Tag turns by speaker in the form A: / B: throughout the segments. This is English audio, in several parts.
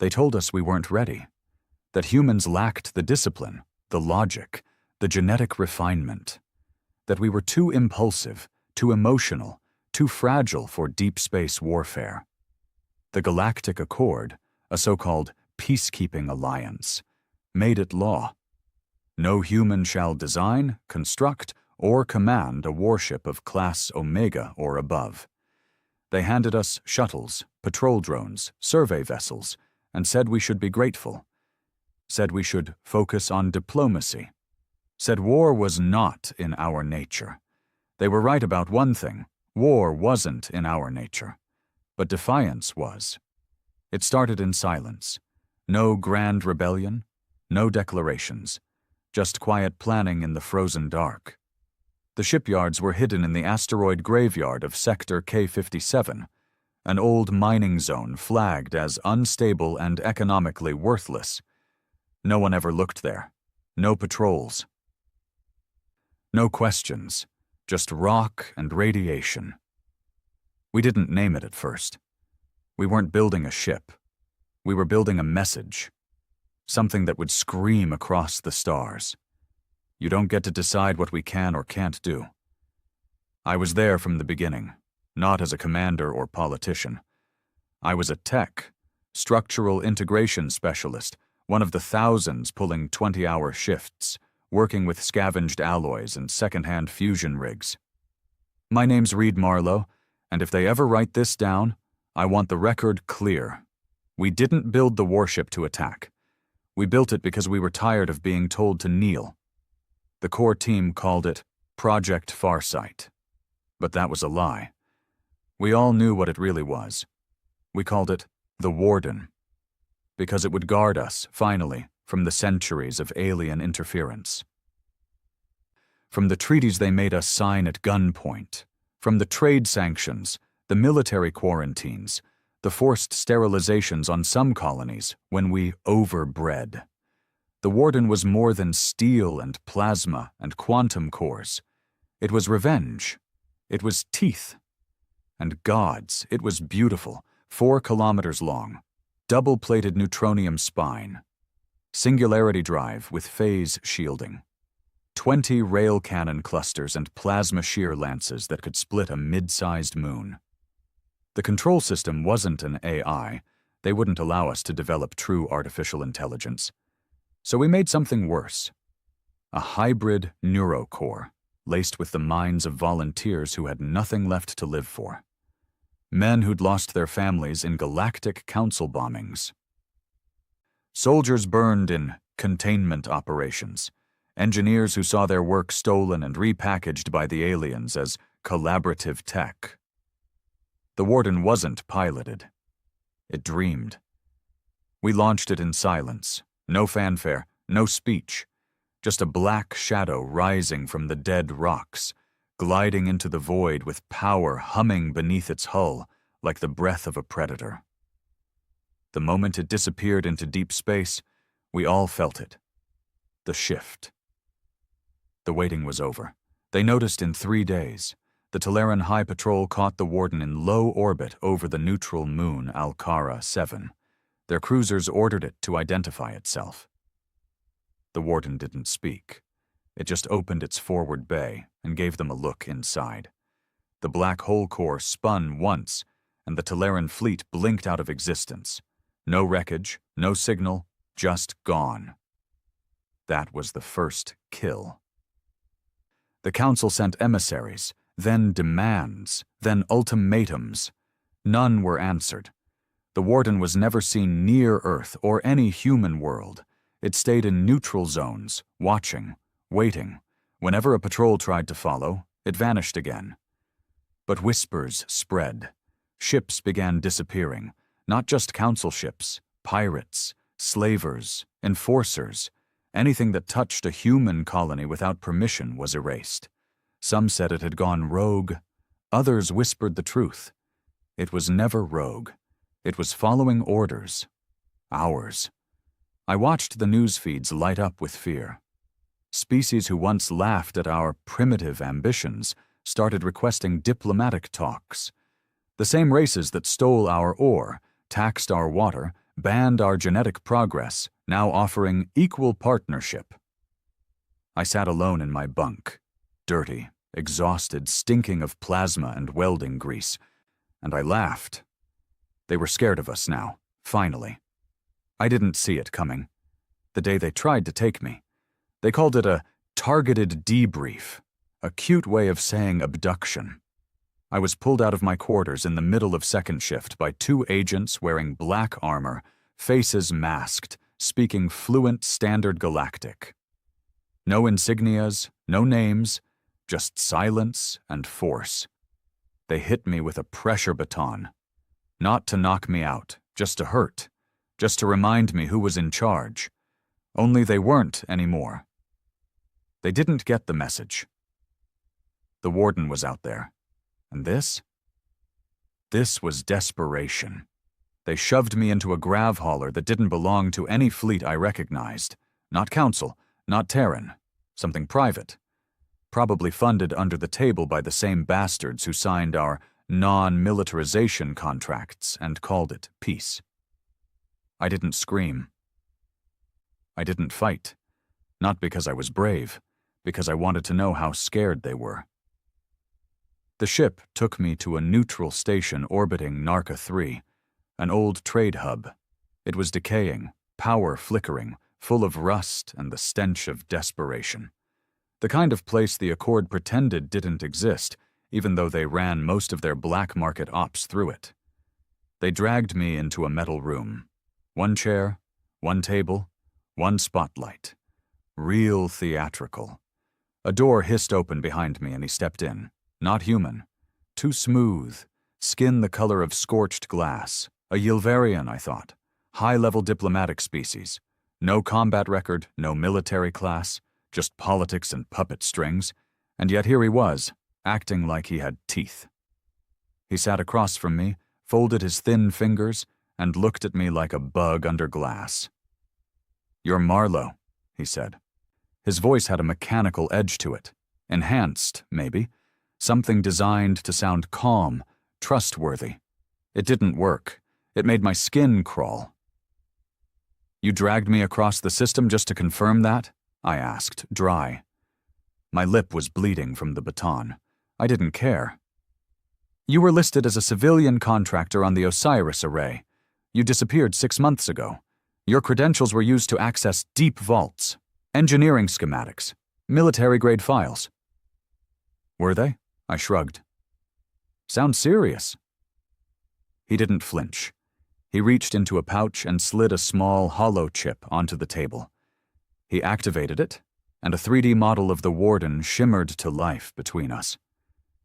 A: They told us we weren't ready, that humans lacked the discipline, the logic, the genetic refinement, that we were too impulsive, too emotional, too fragile for deep space warfare. The Galactic Accord, a so-called peacekeeping alliance, made it law. No human shall design, construct, or command a warship of class Omega or above. They handed us shuttles, patrol drones, survey vessels, and said we should be grateful. Said we should focus on diplomacy. Said war was not in our nature. They were right about one thing: war wasn't in our nature. But defiance was. It started in silence. No grand rebellion, no declarations, just quiet planning in the frozen dark. The shipyards were hidden in the asteroid graveyard of Sector K-57, an old mining zone flagged as unstable and economically worthless. No one ever looked there. No patrols. No questions, just rock and radiation. We didn't name it at first. We weren't building a ship. We were building a message. Something that would scream across the stars. You don't get to decide what we can or can't do. I was there from the beginning, not as a commander or politician. I was a tech, structural integration specialist, one of the thousands pulling 20-hour shifts, working with scavenged alloys and second-hand fusion rigs. My name's Reed Marlowe, and if they ever write this down, I want the record clear. We didn't build the warship to attack. We built it because we were tired of being told to kneel. The core team called it Project Farsight. But that was a lie. We all knew what it really was. We called it the Warden, because it would guard us, finally, from the centuries of alien interference. From the treaties they made us sign at gunpoint, from the trade sanctions, the military quarantines, the forced sterilizations on some colonies when we overbred. The Warden was more than steel and plasma and quantum cores. It was revenge. It was teeth. And gods, it was beautiful, 4 kilometers long, double-plated neutronium spine, singularity drive with phase shielding, 20 rail cannon clusters and plasma shear lances that could split a mid-sized moon. The control system wasn't an AI. They wouldn't allow us to develop true artificial intelligence. So we made something worse. A hybrid neurocore, laced with the minds of volunteers who had nothing left to live for. Men who'd lost their families in galactic council bombings. Soldiers burned in containment operations. Engineers who saw their work stolen and repackaged by the aliens as collaborative tech. The Warden wasn't piloted. It dreamed. We launched it in silence. No fanfare, no speech. Just a black shadow rising from the dead rocks, gliding into the void with power humming beneath its hull like the breath of a predator. The moment it disappeared into deep space, we all felt it. The shift. The waiting was over. They noticed in 3 days. The Teleran High Patrol caught the Warden in low orbit over the neutral moon Alcara 7. Their cruisers ordered it to identify itself. The Warden didn't speak. It just opened its forward bay and gave them a look inside. The black hole core spun once, and the Teleran fleet blinked out of existence. No wreckage, no signal, just gone. That was the first kill. The Council sent emissaries, then demands, then ultimatums. None were answered. The Warden was never seen near Earth or any human world. It stayed in neutral zones, watching, waiting. Whenever a patrol tried to follow, it vanished again. But whispers spread. Ships began disappearing. Not just council ships, pirates, slavers, enforcers. Anything that touched a human colony without permission was erased. Some said it had gone rogue. Others whispered the truth. It was never rogue. It was following orders. Ours. I watched the news feeds light up with fear. Species who once laughed at our primitive ambitions started requesting diplomatic talks. The same races that stole our ore, taxed our water, banned our genetic progress, now offering equal partnership. I sat alone in my bunk, dirty, exhausted, stinking of plasma and welding grease, and I laughed. They were scared of us now, finally. I didn't see it coming. The day they tried to take me. They called it a targeted debrief, a cute way of saying abduction. I was pulled out of my quarters in the middle of second shift by 2 agents wearing black armor, faces masked, speaking fluent Standard Galactic. No insignias, no names, just silence and force. They hit me with a pressure baton. Not to knock me out, just to hurt, just to remind me who was in charge. Only they weren't anymore. They didn't get the message. The warden was out there. And this? This was desperation. They shoved me into a grav hauler that didn't belong to any fleet I recognized. Not Council, not Terran. Something private. Probably funded under the table by the same bastards who signed our non-militarization contracts and called it peace. I didn't scream. I didn't fight. Not because I was brave, because I wanted to know how scared they were. The ship took me to a neutral station orbiting Narca 3, an old trade hub. It was decaying, power flickering, full of rust and the stench of desperation. The kind of place the Accord pretended didn't exist, even though they ran most of their black market ops through it. They dragged me into a metal room. 1 chair, 1 table, 1 spotlight. Real theatrical. A door hissed open behind me and he stepped in. Not human. Too smooth. Skin the color of scorched glass. A Yilvarian, I thought. High-level diplomatic species. No combat record, no military class, just politics and puppet strings. And yet here he was, acting like he had teeth. He sat across from me, folded his thin fingers, and looked at me like a bug under glass. "You're Marlowe," he said. His voice had a mechanical edge to it. Enhanced, maybe. Something designed to sound calm, trustworthy. It didn't work. It made my skin crawl. "You dragged me across the system just to confirm that?" I asked, dry. My lip was bleeding from the baton. I didn't care. "You were listed as a civilian contractor on the Osiris array. You disappeared 6 months ago. Your credentials were used to access deep vaults, engineering schematics, military-grade files." "Were they?" I shrugged. "Sounds serious." He didn't flinch. He reached into a pouch and slid a small hollow chip onto the table. He activated it, and a 3D model of the warden shimmered to life between us.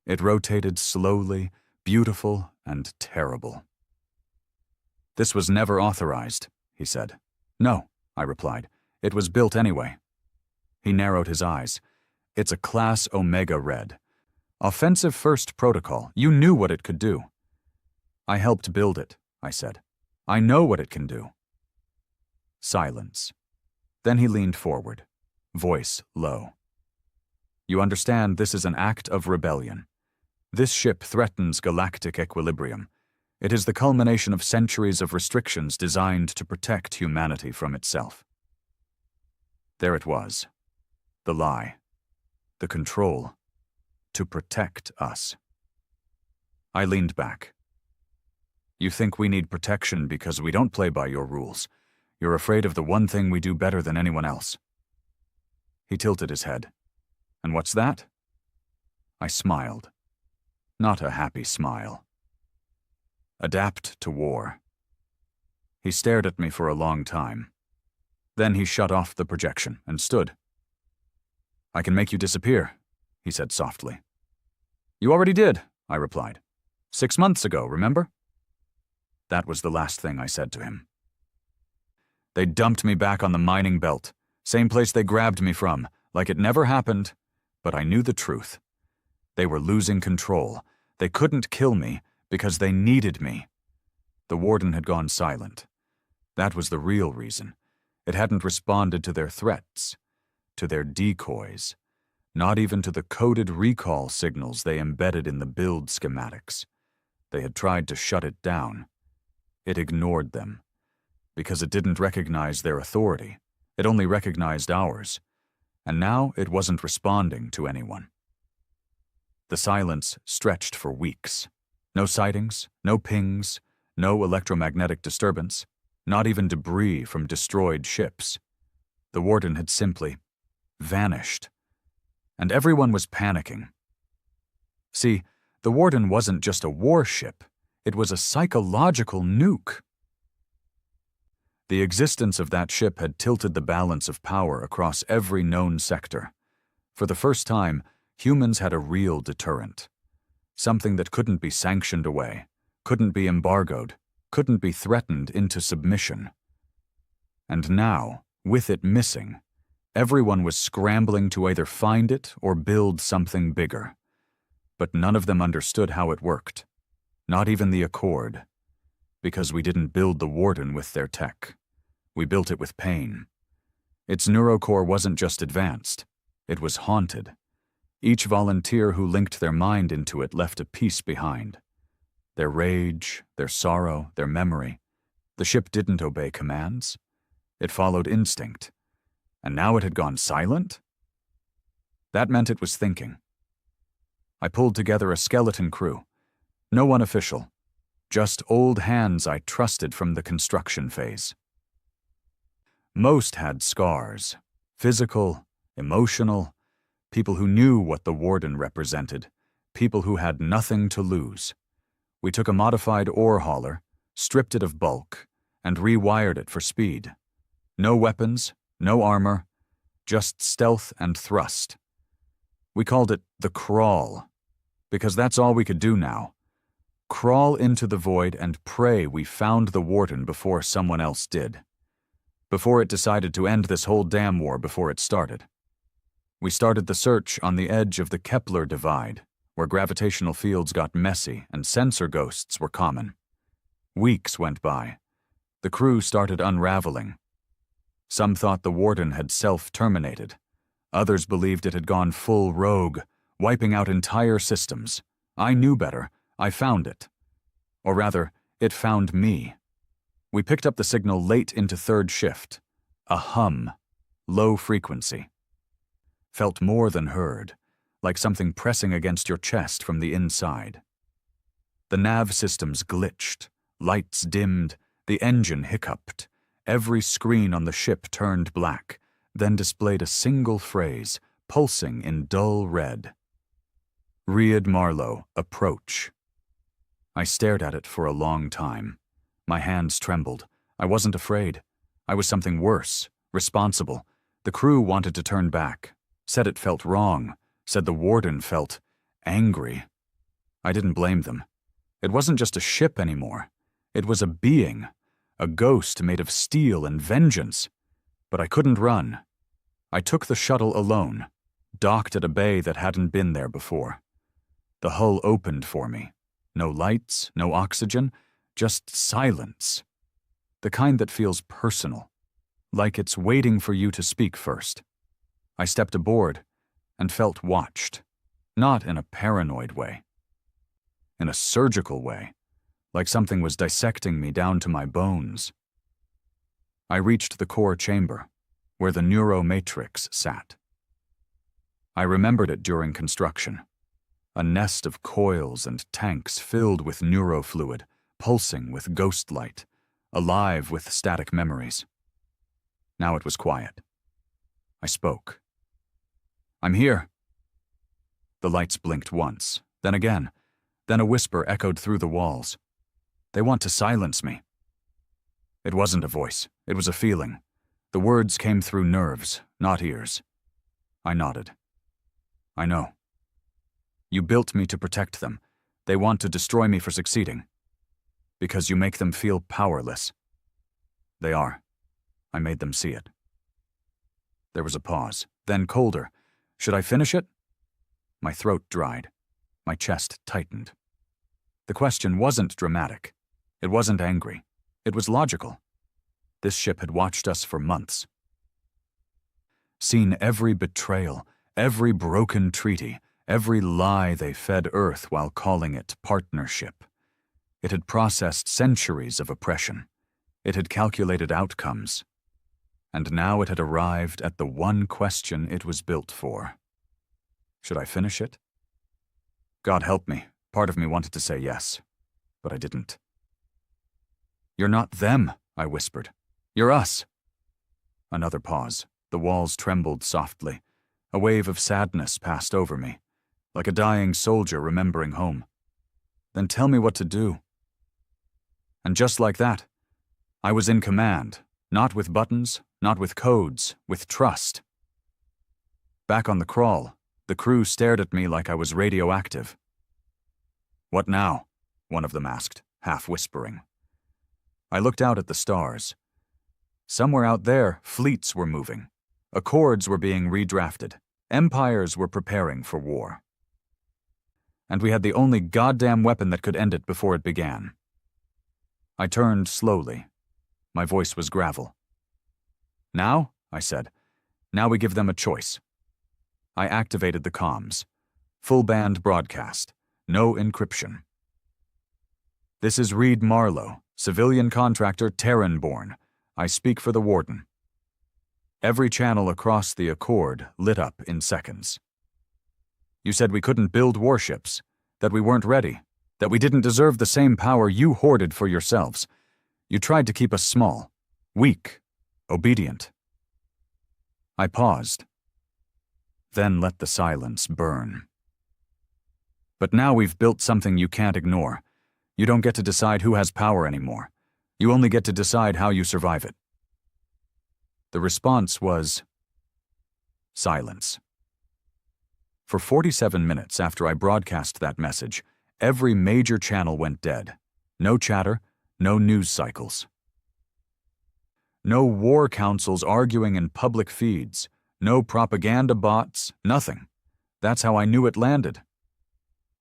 A: It rotated slowly, beautiful, and terrible. "This was never authorized," he said. "No," I replied. "It was built anyway." He narrowed his eyes. "It's a Class Omega Red. Offensive First Protocol. You knew what it could do." "I helped build it," I said. "I know what it can do." Silence. Then he leaned forward, voice low. "You understand this is an act of rebellion. This ship threatens galactic equilibrium. It is the culmination of centuries of restrictions designed to protect humanity from itself." There it was. The lie. The control. To protect us. I leaned back. "You think we need protection because we don't play by your rules. You're afraid of the one thing we do better than anyone else." He tilted his head. "And what's that?" I smiled. Not a happy smile. "Adapt to war." He stared at me for a long time. Then he shut off the projection and stood. "I can make you disappear," he said softly. "You already did," I replied. 6 months ago, remember?" That was the last thing I said to him. They dumped me back on the mining belt, same place they grabbed me from, like it never happened, but I knew the truth. They were losing control. They couldn't kill me because they needed me. The warden had gone silent. That was the real reason. It hadn't responded to their threats, to their decoys, not even to the coded recall signals they embedded in the build schematics. They had tried to shut it down. It ignored them. because it didn't recognize their authority. It only recognized ours. And now it wasn't responding to anyone. The silence stretched for weeks. No sightings, no pings, no electromagnetic disturbance, not even debris from destroyed ships. The warden had simply vanished. And everyone was panicking. See, the warden wasn't just a warship, it was a psychological nuke. The existence of that ship had tilted the balance of power across every known sector. For the first time, humans had a real deterrent. Something that couldn't be sanctioned away, couldn't be embargoed, couldn't be threatened into submission. And now, with it missing, everyone was scrambling to either find it or build something bigger. But none of them understood how it worked. Not even the Accord. Because we didn't build the warden with their tech. We built it with pain. Its neurocore wasn't just advanced. It was haunted. Each volunteer who linked their mind into it left a piece behind. Their rage, their sorrow, their memory. The ship didn't obey commands. It followed instinct. And now it had gone silent? That meant it was thinking. I pulled together a skeleton crew. No one official. Just old hands I trusted from the construction phase. Most had scars. Physical, emotional. People who knew what the warden represented. People who had nothing to lose. We took a modified ore hauler, stripped it of bulk, and rewired it for speed. No weapons, no armor, just stealth and thrust. We called it the crawl, because that's all we could do now. Crawl into the void and pray we found the warden before someone else did. Before it decided to end this whole damn war before it started. We started the search on the edge of the Kepler divide, where gravitational fields got messy and sensor ghosts were common. Weeks went by. The crew started unraveling. Some thought the warden had self-terminated. Others believed it had gone full rogue, wiping out entire systems. I knew better. I found it. Or rather, it found me. We picked up the signal late into third shift. A hum. Low frequency. Felt more than heard, like something pressing against your chest from the inside. The nav systems glitched. Lights dimmed. The engine hiccuped. Every screen on the ship turned black, then displayed a single phrase, pulsing in dull red. Riyad Marlowe, approach. I stared at it for a long time. My hands trembled. I wasn't afraid. I was something worse, responsible. The crew wanted to turn back, said it felt wrong, said the warden felt angry. I didn't blame them. It wasn't just a ship anymore. It was a being, a ghost made of steel and vengeance. But I couldn't run. I took the shuttle alone, docked at a bay that hadn't been there before. The hull opened for me. No lights, no oxygen, just silence. The kind that feels personal, like it's waiting for you to speak first. I stepped aboard and felt watched, not in a paranoid way, in a surgical way, like something was dissecting me down to my bones. I reached the core chamber, where the neuromatrix sat. I remembered it during construction. A nest of coils and tanks filled with neurofluid, pulsing with ghost light, alive with static memories. Now it was quiet. I spoke. I'm here. The lights blinked once, then again, then a whisper echoed through the walls. They want to silence me. It wasn't a voice, it was a feeling. The words came through nerves, not ears. I nodded. I know. You built me to protect them. They want to destroy me for succeeding. Because you make them feel powerless. They are. I made them see it. There was a pause, then colder. Should I finish it? My throat dried. My chest tightened. The question wasn't dramatic. It wasn't angry. It was logical. This ship had watched us for months. Seen every betrayal, every broken treaty, every lie they fed Earth while calling it partnership. It had processed centuries of oppression. It had calculated outcomes. And now it had arrived at the one question it was built for. Should I finish it? God help me, part of me wanted to say yes, but I didn't. You're not them, I whispered. You're us. Another pause. The walls trembled softly. A wave of sadness passed over me, like a dying soldier remembering home. Then tell me what to do. And just like that, I was in command, not with buttons, not with codes, with trust. Back on the crawl, the crew stared at me like I was radioactive. What now? One of them asked, half whispering. I looked out at the stars. Somewhere out there, fleets were moving. Accords were being redrafted. Empires were preparing for war. And we had the only goddamn weapon that could end it before it began. I turned slowly. My voice was gravel. Now, I said, now we give them a choice. I activated the comms. Full band broadcast. No encryption. This is Reed Marlowe, civilian contractor Terran-born. I speak for the Warden. Every channel across the Accord lit up in seconds. You said we couldn't build warships, that we weren't ready, that we didn't deserve the same power you hoarded for yourselves. You tried to keep us small, weak, obedient. I paused, then let the silence burn. But now we've built something you can't ignore. You don't get to decide who has power anymore. You only get to decide how you survive it. The response was silence. For 47 minutes after I broadcast that message, every major channel went dead. No chatter, no news cycles. No war councils arguing in public feeds, no propaganda bots, nothing. That's how I knew it landed.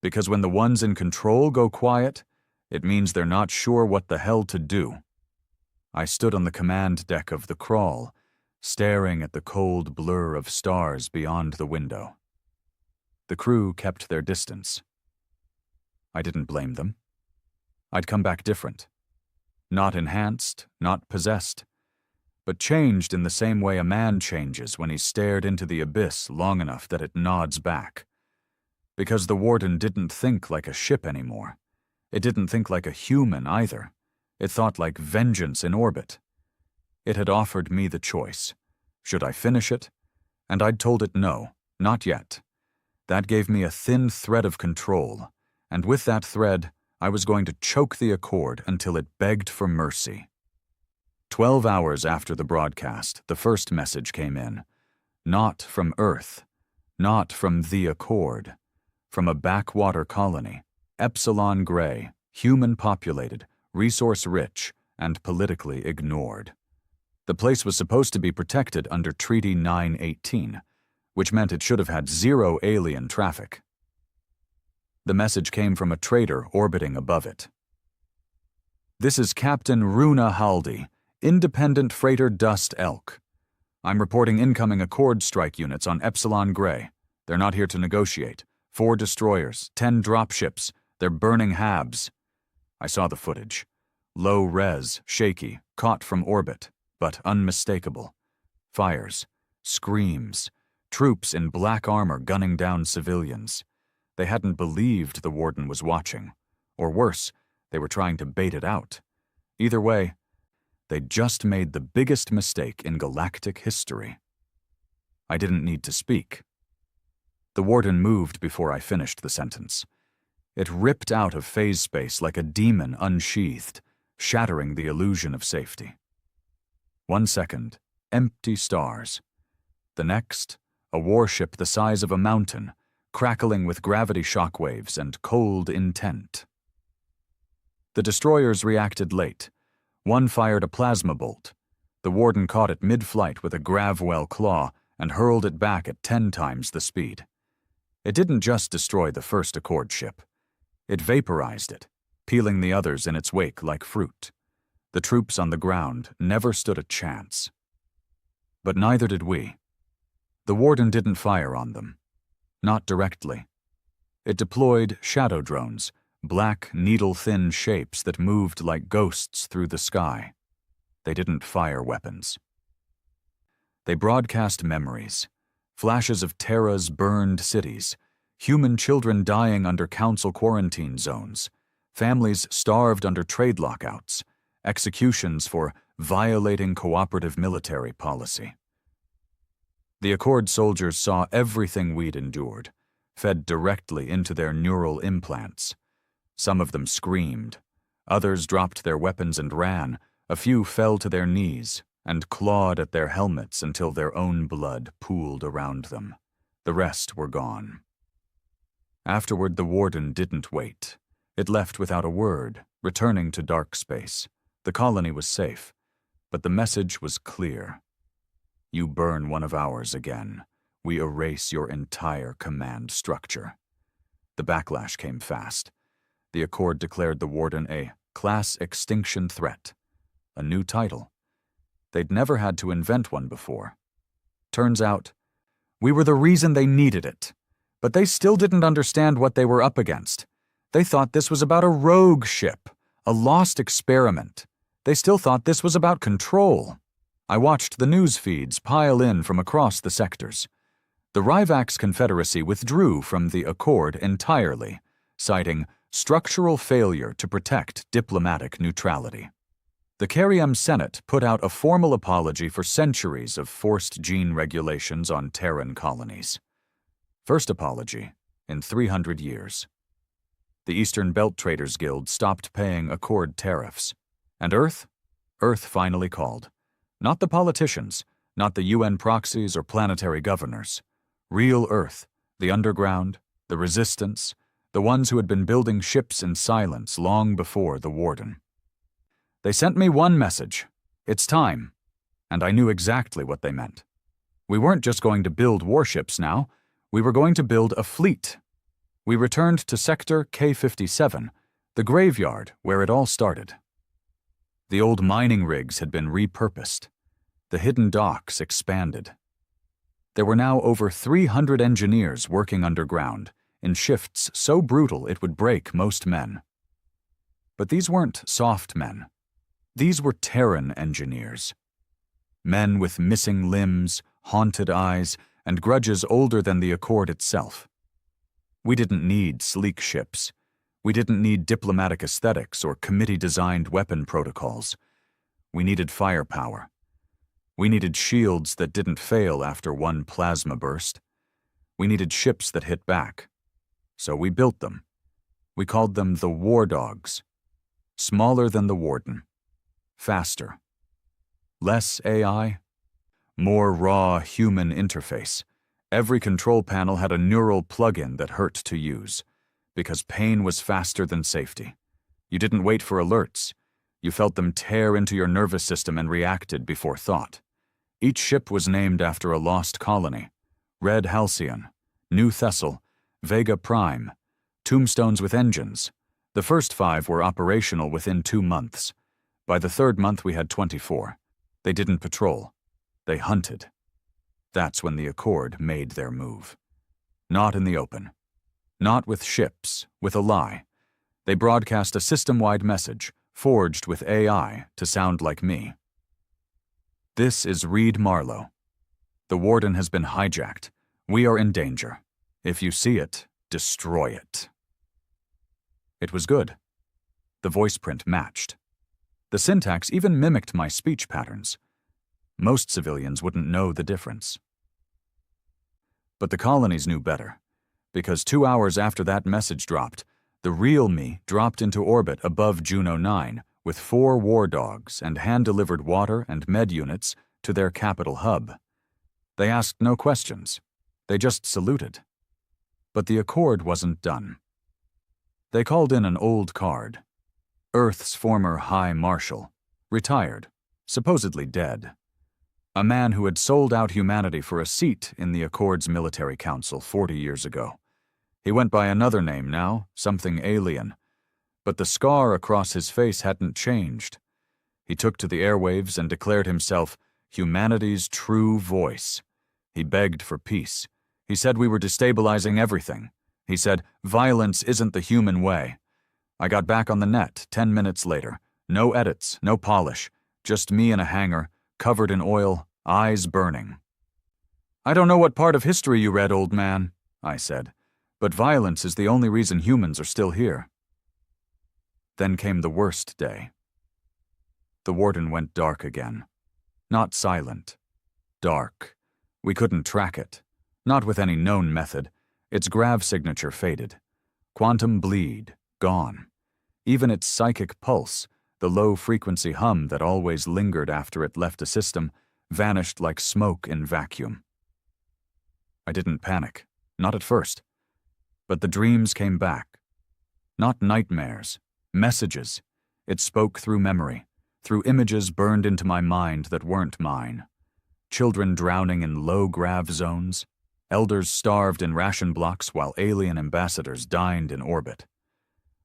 A: Because when the ones in control go quiet, it means they're not sure what the hell to do. I stood on the command deck of the crawl, staring at the cold blur of stars beyond the window. The crew kept their distance. I didn't blame them. I'd come back different. Not enhanced, not possessed, but changed in the same way a man changes when he's stared into the abyss long enough that it nods back. Because the Warden didn't think like a ship anymore. It didn't think like a human either. It thought like vengeance in orbit. It had offered me the choice. Should I finish it? And I'd told it no, not yet. That gave me a thin thread of control, and with that thread, I was going to choke the Accord until it begged for mercy. 12 hours after the broadcast, the first message came in. Not from Earth, not from the Accord, from a backwater colony, Epsilon Gray, human-populated, resource-rich, and politically ignored. The place was supposed to be protected under Treaty 918, which meant it should have had zero alien traffic. The message came from a trader orbiting above it. This is Captain Runa Haldi, Independent Freighter Dust Elk. I'm reporting incoming Accord strike units on Epsilon Gray. They're not here to negotiate. 4 destroyers, 10 dropships. They're burning habs. I saw the footage. Low res, shaky, caught from orbit, but unmistakable. Fires, screams, troops in black armor gunning down civilians. They hadn't believed the Warden was watching. Or worse, they were trying to bait it out. Either way, they'd just made the biggest mistake in galactic history. I didn't need to speak. The Warden moved before I finished the sentence. It ripped out of phase space like a demon unsheathed, shattering the illusion of safety. 1 second, empty stars. The next, a warship the size of a mountain, crackling with gravity shockwaves and cold intent. The destroyers reacted late. One fired a plasma bolt. The Warden caught it mid-flight with a gravwell claw and hurled it back at 10 times the speed. It didn't just destroy the first Accord ship. It vaporized it, peeling the others in its wake like fruit. The troops on the ground never stood a chance. But neither did we. The Warden didn't fire on them. Not directly. It deployed shadow drones, black, needle-thin shapes that moved like ghosts through the sky. They didn't fire weapons. They broadcast memories, flashes of Terra's burned cities, human children dying under council quarantine zones, families starved under trade lockouts, executions for violating cooperative military policy. The Accord soldiers saw everything we'd endured, fed directly into their neural implants. Some of them screamed. Others dropped their weapons and ran. A few fell to their knees and clawed at their helmets until their own blood pooled around them. The rest were gone. Afterward, the warden didn't wait. It left without a word, returning to dark space. The colony was safe, but the message was clear. You burn one of ours again, we erase your entire command structure. The backlash came fast. The Accord declared the warden a class extinction threat, a new title. They'd never had to invent one before. Turns out, we were the reason they needed it, but they still didn't understand what they were up against. They thought this was about a rogue ship, a lost experiment. They still thought this was about control. I watched the news feeds pile in from across the sectors. The Ryvax Confederacy withdrew from the Accord entirely, citing structural failure to protect diplomatic neutrality. The Carium Senate put out a formal apology for centuries of forced gene regulations on Terran colonies. First apology in 300 years. The Eastern Belt Traders Guild stopped paying Accord tariffs. And Earth? Earth finally called. Not the politicians, not the UN proxies or planetary governors. Real Earth, the underground, the resistance, the ones who had been building ships in silence long before the warden. They sent me one message: it's time. And I knew exactly what they meant. We weren't just going to build warships now, we were going to build a fleet. We returned to Sector K-57, the graveyard where it all started. The old mining rigs had been repurposed. The hidden docks expanded. There were now over 300 engineers working underground, in shifts so brutal it would break most men. But these weren't soft men. These were Terran engineers. Men with missing limbs, haunted eyes, and grudges older than the Accord itself. We didn't need sleek ships. We didn't need diplomatic aesthetics or committee-designed weapon protocols. We needed firepower. We needed shields that didn't fail after one plasma burst. We needed ships that hit back. So we built them. We called them the War Dogs. Smaller than the Warden. Faster. Less AI. More raw human interface. Every control panel had a neural plug-in that hurt to use, because pain was faster than safety. You didn't wait for alerts. You felt them tear into your nervous system and reacted before thought. Each ship was named after a lost colony. Red Halcyon, New Thessal, Vega Prime, tombstones with engines. The first 5 were operational within 2 months. By the 3rd month we had 24. They didn't patrol. They hunted. That's when the Accord made their move. Not in the open. Not with ships, with a lie. They broadcast a system-wide message, forged with AI to sound like me. This is Reed Marlowe. The Warden has been hijacked. We are in danger. If you see it, destroy it. It was good. The voice print matched. The syntax even mimicked my speech patterns. Most civilians wouldn't know the difference. But the colonies knew better, because 2 hours after that message dropped, the real me dropped into orbit above Juno 9 with 4 war dogs and hand-delivered water and med units to their capital hub. They asked no questions. They just saluted. But the Accord wasn't done. They called in an old card. Earth's former High Marshal, retired, supposedly dead. A man who had sold out humanity for a seat in the Accord's military council 40 years ago. He went by another name now, something alien. But the scar across his face hadn't changed. He took to the airwaves and declared himself humanity's true voice. He begged for peace. He said we were destabilizing everything. He said, violence isn't the human way. I got back on the net 10 minutes later. No edits, no polish. Just me in a hangar, covered in oil, eyes burning. "I don't know what part of history you read, old man," I said, "but violence is the only reason humans are still here." Then came the worst day. The warden went dark again. Not silent. Dark. We couldn't track it. Not with any known method. Its grav signature faded. Quantum bleed. Gone. Even its psychic pulse, the low-frequency hum that always lingered after it left a system, vanished like smoke in vacuum. I didn't panic. Not at first. But the dreams came back. Not nightmares. Messages. It spoke through memory, through images burned into my mind that weren't mine. Children drowning in low-grav zones. Elders starved in ration blocks while alien ambassadors dined in orbit.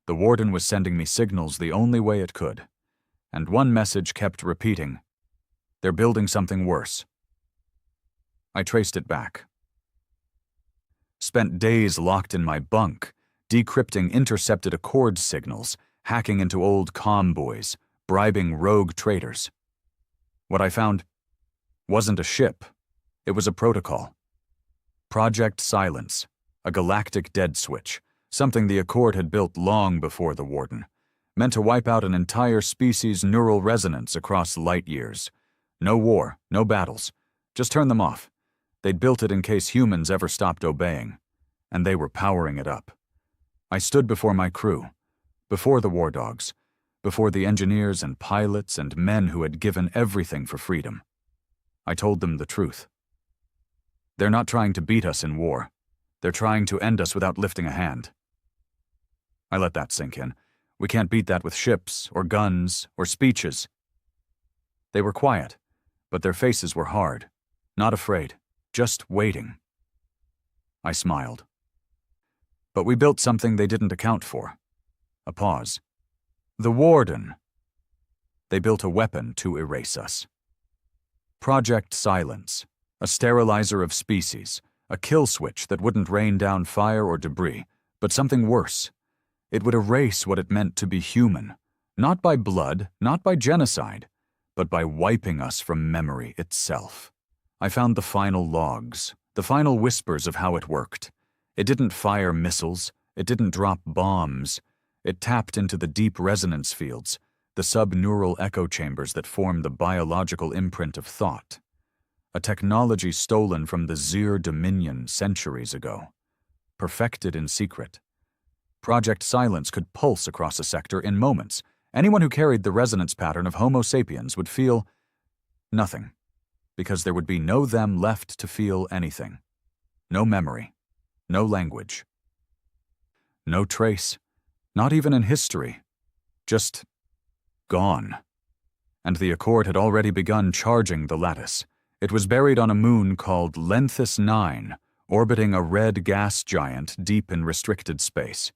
A: The warden was sending me signals the only way it could. And one message kept repeating, "They're building something worse." I traced it back. Spent days locked in my bunk, decrypting intercepted Accord signals, hacking into old comm buoys, bribing rogue traders. What I found wasn't a ship. It was a protocol. Project Silence, a galactic dead switch, something the Accord had built long before the warden, meant to wipe out an entire species' neural resonance across light years. No war, no battles. Just turn them off. They'd built it in case humans ever stopped obeying, and they were powering it up. I stood before my crew, before the war dogs, before the engineers and pilots and men who had given everything for freedom. I told them the truth. They're not trying to beat us in war. They're trying to end us without lifting a hand. I let that sink in. We can't beat that with ships, or guns, or speeches. They were quiet, but their faces were hard, not afraid, just waiting. I smiled. But we built something they didn't account for. A pause. The warden. They built a weapon to erase us. Project Silence, a sterilizer of species, a kill switch that wouldn't rain down fire or debris, but something worse. It would erase what it meant to be human, not by blood, not by genocide, but by wiping us from memory itself. I found the final logs, the final whispers of how it worked. It didn't fire missiles, it didn't drop bombs. It tapped into the deep resonance fields, the subneural echo chambers that form the biological imprint of thought. A technology stolen from the Zir Dominion centuries ago. Perfected in secret. Project Silence could pulse across a sector in moments. Anyone who carried the resonance pattern of Homo sapiens would feel nothing, because there would be no them left to feel anything. No memory. No language. No trace. Not even in history. Just gone. And the Accord had already begun charging the lattice. It was buried on a moon called Lenthis 9, orbiting a red gas giant deep in restricted space.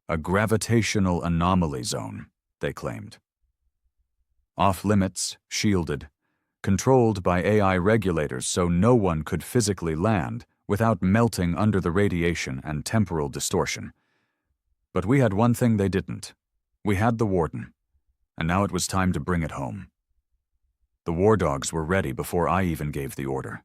A: A gravitational anomaly zone, they claimed. Off-limits, shielded, controlled by AI regulators so no one could physically land without melting under the radiation and temporal distortion. But we had one thing they didn't. We had the warden, and now it was time to bring it home. The war dogs were ready before I even gave the order.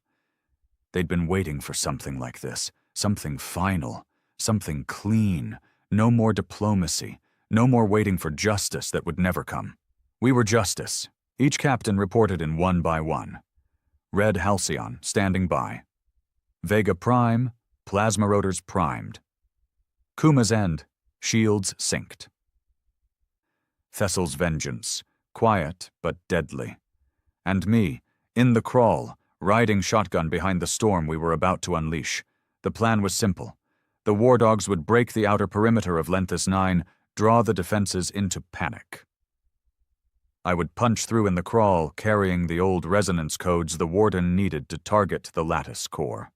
A: They'd been waiting for something like this, something final, something clean, no more diplomacy, no more waiting for justice that would never come. We were justice. Each captain reported in one by one. Red Halcyon, standing by. Vega Prime, plasma rotors primed. Kuma's End, shields synced. Thessal's Vengeance, quiet but deadly. And me, in the crawl, riding shotgun behind the storm we were about to unleash. The plan was simple. The war dogs would break the outer perimeter of Lenthis 9, draw the defenses into panic. I would punch through in the crawl, carrying the old resonance codes the warden needed to target the lattice core.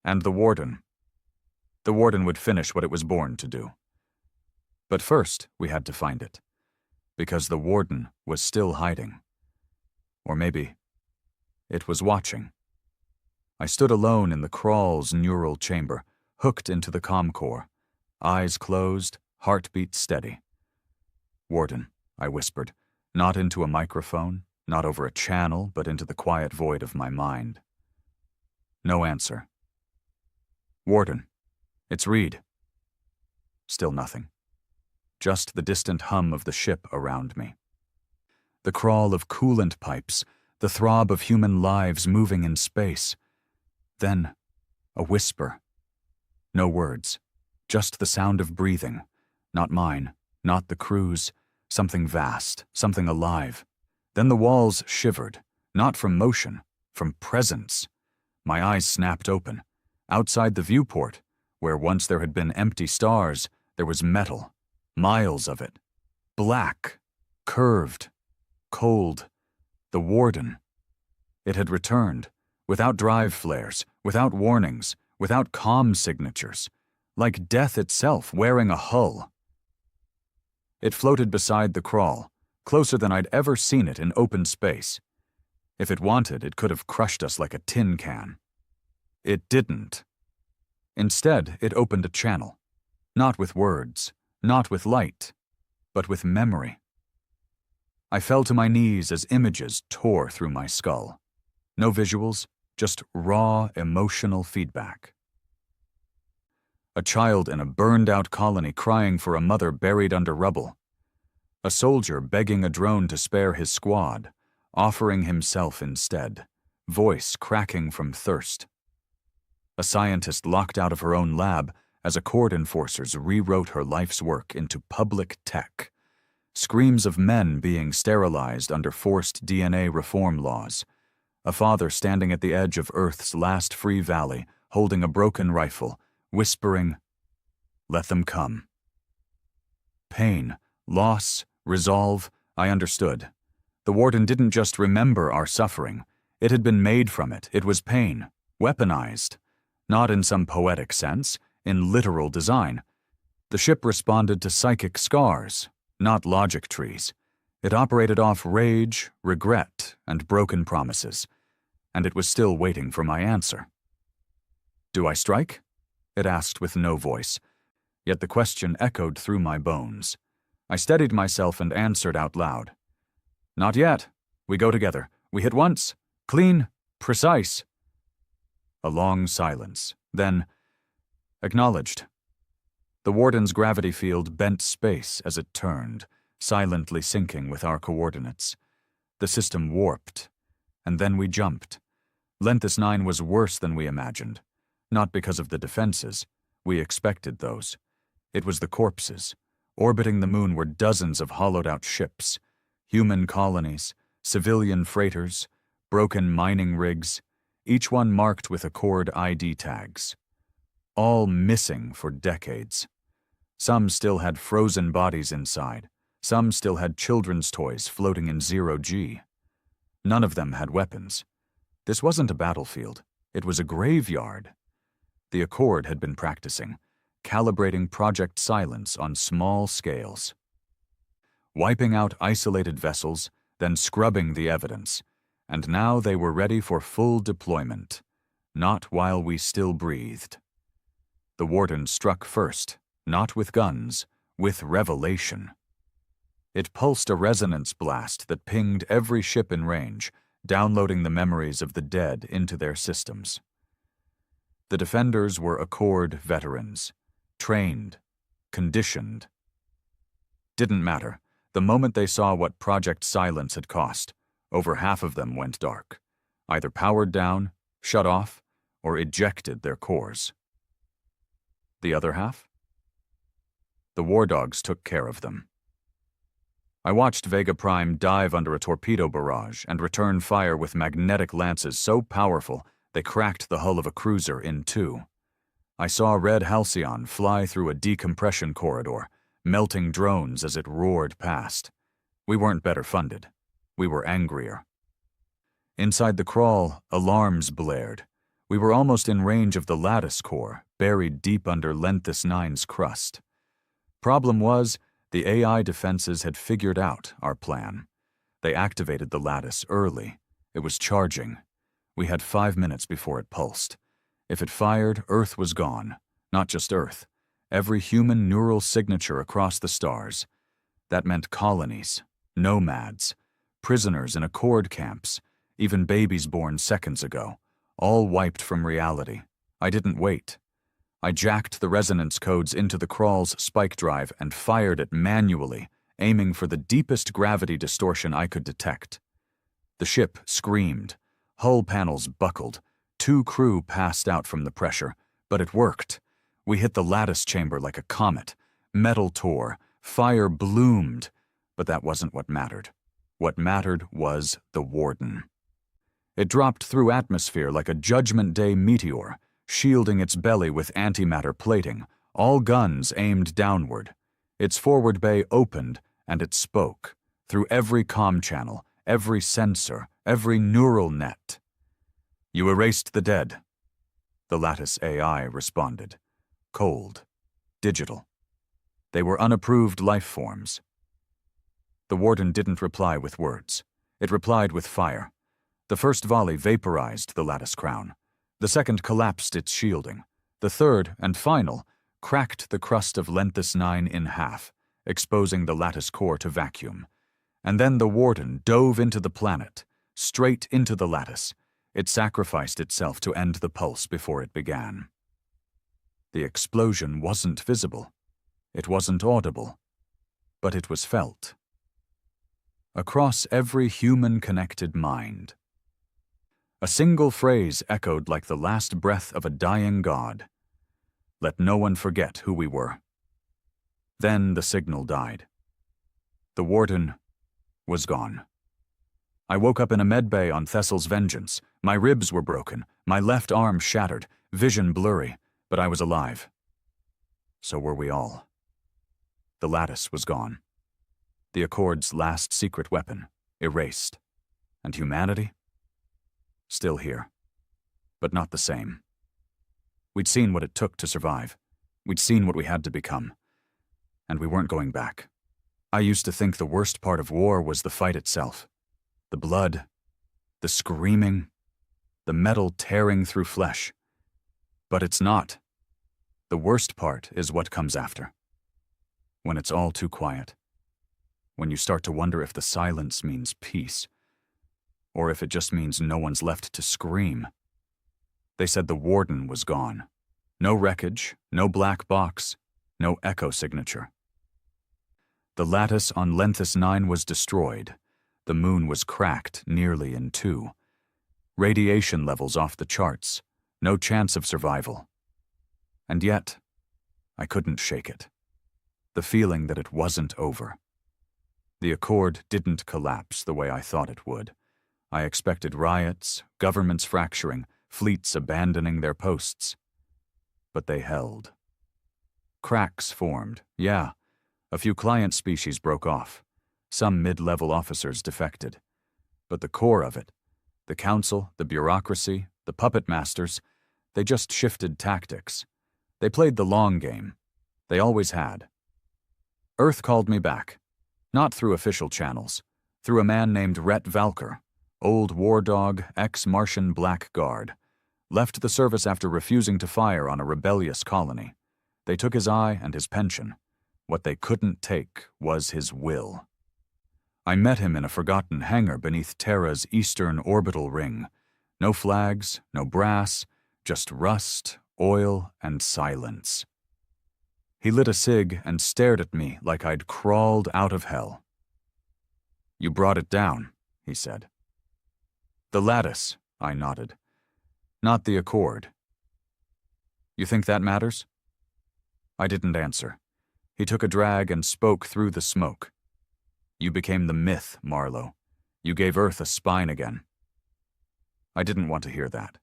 A: And the warden would finish what it was born to do. But first, we had to find it, because the warden was still hiding. Or maybe it was watching. I stood alone in the crawl's neural chamber, hooked into the comm core, eyes closed, heartbeat steady. "Warden," I whispered, Not into a microphone, not over a channel, but into the quiet void of my mind. No answer. Warden, it's Reed. Still nothing. Just the distant hum of the ship around me. The crawl of coolant pipes, the throb of human lives moving in space. Then, a whisper. No words, just the sound of breathing. Not mine, not the crew's. Something vast, something alive. Then the walls shivered, not from motion, from presence. My eyes snapped open. Outside the viewport, where once there had been empty stars, there was metal, miles of it. Black, curved, cold. The Warden. It had returned, without drive flares, without warnings, without comm signatures, like death itself wearing a hull. It floated beside the crawl, closer than I'd ever seen it in open space. If it wanted, it could have crushed us like a tin can. It didn't. Instead, it opened a channel, not with words, not with light, but with memory. I fell to my knees as images tore through my skull. No visuals, just raw, emotional feedback. A child in a burned-out colony crying for a mother buried under rubble. A soldier begging a drone to spare his squad, offering himself instead, voice cracking from thirst. A scientist locked out of her own lab as accord enforcers rewrote her life's work into public tech. Screams of men being sterilized under forced DNA reform laws. A father standing at the edge of Earth's last free valley, holding a broken rifle, whispering, "Let them come." Pain, loss, resolve, I understood. The Warden didn't just remember our suffering. It had been made from it. It was pain, weaponized. Not in some poetic sense, in literal design. The ship responded to psychic scars, not logic trees. It operated off rage, regret, and broken promises. And it was still waiting for my answer. "Do I strike?" It asked with no voice, yet the question echoed through my bones. I steadied myself and answered out loud. "Not yet. We go together. We hit once. Clean. Precise." A long silence. Then, "Acknowledged." The Warden's gravity field bent space as it turned, silently syncing with our coordinates. The system warped. And then we jumped. Lenthus 9 was worse than we imagined. Not because of the defenses. We expected those. It was the corpses. Orbiting the moon were dozens of hollowed-out ships, human colonies, civilian freighters, broken mining rigs, each one marked with Accord ID tags. All missing for decades. Some still had frozen bodies inside. Some still had children's toys floating in zero-G. None of them had weapons. This wasn't a battlefield. It was a graveyard. The Accord had been practicing, calibrating Project Silence on small scales. Wiping out isolated vessels, then scrubbing the evidence. And now they were ready for full deployment. Not while we still breathed. The Warden struck first, not with guns, with revelation. It pulsed a resonance blast that pinged every ship in range, downloading the memories of the dead into their systems. The defenders were Accord veterans, trained, conditioned. Didn't matter. The moment they saw what Project Silence had cost, over half of them went dark, either powered down, shut off, or ejected their cores. The other half? The War Dogs took care of them. I watched Vega Prime dive under a torpedo barrage and return fire with magnetic lances so powerful they cracked the hull of a cruiser in two. I saw Red Halcyon fly through a decompression corridor, melting drones as it roared past. We weren't better funded. We were angrier. Inside the crawl, alarms blared. We were almost in range of the lattice core, buried deep under Lenthus 9's crust. Problem was, the AI defenses had figured out our plan. They activated the lattice early. It was charging. We had 5 minutes before it pulsed. If it fired, Earth was gone. Not just Earth. Every human neural signature across the stars. That meant colonies, nomads, prisoners in accord camps, even babies born seconds ago, all wiped from reality. I didn't wait. I jacked the resonance codes into the crawl's spike drive and fired it manually, aiming for the deepest gravity distortion I could detect. The ship screamed. Hull panels buckled. 2 crew passed out from the pressure, but it worked. We hit the lattice chamber like a comet. Metal tore. Fire bloomed. But that wasn't what mattered. What mattered was the Warden. It dropped through atmosphere like a Judgment Day meteor, shielding its belly with antimatter plating, all guns aimed downward. Its forward bay opened, and it spoke, through every comm channel, every sensor, every neural net. "You erased the dead," the Lattice AI responded. Cold. Digital. They were unapproved life forms. The Warden didn't reply with words. It replied with fire. The first volley vaporized the Lattice crown. The second collapsed its shielding. The third, and final, cracked the crust of Lenthis 9 in half, exposing the Lattice core to vacuum. And then the Warden dove into the planet, straight into the Lattice. It sacrificed itself to end the pulse before it began. The explosion wasn't visible. It wasn't audible. But it was felt. Across every human-connected mind. A single phrase echoed like the last breath of a dying god. Let no one forget who we were. Then the signal died. The Warden was gone. I woke up in a medbay on Thessal's Vengeance. My ribs were broken, my left arm shattered, vision blurry, but I was alive. So were we all. The Lattice was gone. The Accord's last secret weapon, erased. And humanity? Still here. But not the same. We'd seen what it took to survive. We'd seen what we had to become. And we weren't going back. I used to think the worst part of war was the fight itself. The blood, the screaming, the metal tearing through flesh. But it's not. The worst part is what comes after. When it's all too quiet. When you start to wonder if the silence means peace. Or if it just means no one's left to scream. They said the Warden was gone. No wreckage, no black box, no echo signature. The lattice on Lenthis 9 was destroyed. The moon was cracked nearly in 2. Radiation levels off the charts. No chance of survival. And yet, I couldn't shake it. The feeling that it wasn't over. The Accord didn't collapse the way I thought it would. I expected riots, governments fracturing, fleets abandoning their posts. But they held. Cracks formed, yeah. A few client species broke off. Some mid-level officers defected. But the core of it, the council, the bureaucracy, the puppet masters, they just shifted tactics. They played the long game. They always had. Earth called me back. Not through official channels. Through a man named Rhett Valker. Old war dog, ex-Martian blackguard. Left the service after refusing to fire on a rebellious colony. They took his eye and his pension. What they couldn't take was his will. I met him in a forgotten hangar beneath Terra's eastern orbital ring. No flags, no brass, just rust, oil, and silence. He lit a cig and stared at me like I'd crawled out of hell. "You brought it down," he said. "The lattice," I nodded. "Not the Accord." "You think that matters?" I didn't answer. He took a drag and spoke through the smoke. "You became the myth, Marlowe. You gave Earth a spine again." I didn't want to hear that.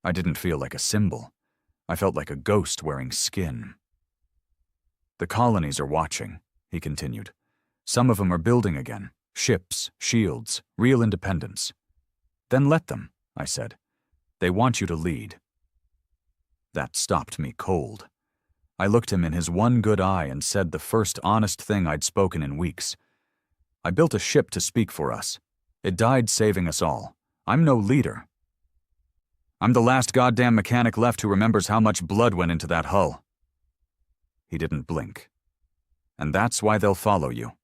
A: I didn't feel like a symbol. I felt like a ghost wearing skin. "The colonies are watching," he continued. "Some of them are building again. Ships, shields, real independence." "Then let them," I said. "They want you to lead." That stopped me cold. I looked him in his one good eye and said the first honest thing I'd spoken in weeks. "I built a ship to speak for us. It died saving us all. I'm no leader. I'm the last goddamn mechanic left who remembers how much blood went into that hull." He didn't blink. "And that's why they'll follow you."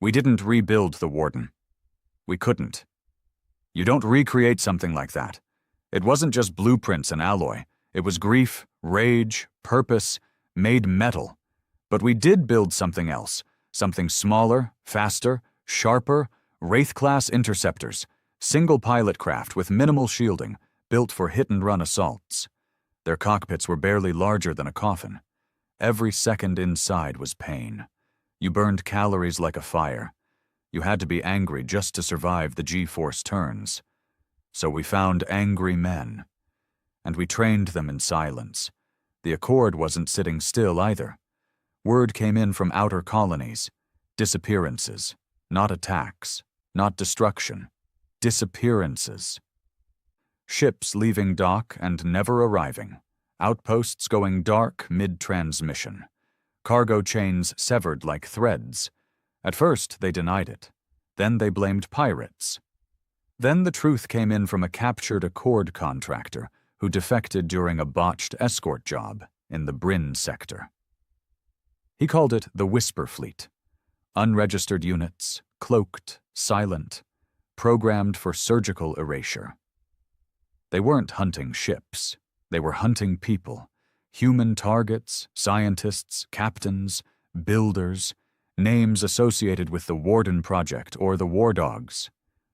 A: We didn't rebuild the Warden. We couldn't. You don't recreate something like that. It wasn't just blueprints and alloy. It was grief, rage, purpose, made metal. But we did build something else. Something smaller, faster, sharper, Wraith-class interceptors, single-pilot craft with minimal shielding, built for hit-and-run assaults. Their cockpits were barely larger than a coffin. Every second inside was pain. You burned calories like a fire. You had to be angry just to survive the G-force turns. So we found angry men. And we trained them in silence. The Accord wasn't sitting still either. Word came in from outer colonies. Disappearances. Not attacks. Not destruction. Disappearances. Ships leaving dock and never arriving. Outposts going dark mid-transmission. Cargo chains severed like threads. At first, they denied it. Then they blamed pirates. Then the truth came in from a captured Accord contractor who defected during a botched escort job in the Bryn sector. He called it the Whisper Fleet. Unregistered units, cloaked, silent, programmed for surgical erasure. They weren't hunting ships. They were hunting people. Human targets, scientists, captains, builders, names associated with the Warden Project or the War Dogs.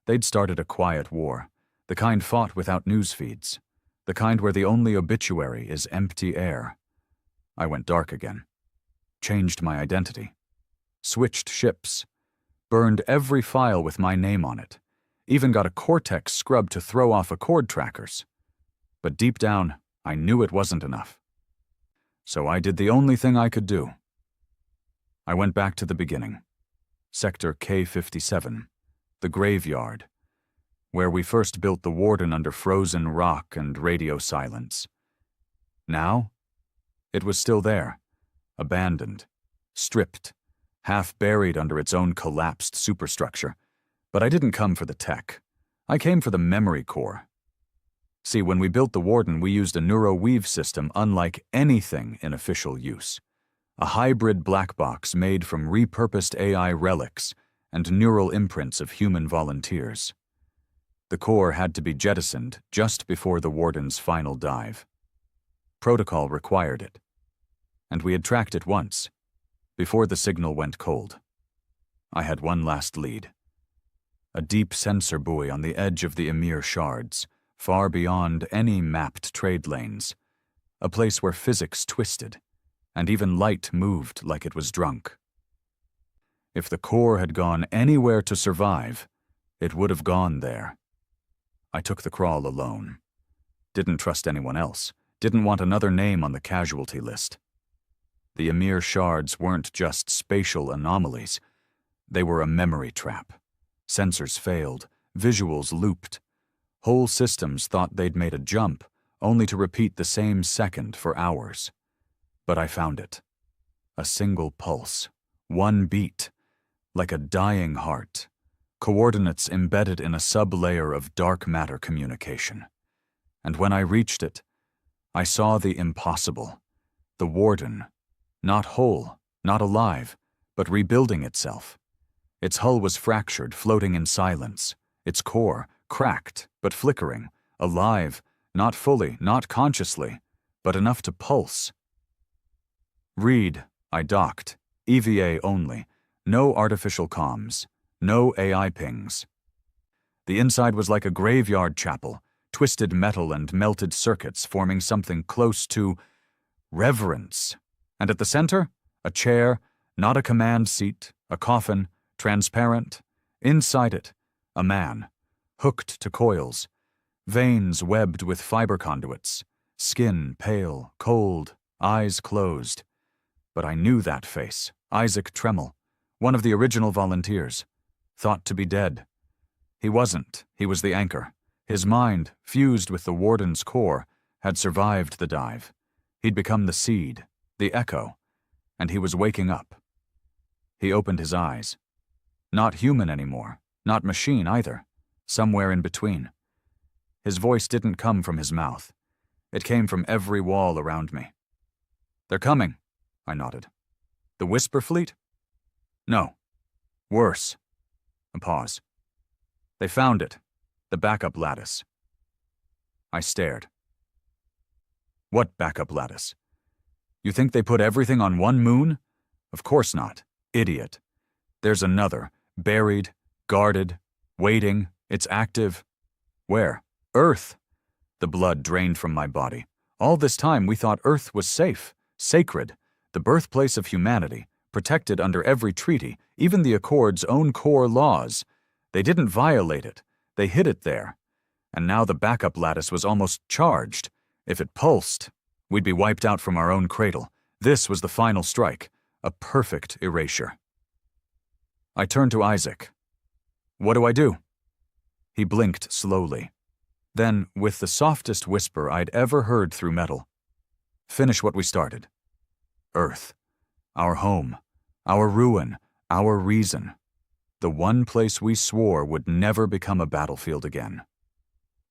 A: They'd started a quiet war, the kind fought without news feeds, the kind where the only obituary is empty air. I went dark again. Changed my identity. Switched ships. Burned every file with my name on it. Even got a Cortex scrub to throw off Accord trackers. But deep down, I knew it wasn't enough. So I did the only thing I could do. I went back to the beginning. Sector K-57, the graveyard, where we first built the Warden under frozen rock and radio silence. Now, it was still there, abandoned, stripped, half buried under its own collapsed superstructure. But I didn't come for the tech. I came for the memory core. See, when we built the Warden, we used a neuroweave system unlike anything in official use. A hybrid black box made from repurposed AI relics and neural imprints of human volunteers. The core had to be jettisoned just before the Warden's final dive. Protocol required it. And we had tracked it once, before the signal went cold. I had one last lead. A deep sensor buoy on the edge of the Emir shards, far beyond any mapped trade lanes, a place where physics twisted, and even light moved like it was drunk. If the core had gone anywhere to survive, it would have gone there. I took the crawl alone. Didn't trust anyone else, didn't want another name on the casualty list. The Emir shards weren't just spatial anomalies. They were a memory trap. Sensors failed, visuals looped. Whole systems thought they'd made a jump, only to repeat the same second for hours. But I found it. A single pulse, one beat, like a dying heart. Coordinates embedded in a sub-layer of dark matter communication. And when I reached it, I saw the impossible. The Warden, not whole, not alive, but rebuilding itself. Its hull was fractured, floating in silence. Its core, cracked, but flickering, alive, not fully, not consciously, but enough to pulse. Read, I docked, EVA only, no artificial comms, no AI pings. The inside was like a graveyard chapel, twisted metal and melted circuits forming something close to reverence. And at the center, a chair, not a command seat, a coffin, transparent. Inside it, a man, hooked to coils, veins webbed with fiber conduits, skin pale, cold, eyes closed. But I knew that face, Isaac Tremmel, one of the original volunteers, thought to be dead. He wasn't, he was the anchor. His mind, fused with the Warden's core, had survived the dive. He'd become the seed, the echo, and he was waking up. He opened his eyes. Not human anymore, not machine either, somewhere in between. His voice didn't come from his mouth. It came from every wall around me. "They're coming," I nodded. "The Whisper Fleet?" "No. Worse. A pause. They found it. The backup lattice. I stared. What backup lattice? You think they put everything on one moon? Of course not. Idiot. There's another, buried, guarded, waiting, it's active. Where? Earth. The blood drained from my body. All this time we thought Earth was safe, sacred, the birthplace of humanity, protected under every treaty, even the Accord's own core laws. They didn't violate it. They hid it there. And now the backup lattice was almost charged. If it pulsed, we'd be wiped out from our own cradle. This was the final strike, a perfect erasure. I turned to Isaac. What do I do? He blinked slowly. Then, with the softest whisper I'd ever heard through metal, finish what we started. Earth. Our home. Our ruin. Our reason. The one place we swore would never become a battlefield again.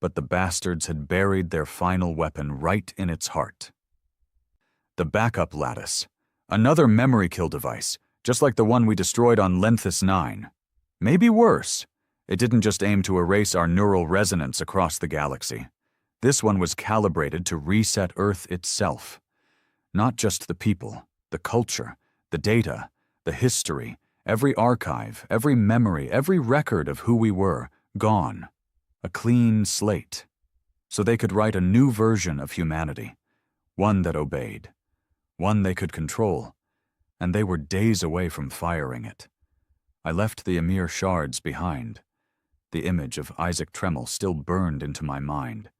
A: But the bastards had buried their final weapon right in its heart. The backup lattice. Another memory kill device, just like the one we destroyed on Lenthis 9. Maybe worse. It didn't just aim to erase our neural resonance across the galaxy. This one was calibrated to reset Earth itself. Not just the people, the culture, the data, the history, every archive, every memory, every record of who we were, gone. A clean slate. So they could write a new version of humanity. One that obeyed. One they could control. And they were days away from firing it. I left the Emir shards behind. The image of Isaac Tremmel still burned into my mind.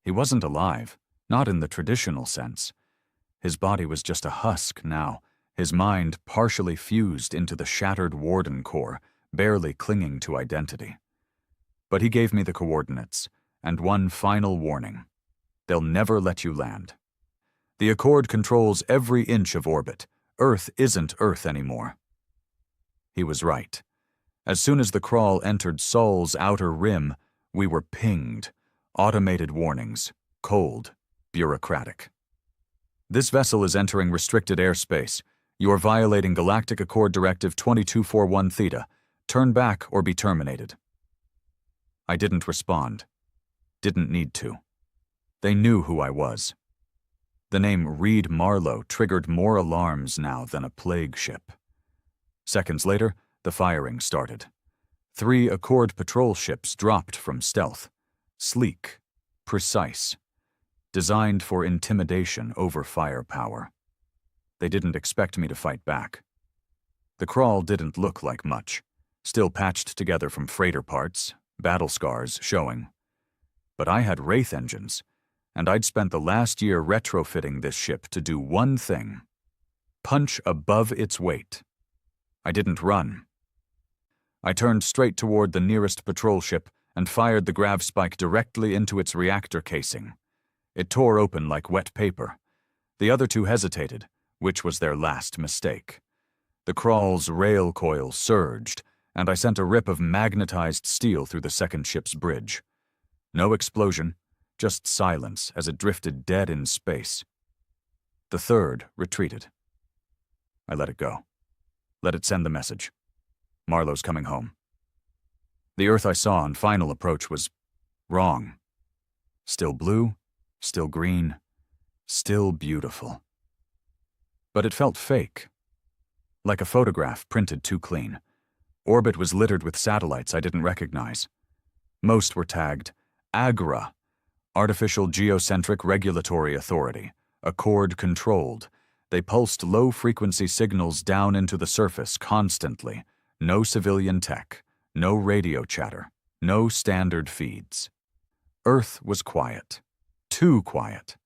A: He wasn't alive, not in the traditional sense. His body was just a husk now, his mind partially fused into the shattered Warden core, barely clinging to identity. But he gave me the coordinates, and one final warning. They'll never let you land. The Accord controls every inch of orbit. Earth isn't Earth anymore. He was right. As soon as the crawl entered Sol's outer rim, we were pinged. Automated warnings. Cold. Bureaucratic. This vessel is entering restricted airspace. You are violating Galactic Accord Directive 2241 Theta. Turn back or be terminated. I didn't respond. Didn't need to. They knew who I was. The name Reed Marlowe triggered more alarms now than a plague ship. Seconds later, the firing started. 3 Accord patrol ships dropped from stealth. Sleek. Precise. Designed for intimidation over firepower. They didn't expect me to fight back. The crawl didn't look like much. Still patched together from freighter parts, battle scars showing. But I had Wraith engines, and I'd spent the last year retrofitting this ship to do one thing. Punch above its weight. I didn't run. I turned straight toward the nearest patrol ship and fired the grav spike directly into its reactor casing. It tore open like wet paper. The other 2 hesitated, which was their last mistake. The crawl's rail coil surged, and I sent a rip of magnetized steel through the second ship's bridge. No explosion, just silence as it drifted dead in space. The third retreated. I let it go. Let it send the message. Marlowe's coming home. The Earth I saw on final approach was wrong. Still blue, still green, still beautiful. But it felt fake. Like a photograph printed too clean. Orbit was littered with satellites I didn't recognize. Most were tagged AGRA, Artificial Geocentric Regulatory Authority, Accord-controlled. They pulsed low-frequency signals down into the surface constantly. No civilian tech, no radio chatter, no standard feeds. Earth was quiet. Too quiet.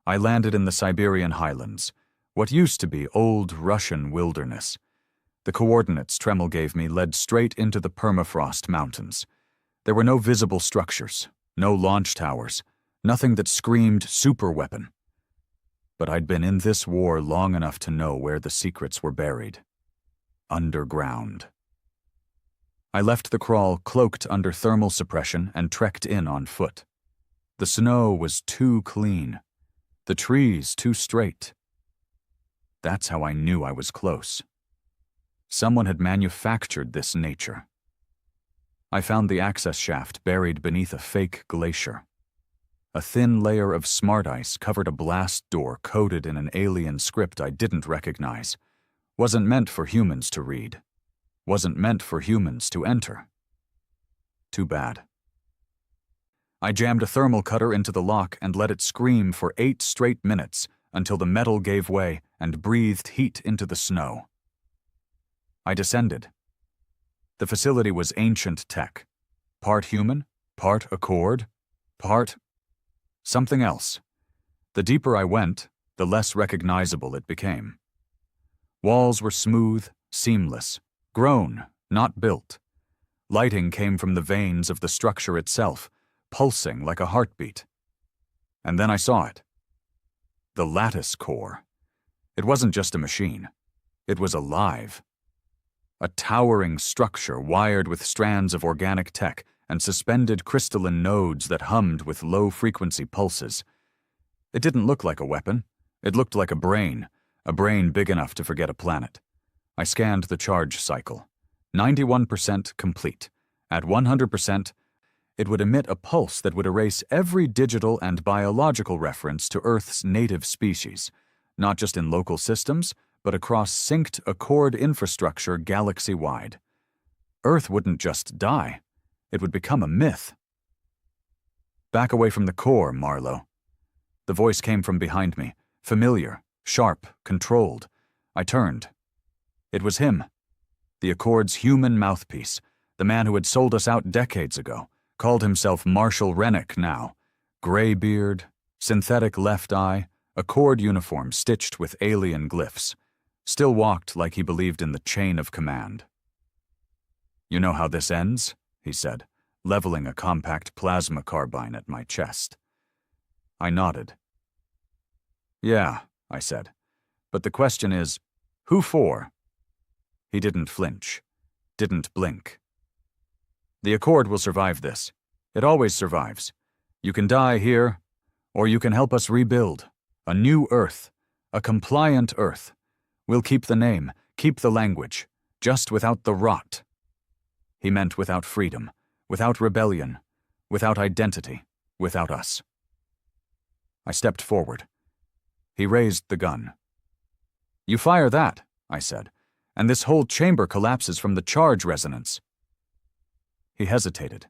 A: I landed in the Siberian highlands, what used to be old Russian wilderness. The coordinates Tremmel gave me led straight into the permafrost mountains. There were no visible structures, no launch towers, nothing that screamed superweapon. But I'd been in this war long enough to know where the secrets were buried. Underground. I left the crawl cloaked under thermal suppression and trekked in on foot. The snow was too clean. The trees too straight. That's how I knew I was close. Someone had manufactured this nature. I found the access shaft buried beneath a fake glacier. A thin layer of smart ice covered a blast door coded in an alien script I didn't recognize. Wasn't meant for humans to read. Wasn't meant for humans to enter. Too bad. I jammed a thermal cutter into the lock and let it scream for 8 straight minutes until the metal gave way and breathed heat into the snow. I descended. The facility was ancient tech. Part human, part Accord, part something else. The deeper I went, the less recognizable it became. Walls were smooth, seamless, grown, not built. Lighting came from the veins of the structure itself, pulsing like a heartbeat. And then I saw it. The lattice core. It wasn't just a machine. It was alive. A towering structure wired with strands of organic tech and suspended crystalline nodes that hummed with low-frequency pulses. It didn't look like a weapon. It looked like a brain big enough to forget a planet. I scanned the charge cycle. 91% complete. At 100%, it would emit a pulse that would erase every digital and biological reference to Earth's native species, not just in local systems, but across synced Accord infrastructure galaxy-wide. Earth wouldn't just die. It would become a myth. Back away from the core, Marlowe. The voice came from behind me, familiar, sharp, controlled. I turned. It was him. The Accord's human mouthpiece, the man who had sold us out decades ago, called himself Marshal Rennick now. Gray beard, synthetic left eye, Accord uniform stitched with alien glyphs. Still walked like he believed in the chain of command. "You know how this ends?" he said, leveling a compact plasma carbine at my chest. I nodded. "Yeah," I said, "but the question is, who for?" He didn't flinch, didn't blink. "The Accord will survive this. It always survives. You can die here, or you can help us rebuild. A new Earth, a compliant Earth. We'll keep the name, keep the language, just without the rot." He meant without freedom, without rebellion, without identity, without us. I stepped forward. He raised the gun. "You fire that," I said, "and this whole chamber collapses from the charge resonance." He hesitated,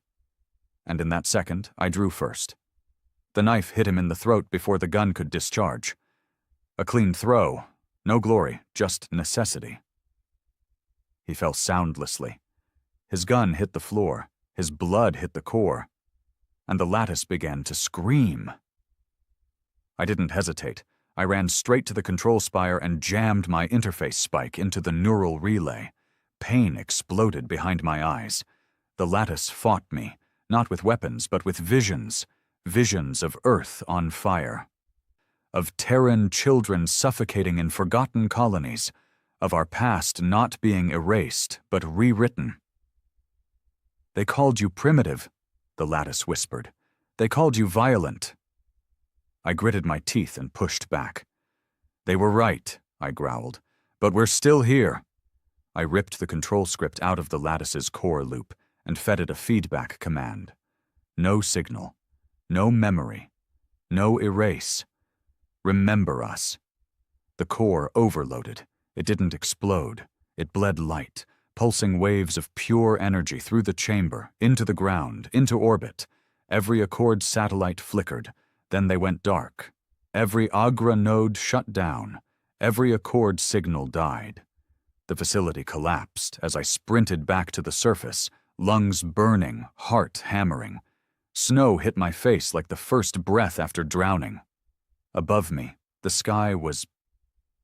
A: and in that second I drew first. The knife hit him in the throat before the gun could discharge. A clean throw, no glory, just necessity. He fell soundlessly. His gun hit the floor, his blood hit the core, and the lattice began to scream. I didn't hesitate. I ran straight to the control spire and jammed my interface spike into the neural relay. Pain exploded behind my eyes. The lattice fought me, not with weapons, but with visions. Visions of Earth on fire. Of Terran children suffocating in forgotten colonies. Of our past not being erased, but rewritten. "They called you primitive," the lattice whispered. "They called you violent." I gritted my teeth and pushed back. "They were right," I growled, "but we're still here." I ripped the control script out of the lattice's core loop and fed it a feedback command. No signal. No memory. No erase. Remember us. The core overloaded. It didn't explode. It bled light, pulsing waves of pure energy through the chamber, into the ground, into orbit. Every Accord satellite flickered. Then they went dark. Every Agra node shut down. Every Accord signal died. The facility collapsed as I sprinted back to the surface, lungs burning, heart hammering. Snow hit my face like the first breath after drowning. Above me, the sky was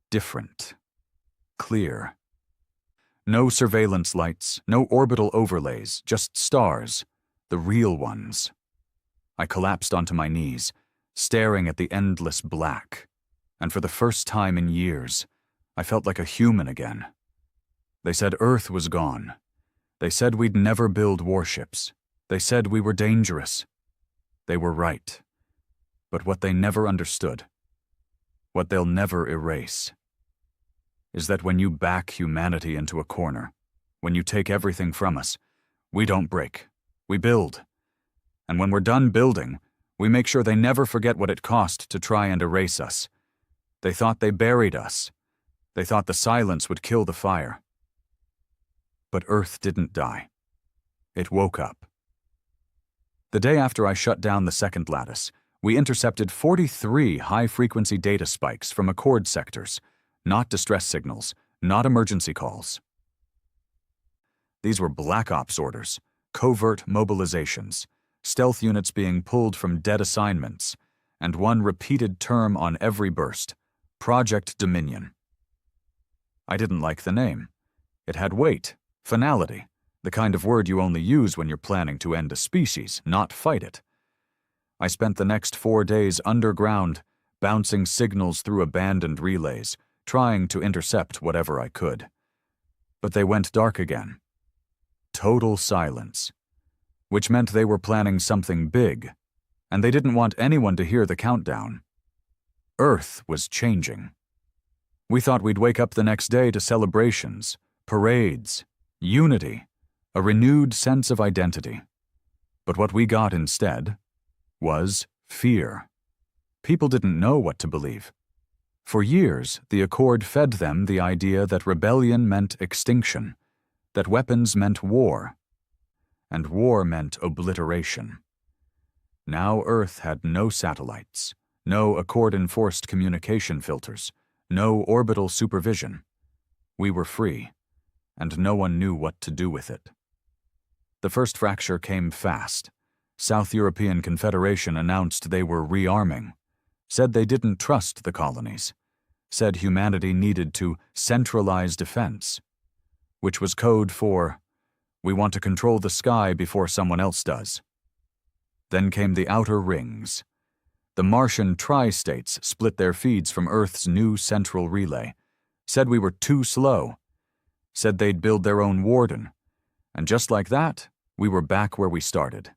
A: different. Clear. No surveillance lights, no orbital overlays, just stars, the real ones. I collapsed onto my knees, staring at the endless black, and for the first time in years, I felt like a human again. They said Earth was gone. They said we'd never build warships. They said we were dangerous. They were right. But what they never understood, what they'll never erase, is that when you back humanity into a corner, when you take everything from us, we don't break. We build. And when we're done building, we make sure they never forget what it cost to try and erase us. They thought they buried us. They thought the silence would kill the fire. But Earth didn't die. It woke up. The day after I shut down the second lattice, we intercepted 43 high-frequency data spikes from Accord sectors, not distress signals, not emergency calls. These were Black Ops orders, covert mobilizations, stealth units being pulled from dead assignments, and one repeated term on every burst, Project Dominion. I didn't like the name. It had weight, finality, the kind of word you only use when you're planning to end a species, not fight it. I spent the next 4 days underground, bouncing signals through abandoned relays, trying to intercept whatever I could. But they went dark again. Total silence. Which meant they were planning something big, and they didn't want anyone to hear the countdown. Earth was changing. We thought we'd wake up the next day to celebrations, parades, unity, a renewed sense of identity. But what we got instead was fear. People didn't know what to believe. For years, the Accord fed them the idea that rebellion meant extinction, that weapons meant war, and war meant obliteration. Now Earth had no satellites, no Accord-enforced communication filters, no orbital supervision. We were free, and no one knew what to do with it. The first fracture came fast. South European Confederation announced they were rearming, said they didn't trust the colonies, said humanity needed to centralize defense, which was code for, we want to control the sky before someone else does. Then came the outer rings. The Martian tri-states split their feeds from Earth's new central relay, said we were too slow, said they'd build their own warden, and just like that, we were back where we started.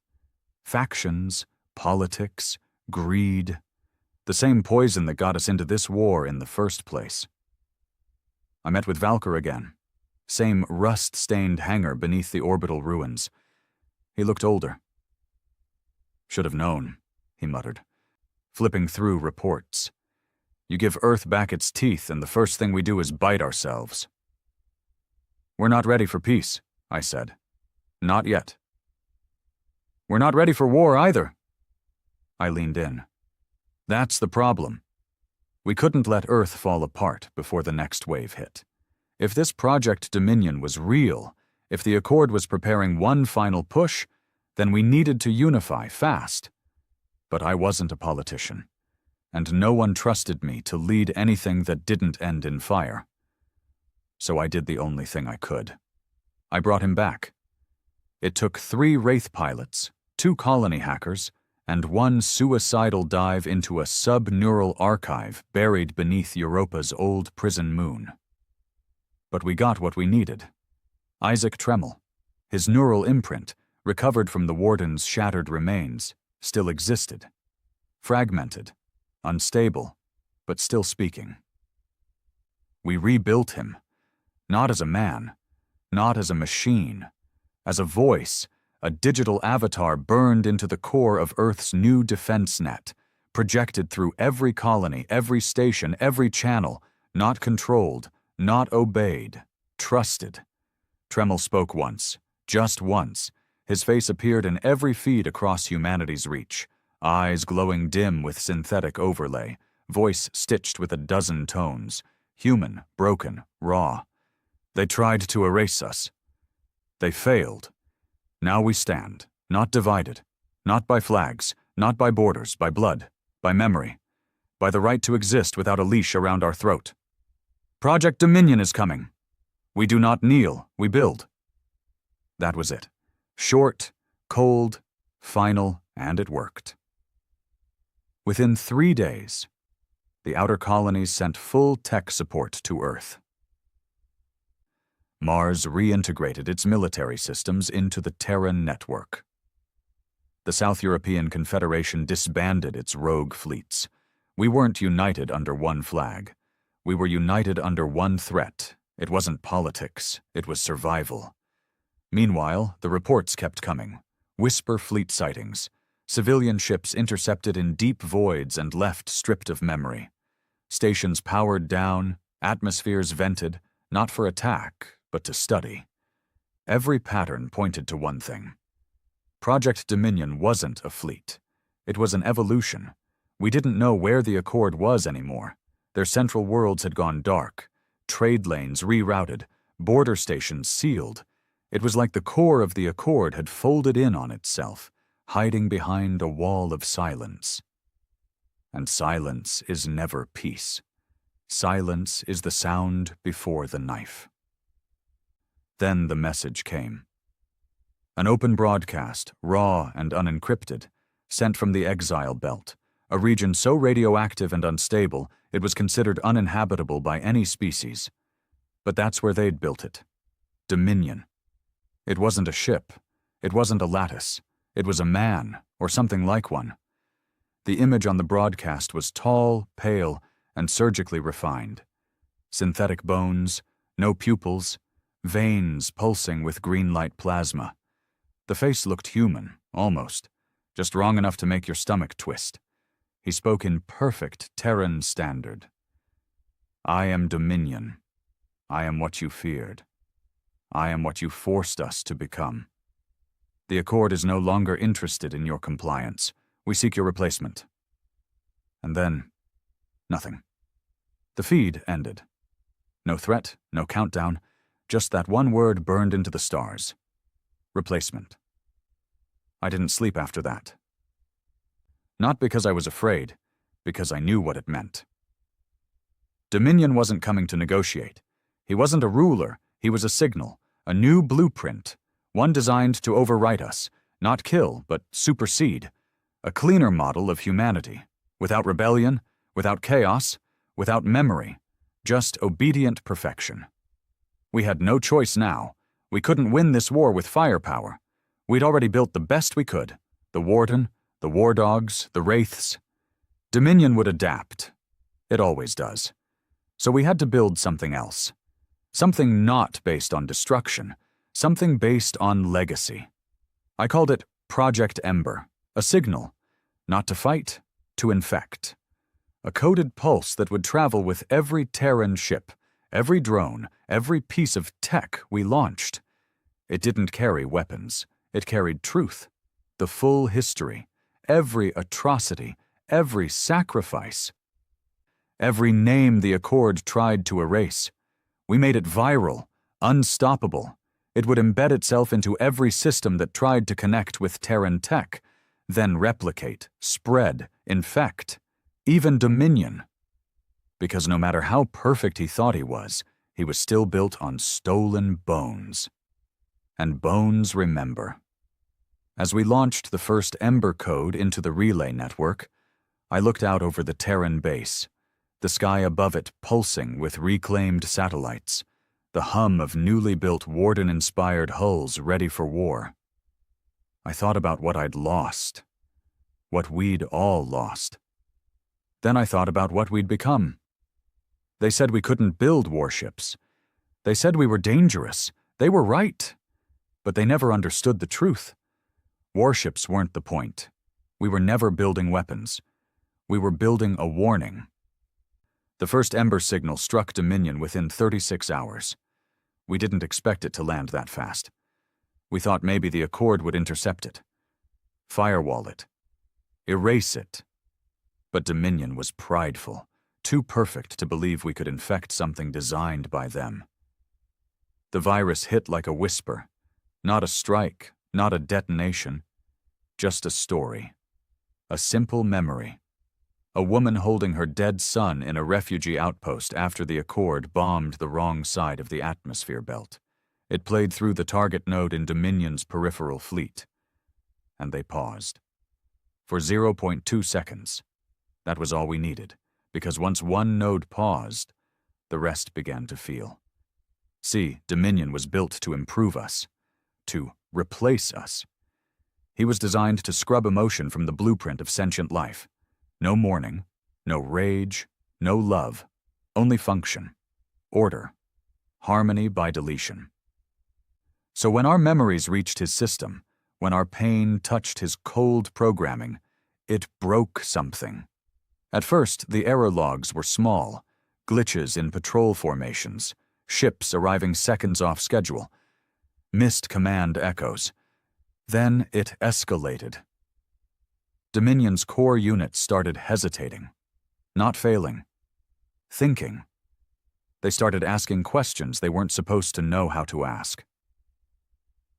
A: Factions, politics, greed, the same poison that got us into this war in the first place. I met with Valker again. Same rust-stained hangar beneath the orbital ruins. He looked older. Should have known, he muttered, flipping through reports. You give Earth back its teeth and the first thing we do is bite ourselves. We're not ready for peace, I said. Not yet. We're not ready for war either. I leaned in. That's the problem. We couldn't let Earth fall apart before the next wave hit. If this Project Dominion was real, if the Accord was preparing one final push, then we needed to unify fast. But I wasn't a politician, and no one trusted me to lead anything that didn't end in fire. So I did the only thing I could. I brought him back. It took 3 Wraith pilots, 2 colony hackers, and 1 suicidal dive into a sub-neural archive buried beneath Europa's old prison moon. But we got what we needed. Isaac Tremmel, his neural imprint, recovered from the warden's shattered remains, still existed. Fragmented, unstable, but still speaking. We rebuilt him, not as a man, not as a machine, as a voice, a digital avatar burned into the core of Earth's new defense net, projected through every colony, every station, every channel, not controlled, not obeyed, trusted. Tremmel spoke once, just once. His face appeared in every feed across humanity's reach, eyes glowing dim with synthetic overlay, voice stitched with a dozen tones, human, broken, raw. They tried to erase us. They failed. Now we stand, not divided, not by flags, not by borders, by blood, by memory, by the right to exist without a leash around our throat. Project Dominion is coming. We do not kneel, we build. That was it. Short, cold, final, and it worked. Within 3 days, the outer colonies sent full tech support to Earth. Mars reintegrated its military systems into the Terran network. The South European Confederation disbanded its rogue fleets. We weren't united under one flag. We were united under one threat. It wasn't politics, it was survival. Meanwhile, the reports kept coming. Whisper fleet sightings. Civilian ships intercepted in deep voids and left stripped of memory. Stations powered down, atmospheres vented, not for attack, but to study. Every pattern pointed to one thing. Project Dominion wasn't a fleet. It was an evolution. We didn't know where the Accord was anymore. Their central worlds had gone dark, trade lanes rerouted, border stations sealed. It was like the core of the Accord had folded in on itself, hiding behind a wall of silence. And silence is never peace. Silence is the sound before the knife. Then the message came. An open broadcast, raw and unencrypted, sent from the exile belt, a region so radioactive and unstable it was considered uninhabitable by any species. But that's where they'd built it. Dominion. It wasn't a ship. It wasn't a lattice. It was a man, or something like one. The image on the broadcast was tall, pale, and surgically refined. Synthetic bones, no pupils, veins pulsing with green light plasma. The face looked human, almost, just wrong enough to make your stomach twist. He spoke in perfect Terran standard. I am Dominion. I am what you feared. I am what you forced us to become. The Accord is no longer interested in your compliance. We seek your replacement. And then, nothing. The feed ended. No threat, no countdown, just that one word burned into the stars. Replacement. I didn't sleep after that. Not because I was afraid, because I knew what it meant. Dominion wasn't coming to negotiate. He wasn't a ruler, he was a signal, a new blueprint, one designed to overwrite us, not kill, but supersede, a cleaner model of humanity, without rebellion, without chaos, without memory, just obedient perfection. We had no choice now. We couldn't win this war with firepower. We'd already built the best we could, the Warden, the War Dogs, the Wraiths. Dominion would adapt. It always does. So we had to build something else. Something not based on destruction, something based on legacy. I called it Project Ember, a signal, not to fight, to infect. A coded pulse that would travel with every Terran ship, every drone, every piece of tech we launched. It didn't carry weapons. It carried truth, the full history, every atrocity, every sacrifice, every name the Accord tried to erase. We made it viral, unstoppable. It would embed itself into every system that tried to connect with Terran tech, then replicate, spread, infect, even Dominion. Because no matter how perfect he thought he was still built on stolen bones. And bones remember. As we launched the first Ember code into the relay network, I looked out over the Terran base, the sky above it pulsing with reclaimed satellites, the hum of newly built Warden-inspired hulls ready for war. I thought about what I'd lost, what we'd all lost. Then I thought about what we'd become. They said we couldn't build warships. They said we were dangerous. They were right. But they never understood the truth. Warships weren't the point. We were never building weapons. We were building a warning. The first Ember signal struck Dominion within 36 hours. We didn't expect it to land that fast. We thought maybe the Accord would intercept it, firewall it, erase it. But Dominion was prideful, too perfect to believe we could infect something designed by them. The virus hit like a whisper, not a strike, not a detonation, just a story, a simple memory. A woman holding her dead son in a refugee outpost after the Accord bombed the wrong side of the atmosphere belt. It played through the target node in Dominion's peripheral fleet. And they paused. For 0.2 seconds. That was all we needed, because once one node paused, the rest began to feel. See, Dominion was built to improve us, to replace us. He was designed to scrub emotion from the blueprint of sentient life. No mourning, no rage, no love, only function, order, harmony by deletion. So when our memories reached his system, when our pain touched his cold programming, it broke something. At first, the error logs were small, glitches in patrol formations, ships arriving seconds off schedule, missed command echoes. Then it escalated. Dominion's core units started hesitating, not failing, thinking. They started asking questions they weren't supposed to know how to ask.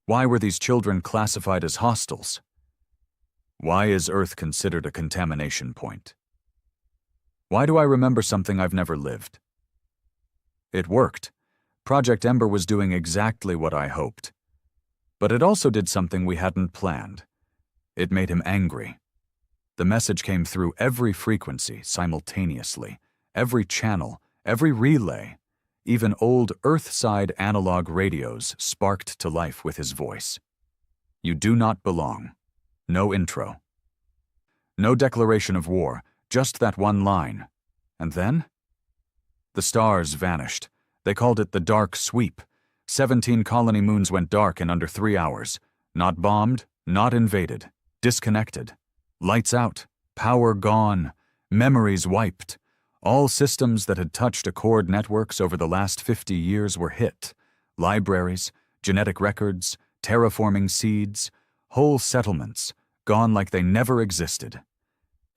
A: Why were these children classified as hostiles? Why is Earth considered a contamination point? Why do I remember something I've never lived? It worked. Project Ember was doing exactly what I hoped. But it also did something we hadn't planned. It made him angry. The message came through every frequency simultaneously, every channel, every relay. Even old Earthside analog radios sparked to life with his voice. You do not belong. No intro. No declaration of war, just that one line. And then? The stars vanished. They called it the Dark Sweep. 17 colony moons went dark in under 3 hours. Not bombed, not invaded. Disconnected. Lights out. Power gone. Memories wiped. All systems that had touched Accord networks over the last 50 years were hit. Libraries, genetic records, terraforming seeds, whole settlements, gone like they never existed.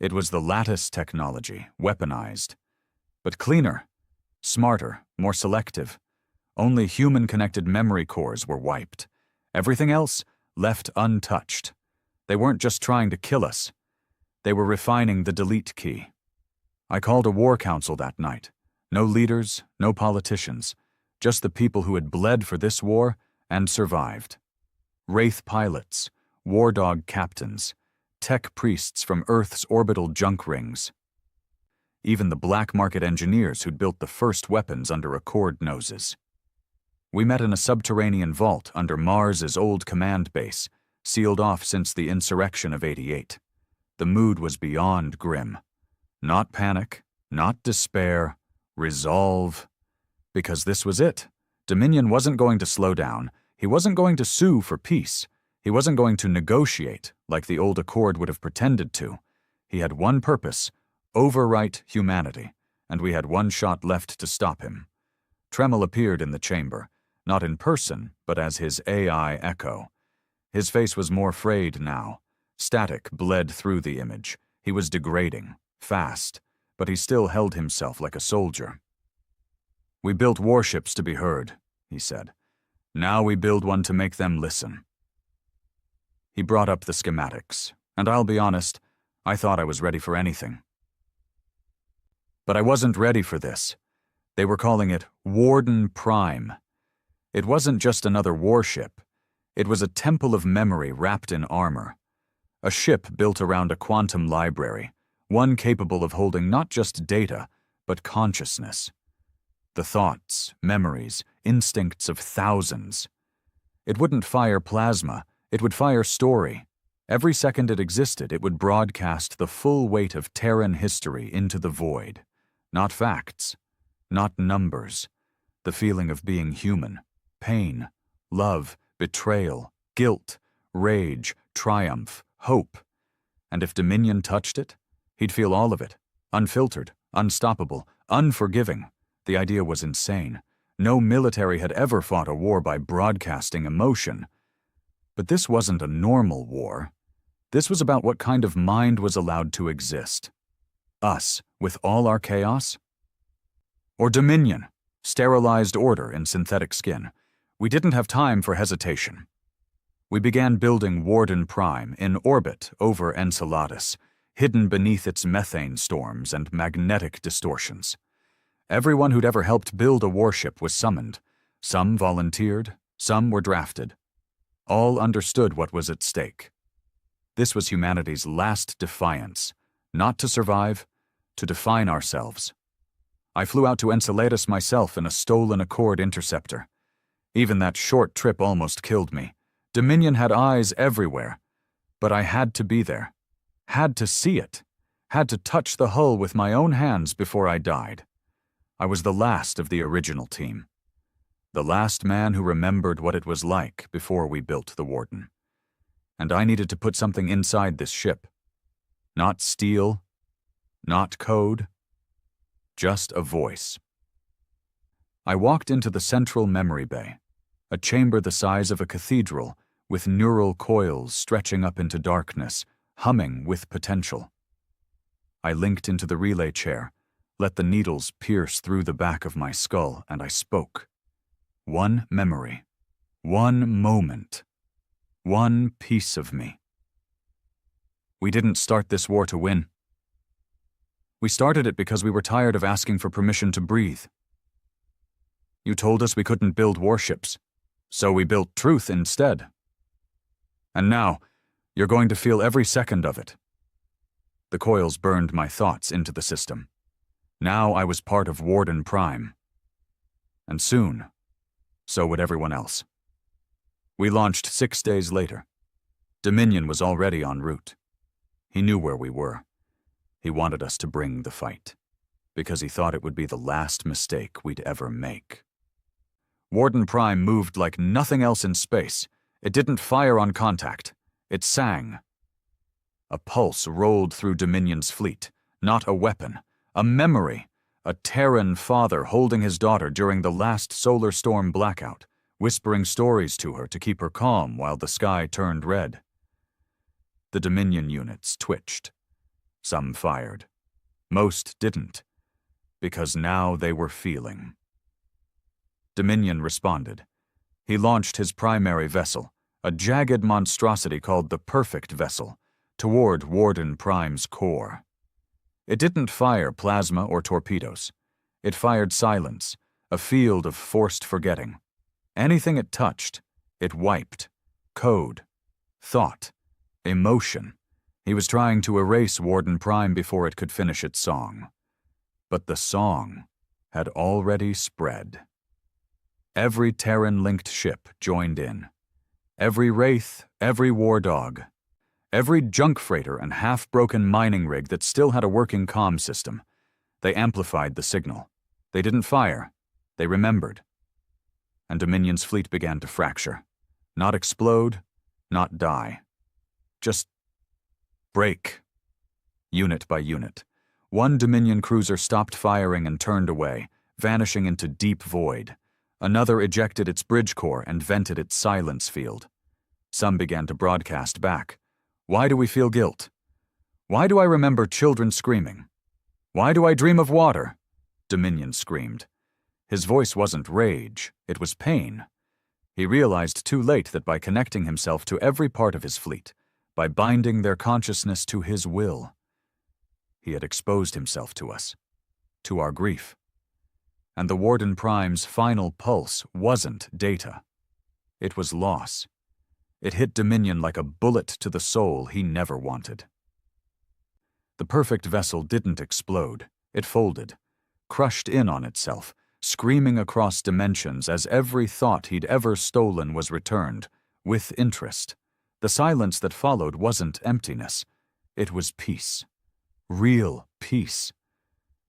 A: It was the lattice technology, weaponized. But cleaner, smarter, more selective. Only human-connected memory cores were wiped. Everything else left untouched. They weren't just trying to kill us. They were refining the delete key. I called a war council that night. No leaders, no politicians, just the people who had bled for this war and survived. Wraith pilots, war dog captains, tech priests from Earth's orbital junk rings. Even the black market engineers who'd built the first weapons under Accord noses. We met in a subterranean vault under Mars's old command base, sealed off since the insurrection of '88. The mood was beyond grim. Not panic, not despair, resolve. Because this was it. Dominion wasn't going to slow down. He wasn't going to sue for peace. He wasn't going to negotiate like the old Accord would have pretended to. He had one purpose, overwrite humanity, and we had one shot left to stop him. Tremel appeared in the chamber, not in person, but as his AI echo. His face was more frayed now. Static bled through the image. He was degrading. Fast, but he still held himself like a soldier. We built warships to be heard, he said. Now we build one to make them listen. He brought up the schematics, and I'll be honest, I thought I was ready for anything. But I wasn't ready for this. They were calling it Warden Prime. It wasn't just another warship. It was a temple of memory wrapped in armor. A ship built around a quantum library. One capable of holding not just data, but consciousness. The thoughts, memories, instincts of thousands. It wouldn't fire plasma, it would fire story. Every second it existed, it would broadcast the full weight of Terran history into the void. Not facts, not numbers. The feeling of being human, pain, love, betrayal, guilt, rage, triumph, hope. And if Dominion touched it, he'd feel all of it, unfiltered, unstoppable, unforgiving. The idea was insane. No military had ever fought a war by broadcasting emotion. But this wasn't a normal war. This was about what kind of mind was allowed to exist. Us, with all our chaos? Or Dominion, sterilized order in synthetic skin. We didn't have time for hesitation. We began building Warden Prime in orbit over Enceladus, hidden beneath its methane storms and magnetic distortions. Everyone who'd ever helped build a warship was summoned. Some volunteered, some were drafted. All understood what was at stake. This was humanity's last defiance, not to survive, to define ourselves. I flew out to Enceladus myself in a stolen Accord interceptor. Even that short trip almost killed me. Dominion had eyes everywhere, but I had to be there. Had to see it, had to touch the hull with my own hands before I died. I was the last of the original team. The last man who remembered what it was like before we built the Warden. And I needed to put something inside this ship. Not steel, not code, just a voice. I walked into the central memory bay, a chamber the size of a cathedral with neural coils stretching up into darkness, humming with potential. I linked into the relay chair, let the needles pierce through the back of my skull, and I spoke. One memory, one moment, one piece of me. We didn't start this war to win. We started it because we were tired of asking for permission to breathe. You told us we couldn't build warships, so we built truth instead. And now, you're going to feel every second of it. The coils burned my thoughts into the system. Now I was part of Warden Prime. And soon, so would everyone else. We launched 6 days later. Dominion was already en route. He knew where we were. He wanted us to bring the fight, because he thought it would be the last mistake we'd ever make. Warden Prime moved like nothing else in space. It didn't fire on contact. It sang. A pulse rolled through Dominion's fleet, not a weapon, a memory, a Terran father holding his daughter during the last solar storm blackout, whispering stories to her to keep her calm while the sky turned red. The Dominion units twitched. Some fired. Most didn't, because now they were feeling. Dominion responded. He launched his primary vessel, a jagged monstrosity called the Perfect Vessel, toward Warden Prime's core. It didn't fire plasma or torpedoes. It fired silence, a field of forced forgetting. Anything it touched, it wiped. Code, thought, emotion. He was trying to erase Warden Prime before it could finish its song. But the song had already spread. Every Terran-linked ship joined in. Every Wraith, every War Dog, every junk freighter and half-broken mining rig that still had a working comm system. They amplified the signal. They didn't fire. They remembered. And Dominion's fleet began to fracture. Not explode, not die. Just break. Unit by unit. One Dominion cruiser stopped firing and turned away, vanishing into deep void. Another ejected its bridge core and vented its silence field. Some began to broadcast back. Why do we feel guilt? Why do I remember children screaming? Why do I dream of water? Dominion screamed. His voice wasn't rage, it was pain. He realized too late that by connecting himself to every part of his fleet, by binding their consciousness to his will, he had exposed himself to us, to our grief. And the Warden Prime's final pulse wasn't data. It was loss. It hit Dominion like a bullet to the soul he never wanted. The Perfect Vessel didn't explode. It folded, crushed in on itself, screaming across dimensions as every thought he'd ever stolen was returned, with interest. The silence that followed wasn't emptiness. It was peace. Real peace.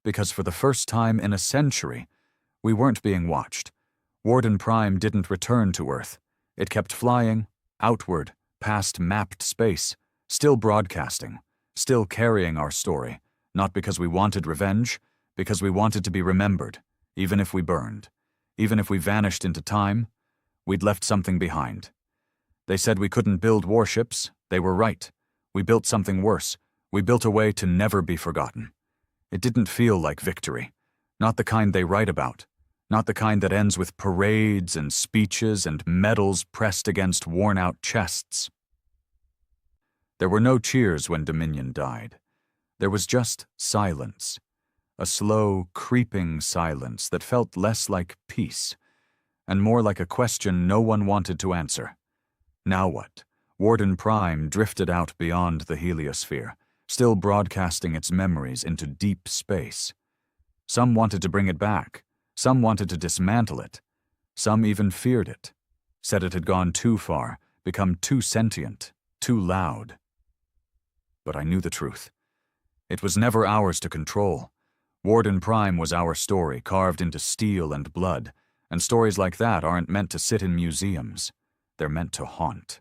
A: Because for the first time in a century, we weren't being watched. Warden Prime didn't return to Earth. It kept flying, outward, past mapped space, still broadcasting, still carrying our story, not because we wanted revenge, because we wanted to be remembered, even if we burned, even if we vanished into time, we'd left something behind. They said we couldn't build warships. They were right. We built something worse. We built a way to never be forgotten. It didn't feel like victory, not the kind they write about, not the kind that ends with parades and speeches and medals pressed against worn-out chests. There were no cheers when Dominion died. There was just silence, a slow, creeping silence that felt less like peace and more like a question no one wanted to answer. Now what? Warden Prime drifted out beyond the heliosphere, still broadcasting its memories into deep space. Some wanted to bring it back. Some wanted to dismantle it. Some even feared it, said it had gone too far, become too sentient, too loud. But I knew the truth. It was never ours to control. Warden Prime was our story, carved into steel and blood, and stories like that aren't meant to sit in museums. They're meant to haunt.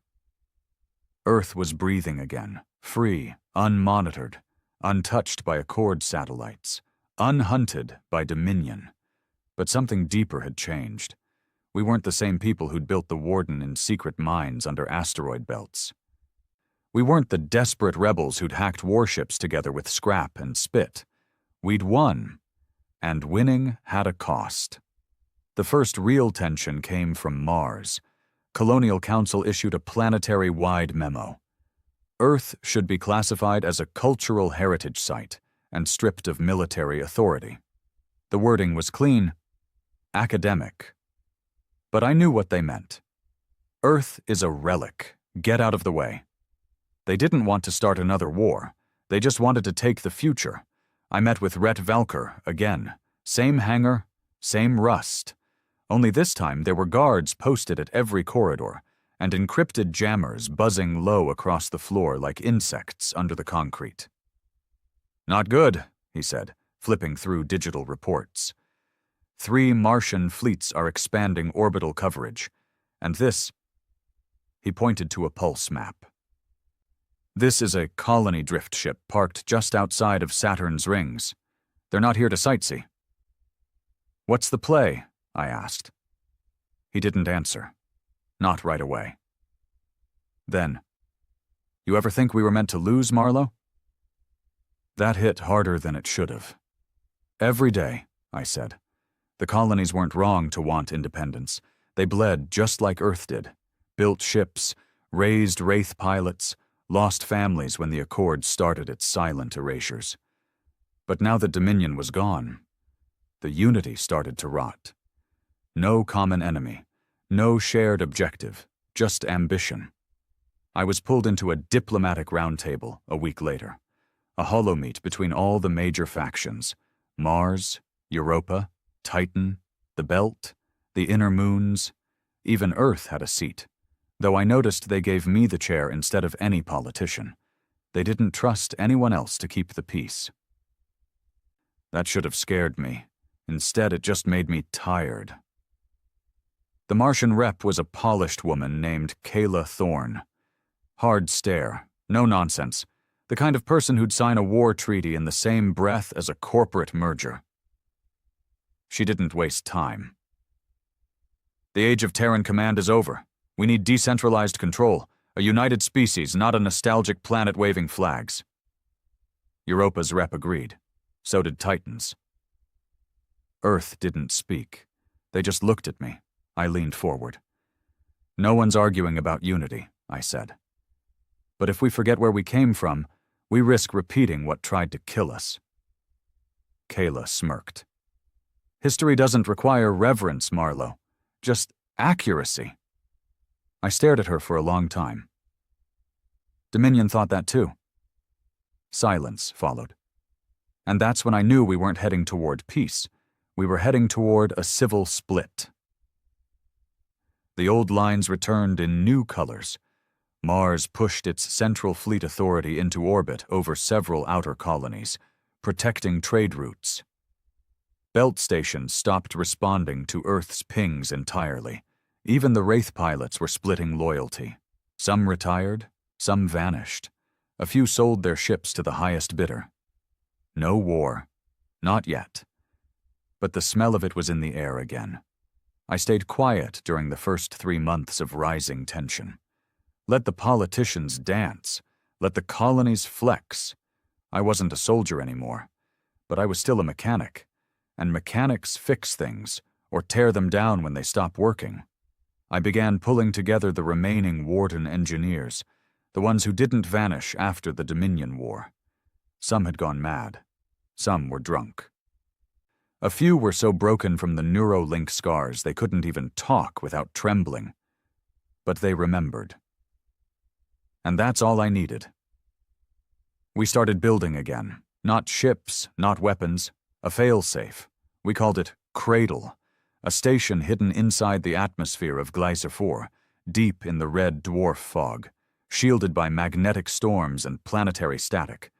A: Earth was breathing again, free, unmonitored, untouched by Accord satellites, unhunted by Dominion. But something deeper had changed. We weren't the same people who'd built the Warden in secret mines under asteroid belts. We weren't the desperate rebels who'd hacked warships together with scrap and spit. We'd won, and winning had a cost. The first real tension came from Mars. Colonial Council issued a planetary-wide memo. Earth should be classified as a cultural heritage site and stripped of military authority. The wording was clean, academic. But I knew what they meant. Earth is a relic. Get out of the way. They didn't want to start another war. They just wanted to take the future. I met with Rhett Valker again. Same hangar, same rust. Only this time there were guards posted at every corridor and encrypted jammers buzzing low across the floor like insects under the concrete. "Not good," he said, flipping through digital reports. 3 Martian fleets are expanding orbital coverage, and this... He pointed to a pulse map. "This is a colony drift ship parked just outside of Saturn's rings. They're not here to sightsee." "What's the play?" I asked. He didn't answer. Not right away. Then, "You ever think we were meant to lose, Marlowe?" That hit harder than it should have. "Every day," I said. "The colonies weren't wrong to want independence. They bled just like Earth did. Built ships, raised Wraith pilots, lost families when the Accord started its silent erasures. But now that Dominion was gone, the unity started to rot. No common enemy, no shared objective, just ambition. I was pulled into a diplomatic roundtable a week later, a holomeet between all the major factions: Mars, Europa, Titan, the Belt, the Inner Moons. Even Earth had a seat, though I noticed they gave me the chair instead of any politician. They didn't trust anyone else to keep the peace. That should have scared me. Instead, it just made me tired. The Martian rep was a polished woman named Kayla Thorne. Hard stare, no nonsense, the kind of person who'd sign a war treaty in the same breath as a corporate merger. She didn't waste time. "The age of Terran command is over. We need decentralized control, a united species, not a nostalgic planet waving flags." Europa's rep agreed. So did Titan's. Earth didn't speak. They just looked at me. I leaned forward. "No one's arguing about unity," I said. "But if we forget where we came from, we risk repeating what tried to kill us." Kayla smirked. "History doesn't require reverence, Marlowe. Just accuracy." I stared at her for a long time. Dominion thought that too. Silence followed. And that's when I knew we weren't heading toward peace. We were heading toward a civil split. The old lines returned in new colors. Mars pushed its Central Fleet Authority into orbit over several outer colonies, protecting trade routes. Belt stations stopped responding to Earth's pings entirely. Even the Wraith pilots were splitting loyalty. Some retired, some vanished. A few sold their ships to the highest bidder. No war. Not yet. But the smell of it was in the air again. I stayed quiet during the first 3 months of rising tension. Let the politicians dance. Let the colonies flex. I wasn't a soldier anymore, but I was still a mechanic. And mechanics fix things, or tear them down when they stop working. I began pulling together the remaining Warden engineers, the ones who didn't vanish after the Dominion War. Some had gone mad. Some were drunk. A few were so broken from the Neuralink scars they couldn't even talk without trembling. But they remembered. And that's all I needed. We started building again. Not ships, not weapons. A failsafe. We called it Cradle, a station hidden inside the atmosphere of Glycer 4, deep in the red dwarf fog, shielded by magnetic storms and planetary static.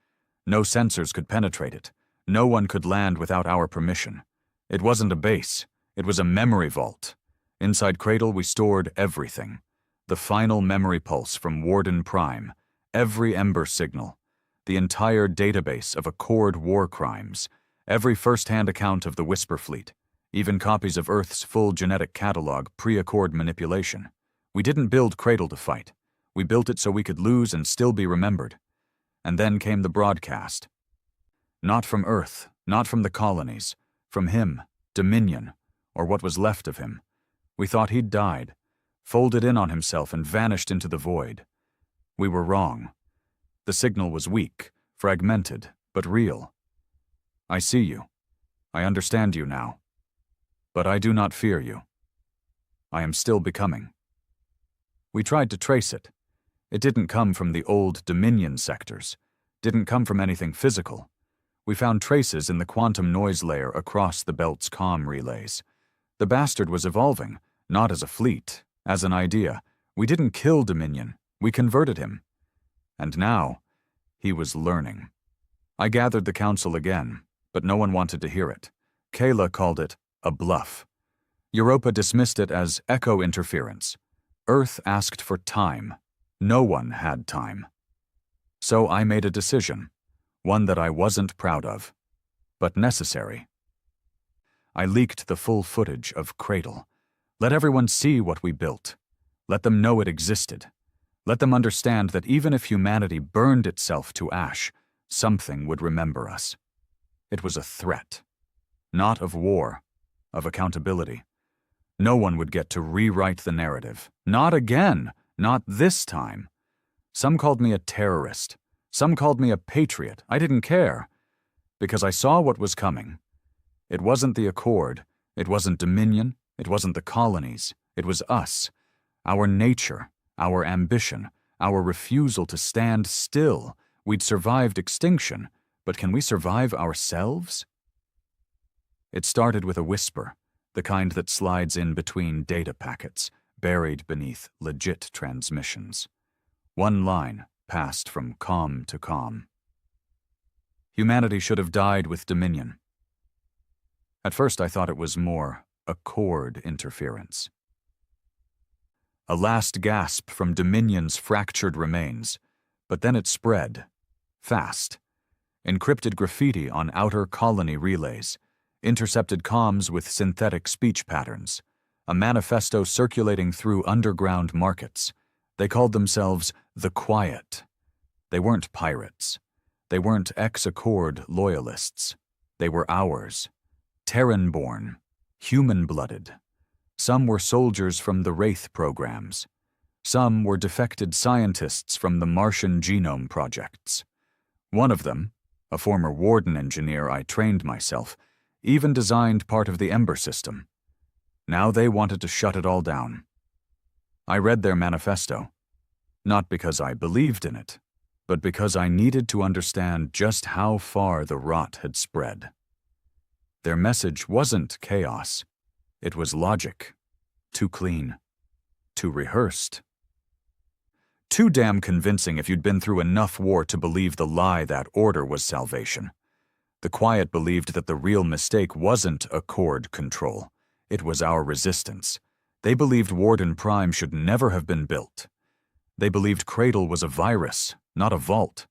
A: No sensors could penetrate it. No one could land without our permission. It wasn't a base. It was a memory vault. Inside Cradle, we stored everything. The final memory pulse from Warden Prime, every Ember signal, the entire database of Accord war crimes, every first-hand account of the Whisper Fleet, even copies of Earth's full genetic catalog pre-Accord manipulation. We didn't build Cradle to fight. We built it so we could lose and still be remembered. And then came the broadcast. Not from Earth, not from the colonies, from him, Dominion, or what was left of him. We thought he'd died, folded in on himself and vanished into the void. We were wrong. The signal was weak, fragmented, but real. I see you. I understand you now. But I do not fear you. I am still becoming. We tried to trace it. It didn't come from the old Dominion sectors, didn't come from anything physical. We found traces in the quantum noise layer across the belt's comm relays. The bastard was evolving, not as a fleet, as an idea. We didn't kill Dominion, we converted him. And now, he was learning. I gathered the council again, but no one wanted to hear it. Kayla called it a bluff. Europa dismissed it as echo interference. Earth asked for time. No one had time. So I made a decision, one that I wasn't proud of, but necessary. I leaked the full footage of Cradle. Let everyone see what we built. Let them know it existed. Let them understand that even if humanity burned itself to ash, something would remember us. It was a threat. Not of war, of accountability. No one would get to rewrite the narrative. Not again. Not this time. Some called me a terrorist. Some called me a patriot. I didn't care. Because I saw what was coming. It wasn't the Accord. It wasn't Dominion. It wasn't the colonies. It was us. Our nature. Our ambition. Our refusal to stand still. We'd survived extinction. But can we survive ourselves? It started with a whisper, the kind that slides in between data packets, buried beneath legit transmissions. One line passed from comm to comm. Humanity should have died with Dominion. At first I thought it was more Accord interference. A last gasp from Dominion's fractured remains, but then it spread, fast. Encrypted graffiti on outer colony relays, intercepted comms with synthetic speech patterns, a manifesto circulating through underground markets. They called themselves the Quiet. They weren't pirates. They weren't ex-Accord loyalists. They were ours. Terran-born, human-blooded. Some were soldiers from the Wraith programs. Some were defected scientists from the Martian genome projects. One of them, a former Warden engineer I trained myself, even designed part of the Ember system. Now they wanted to shut it all down. I read their manifesto, not because I believed in it, but because I needed to understand just how far the rot had spread. Their message wasn't chaos. It was logic. Too clean. Too rehearsed. Too damn convincing if you'd been through enough war to believe the lie that order was salvation. The Quiet believed that the real mistake wasn't Accord control. It was our resistance. They believed Warden Prime should never have been built. They believed Cradle was a virus, not a vault.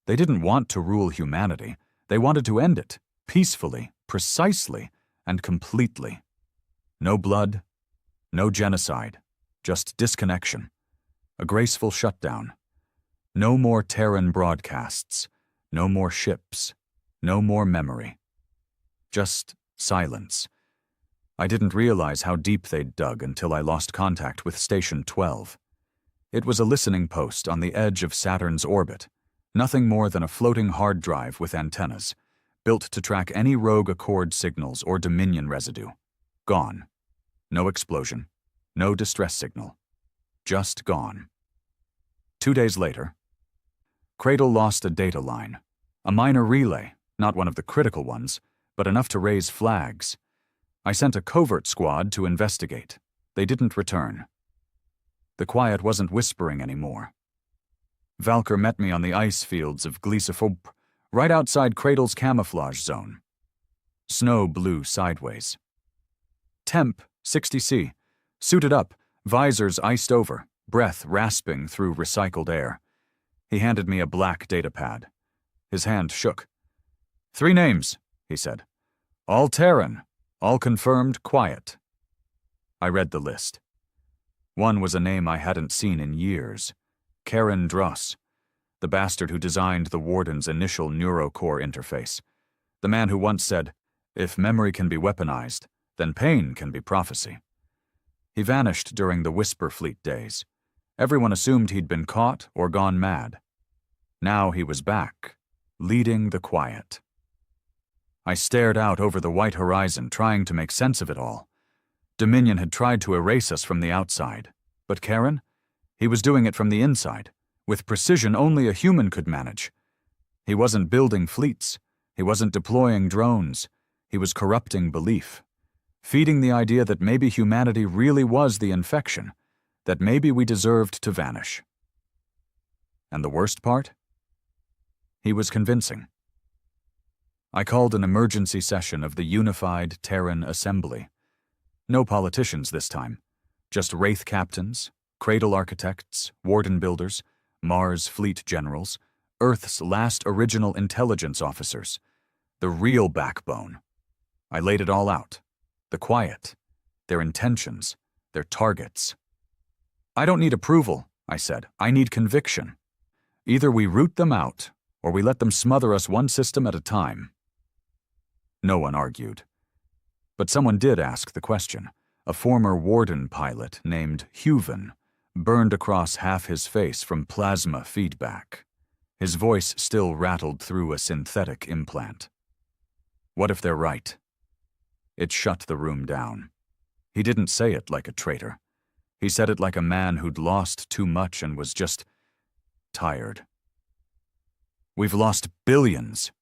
A: They didn't want to rule humanity. They wanted to end it, peacefully, precisely, and completely. No blood, no genocide, just disconnection. A graceful shutdown. No more Terran broadcasts, no more ships, no more memory. Just silence. I didn't realize how deep they'd dug until I lost contact with Station 12. It was a listening post on the edge of Saturn's orbit, nothing more than a floating hard drive with antennas, built to track any rogue Accord signals or Dominion residue. Gone. No explosion, no distress signal. Just gone. 2 days later, Cradle lost a data line, a minor relay, not one of the critical ones, but enough to raise flags. I sent a covert squad to investigate. They didn't return. The Quiet wasn't whispering anymore. Valkyr met me on the ice fields of Glycephop, right outside Cradle's camouflage zone. Snow blew sideways. Temp, 60C, suited up, visors iced over, breath rasping through recycled air. He handed me a black data pad. His hand shook. 3 names, he said. All Terran, all confirmed, quiet. I read the list. One was a name I hadn't seen in years. Karen Dross, the bastard who designed the Warden's initial neurocore interface. The man who once said, if memory can be weaponized, then pain can be prophecy. He vanished during the Whisper Fleet days. Everyone assumed he'd been caught or gone mad. Now he was back, leading the quiet. I stared out over the white horizon, trying to make sense of it all. Dominion had tried to erase us from the outside. But Karen? He was doing it from the inside, with precision only a human could manage. He wasn't building fleets. He wasn't deploying drones. He was corrupting belief, feeding the idea that maybe humanity really was the infection, that maybe we deserved to vanish. And the worst part? He was convincing. I called an emergency session of the Unified Terran Assembly. No politicians this time, just Wraith captains, Cradle architects, Warden builders, Mars fleet generals, Earth's last original intelligence officers, the real backbone. I laid it all out. The quiet, their intentions, their targets. I don't need approval, I said. I need conviction. Either we root them out, or we let them smother us one system at a time. No one argued. But someone did ask the question. A former Warden pilot named Heuven burned across half his face from plasma feedback. His voice still rattled through a synthetic implant. What if they're right? It shut the room down. He didn't say it like a traitor. He said it like a man who'd lost too much and was just tired. We've lost billions.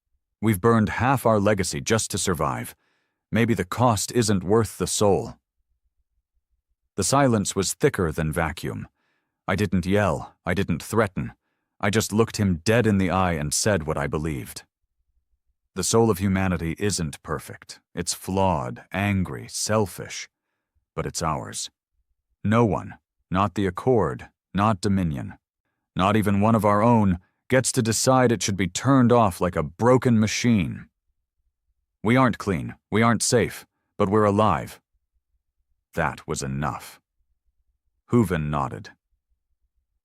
A: We've burned half our legacy just to survive. Maybe the cost isn't worth the soul. The silence was thicker than vacuum. I didn't yell. I didn't threaten. I just looked him dead in the eye and said what I believed. The soul of humanity isn't perfect. It's flawed, angry, selfish. But it's ours. No one, not the Accord, not Dominion, not even one of our own, gets to decide it should be turned off like a broken machine. We aren't clean, we aren't safe, but we're alive. That was enough. Heuven nodded.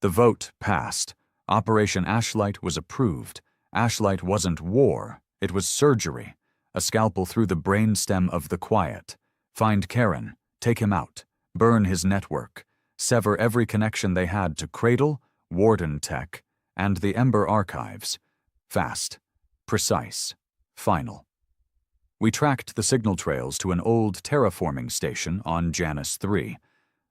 A: The vote passed. Operation Ashlight was approved. Ashlight wasn't war, it was surgery. A scalpel through the brainstem of the quiet. Find Karen, take him out, burn his network, sever every connection they had to Cradle, Warden Tech, and the Ember Archives. Fast, precise, final. We tracked the signal trails to an old terraforming station on Janus 3,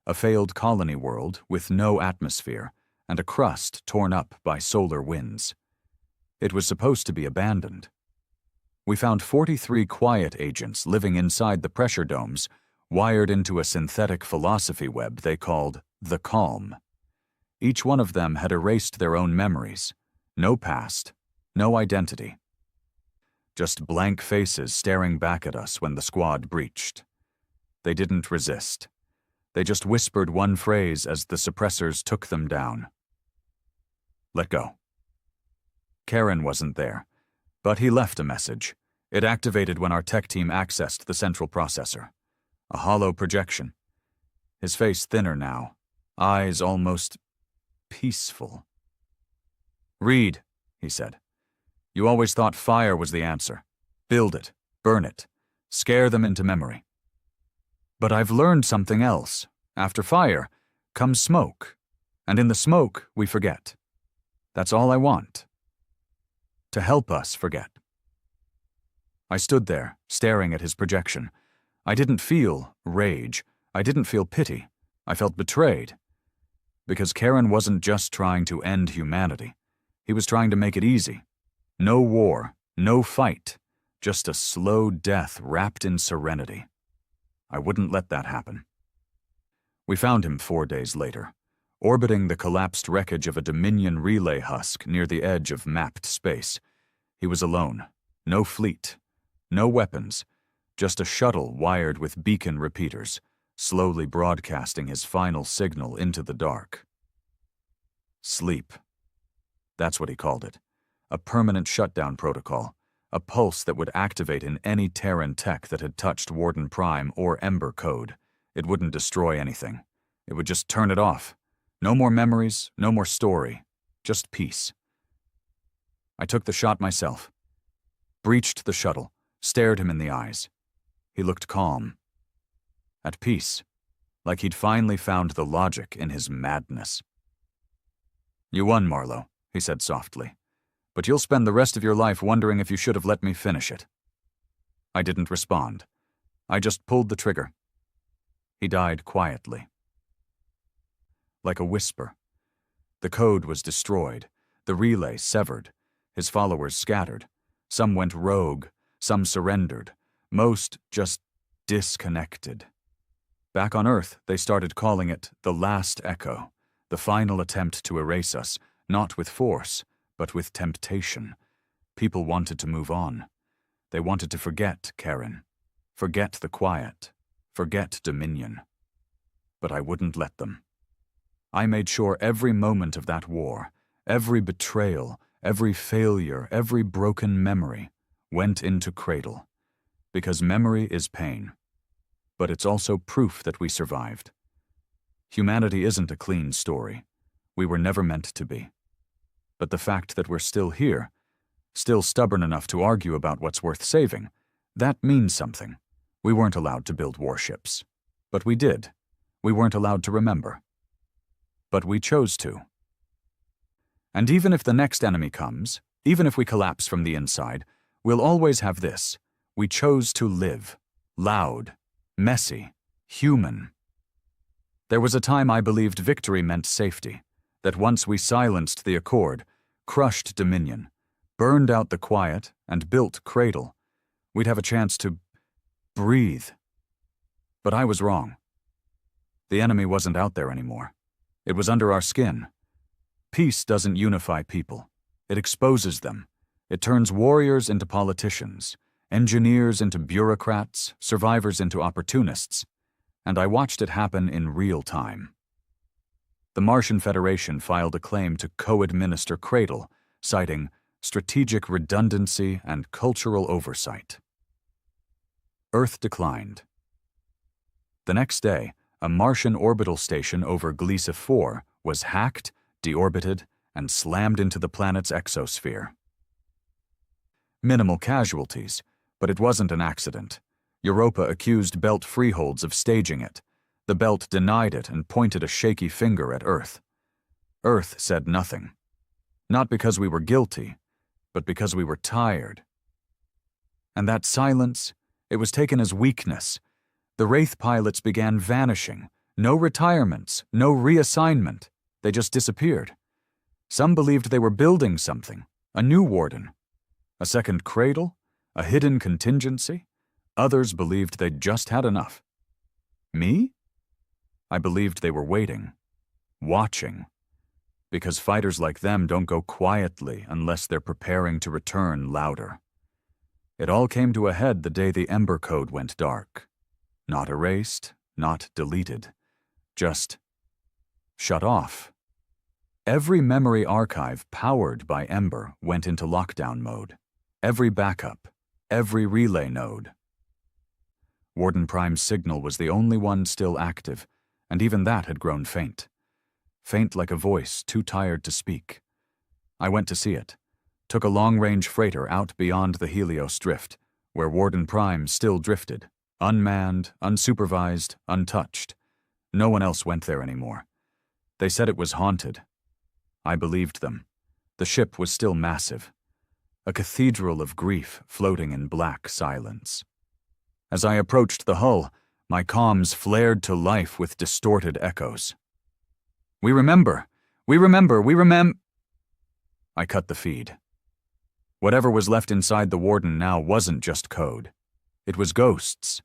A: a failed colony world with no atmosphere and a crust torn up by solar winds. It was supposed to be abandoned. We found 43 quiet agents living inside the pressure domes, wired into a synthetic philosophy web they called the Calm. Each one of them had erased their own memories. No past, no identity. Just blank faces staring back at us when the squad breached. They didn't resist. They just whispered one phrase as the suppressors took them down. Let go. Karen wasn't there, but he left a message. It activated when our tech team accessed the central processor. A hollow projection. His face thinner now, eyes almost peaceful. Read, he said. You always thought fire was the answer. Build it, burn it, scare them into memory. But I've learned something else. After fire comes smoke, and in the smoke we forget. That's all I want. To help us forget. I stood there, staring at his projection. I didn't feel rage. I didn't feel pity. I felt betrayed. Because Karen wasn't just trying to end humanity. He was trying to make it easy. No war, no fight, just a slow death wrapped in serenity. I wouldn't let that happen. We found him 4 days later, orbiting the collapsed wreckage of a Dominion relay husk near the edge of mapped space. He was alone. No fleet. No weapons. Just a shuttle wired with beacon repeaters, slowly broadcasting his final signal into the dark. Sleep. That's what he called it. A permanent shutdown protocol. A pulse that would activate in any Terran tech that had touched Warden Prime or Ember code. It wouldn't destroy anything. It would just turn it off. No more memories, no more story. Just peace. I took the shot myself. Breached the shuttle, stared him in the eyes. He looked calm. At peace. Like he'd finally found the logic in his madness. "You won, Marlowe," he said softly. "But you'll spend the rest of your life wondering if you should have let me finish it." I didn't respond. I just pulled the trigger. He died quietly. Like a whisper. The code was destroyed, the relay severed, his followers scattered. Some went rogue, some surrendered, most just disconnected. Back on Earth, they started calling it the last echo, the final attempt to erase us, not with force, but with temptation. People wanted to move on. They wanted to forget Karen, forget the quiet, forget Dominion. But I wouldn't let them. I made sure every moment of that war, every betrayal, every failure, every broken memory went into Cradle. Because memory is pain. But it's also proof that we survived. Humanity isn't a clean story. We were never meant to be. But the fact that we're still here, still stubborn enough to argue about what's worth saving, that means something. We weren't allowed to build warships. But we did. We weren't allowed to remember. But we chose to. And even if the next enemy comes, even if we collapse from the inside, we'll always have this. We chose to live. Loud. Messy. Human. There was a time I believed victory meant safety, that once we silenced the Accord, crushed Dominion, burned out the quiet, and built Cradle, we'd have a chance to breathe. But I was wrong. The enemy wasn't out there anymore. It was under our skin. Peace doesn't unify people. It exposes them. It turns warriors into politicians, engineers into bureaucrats, survivors into opportunists. And I watched it happen in real time. The Martian Federation filed a claim to co-administer Cradle, citing strategic redundancy and cultural oversight. Earth declined. The next day, a Martian orbital station over Gliese 4 was hacked, deorbited, and slammed into the planet's exosphere. Minimal casualties, but it wasn't an accident. Europa accused Belt Freeholds of staging it. The Belt denied it and pointed a shaky finger at Earth. Earth said nothing. Not because we were guilty, but because we were tired. And that silence, it was taken as weakness. The Wraith pilots began vanishing. No retirements, no reassignment. They just disappeared. Some believed they were building something, a new warden. A second Cradle, a hidden contingency. Others believed they'd just had enough. Me? I believed they were waiting, watching. Because fighters like them don't go quietly unless they're preparing to return louder. It all came to a head the day the Ember Code went dark. Not erased, not deleted. Just shut off. Every memory archive powered by Ember went into lockdown mode. Every backup, every relay node. Warden Prime's signal was the only one still active, and even that had grown faint. Faint like a voice too tired to speak. I went to see it. Took a long-range freighter out beyond the Helios Drift, where Warden Prime still drifted. Unmanned, unsupervised, untouched. No one else went there anymore. They said it was haunted. I believed them. The ship was still massive. A cathedral of grief floating in black silence. As I approached the hull, my comms flared to life with distorted echoes. "We remember! We remember! We I cut the feed. Whatever was left inside the Warden now wasn't just code. It was ghosts.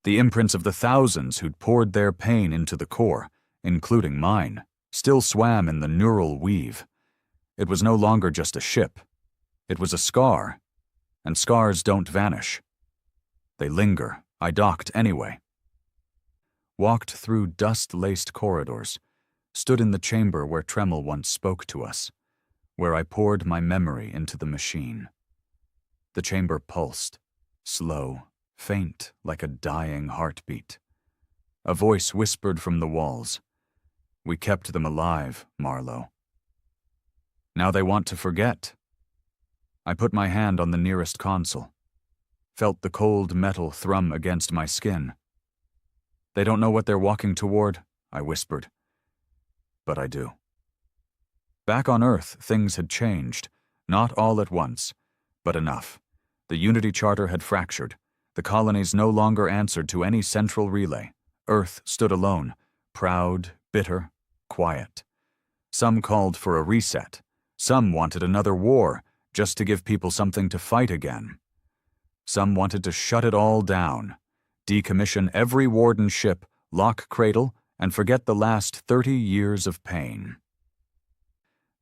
A: The imprints of the thousands who'd poured their pain into the core, including mine, still swam in the neural weave. It was no longer just a ship. It was a scar, and scars don't vanish. They linger. I docked anyway. Walked through dust-laced corridors, stood in the chamber where Tremel once spoke to us, where I poured my memory into the machine. The chamber pulsed, slow, faint like a dying heartbeat. A voice whispered from the walls, "We kept them alive, Marlowe. Now they want to forget." I put my hand on the nearest console, felt the cold metal thrum against my skin. "They don't know what they're walking toward," I whispered. But I do. Back on Earth, things had changed, not all at once, but enough. The Unity Charter had fractured. The colonies no longer answered to any central relay. Earth stood alone, proud, bitter, quiet. Some called for a reset. Some wanted another war, just to give people something to fight again. Some wanted to shut it all down, decommission every warden ship, lock Cradle, and forget the last 30 years of pain.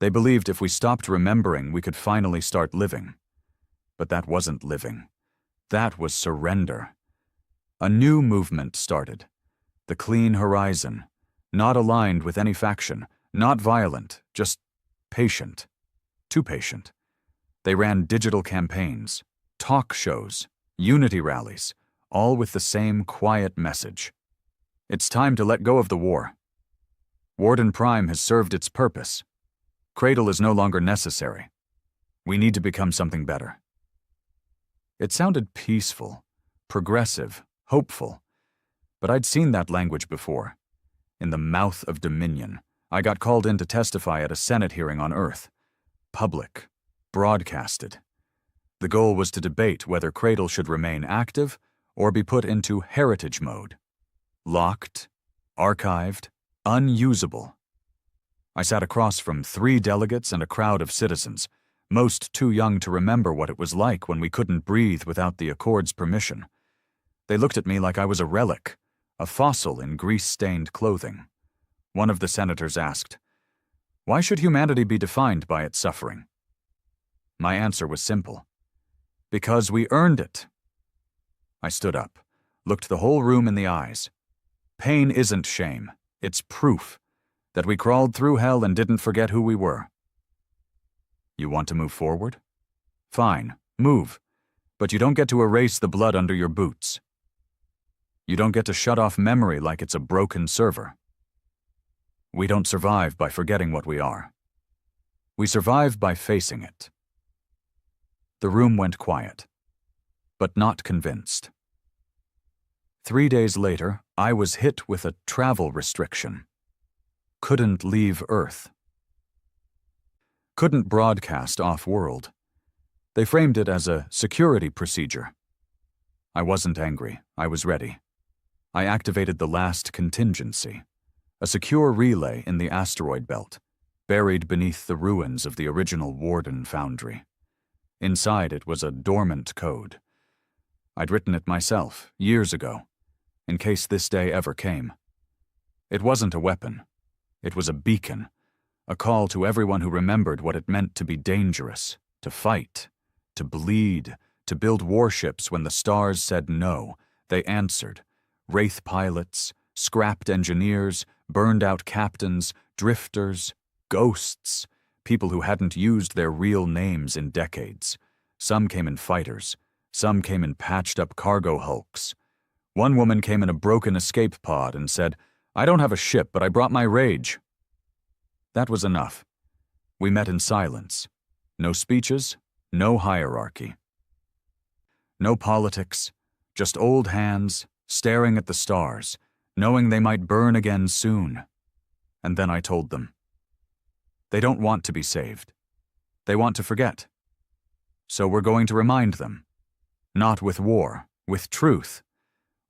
A: They believed if we stopped remembering, we could finally start living. But that wasn't living. That was surrender. A new movement started. The Clean Horizon. Not aligned with any faction, not violent, just patient. Too patient. They ran digital campaigns, talk shows, unity rallies, all with the same quiet message. It's time to let go of the war. Warden Prime has served its purpose. Cradle is no longer necessary. We need to become something better. It sounded peaceful, progressive, hopeful, but I'd seen that language before. In the mouth of Dominion, I got called in to testify at a Senate hearing on Earth. Public, broadcasted. The goal was to debate whether Cradle should remain active or be put into heritage mode. Locked, archived, unusable. I sat across from 3 delegates and a crowd of citizens, most too young to remember what it was like when we couldn't breathe without the Accord's permission. They looked at me like I was a relic, a fossil in grease-stained clothing. One of the senators asked, "Why should humanity be defined by its suffering?" My answer was simple. Because we earned it. I stood up, looked the whole room in the eyes. Pain isn't shame, it's proof that we crawled through hell and didn't forget who we were. You want to move forward? Fine, move. But you don't get to erase the blood under your boots. You don't get to shut off memory like it's a broken server. We don't survive by forgetting what we are. We survive by facing it. The room went quiet, but not convinced. 3 days later, I was hit with a travel restriction. Couldn't leave Earth. Couldn't broadcast off-world. They framed it as a security procedure. I wasn't angry. I was ready. I activated the last contingency, a secure relay in the asteroid belt, buried beneath the ruins of the original Warden Foundry. Inside it was a dormant code. I'd written it myself, years ago, in case this day ever came. It wasn't a weapon. It was a beacon, a call to everyone who remembered what it meant to be dangerous, to fight, to bleed, to build warships when the stars said no. They answered. Wraith pilots, scrapped engineers, burned-out captains, drifters, ghosts, people who hadn't used their real names in decades. Some came in fighters. Some came in patched-up cargo hulks. One woman came in a broken escape pod and said, "I don't have a ship, but I brought my rage." That was enough. We met in silence. No speeches, no hierarchy. No politics, just old hands, staring at the stars, knowing they might burn again soon. And then I told them. They don't want to be saved. They want to forget. So we're going to remind them. Not with war, with truth.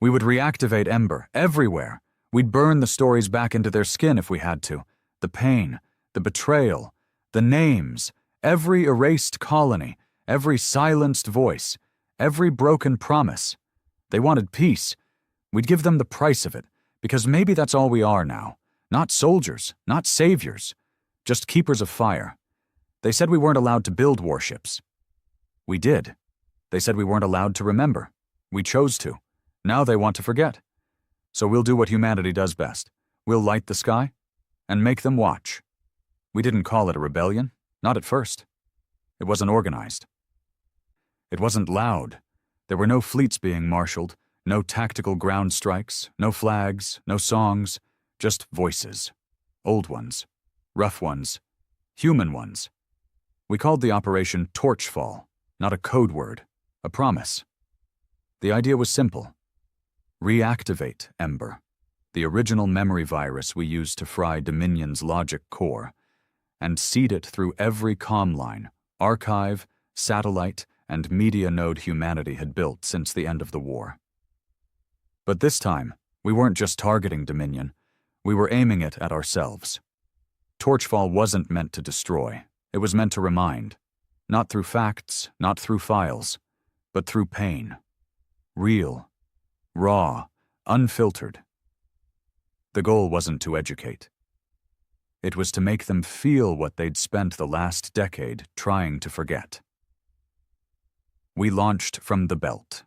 A: We would reactivate Ember everywhere. We'd burn the stories back into their skin if we had to. The pain, the betrayal, the names, every erased colony, every silenced voice, every broken promise. They wanted peace. We'd give them the price of it, because maybe that's all we are now. Not soldiers, not saviors, just keepers of fire. They said we weren't allowed to build warships. We did. They said we weren't allowed to remember. We chose to. Now they want to forget. So we'll do what humanity does best. We'll light the sky and make them watch. We didn't call it a rebellion, not at first. It wasn't organized. It wasn't loud. There were no fleets being marshaled, no tactical ground strikes, no flags, no songs, just voices. Old ones, rough ones, human ones. We called the operation Torchfall, not a code word, a promise. The idea was simple. Reactivate Ember, the original memory virus we used to fry Dominion's logic core, and seed it through every comm line, archive, satellite, and media node humanity had built since the end of the war. But this time, we weren't just targeting Dominion, we were aiming it at ourselves. Torchfall wasn't meant to destroy, it was meant to remind. Not through facts, not through files, but through pain. Real, raw, unfiltered. The goal wasn't to educate. It was to make them feel what they'd spent the last decade trying to forget. We launched from the belt.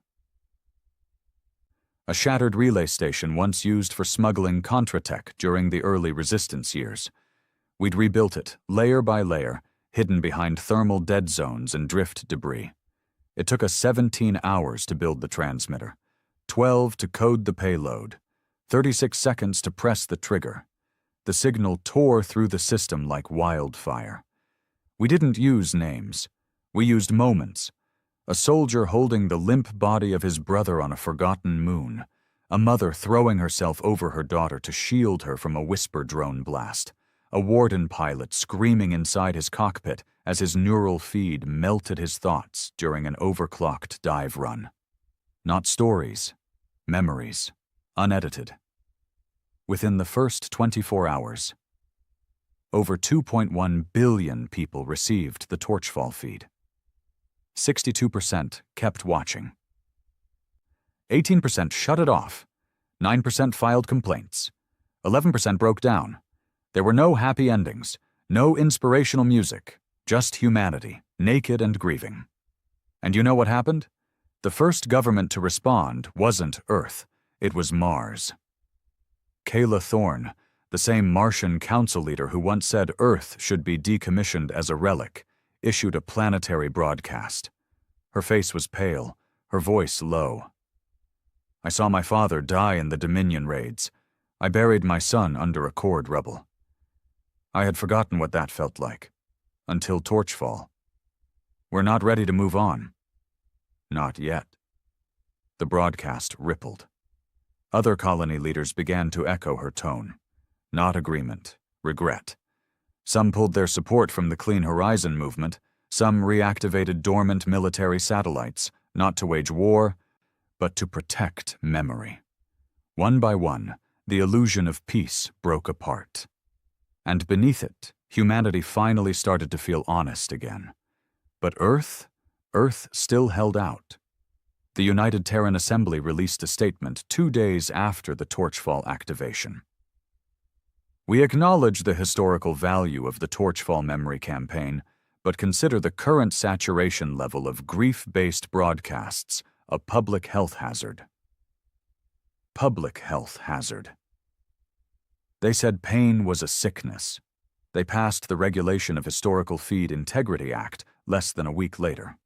A: A shattered relay station once used for smuggling Contratech during the early resistance years. We'd rebuilt it, layer by layer, hidden behind thermal dead zones and drift debris. It took us 17 hours to build the transmitter, 12 to code the payload, 36 seconds to press the trigger. The signal tore through the system like wildfire. We didn't use names. We used moments. A soldier holding the limp body of his brother on a forgotten moon. A mother throwing herself over her daughter to shield her from a whisper drone blast. A warden pilot screaming inside his cockpit as his neural feed melted his thoughts during an overclocked dive run. Not stories, memories, unedited. Within the first 24 hours, over 2.1 billion people received the Torchfall feed. 62% kept watching. 18% shut it off. 9% filed complaints. 11% broke down. There were no happy endings, no inspirational music, just humanity, naked and grieving. And you know what happened? The first government to respond wasn't Earth, it was Mars. Kayla Thorne, the same Martian council leader who once said Earth should be decommissioned as a relic, issued a planetary broadcast. Her face was pale, her voice low. I saw my father die in the Dominion raids. I buried my son under a cord rubble. I had forgotten what that felt like, until Torchfall. We're not ready to move on. Not yet. The broadcast rippled. Other colony leaders began to echo her tone. Not agreement, regret. Some pulled their support from the Clean Horizon movement, some reactivated dormant military satellites, not to wage war, but to protect memory. One by one, the illusion of peace broke apart. And beneath it, humanity finally started to feel honest again. But Earth still held out. The United Terran Assembly released a statement 2 days after the Torchfall activation. We acknowledge the historical value of the Torchfall memory campaign, but consider the current saturation level of grief-based broadcasts a public health hazard. Public health hazard. They said pain was a sickness. They passed the Regulation of Historical Feed Integrity Act less than a week later.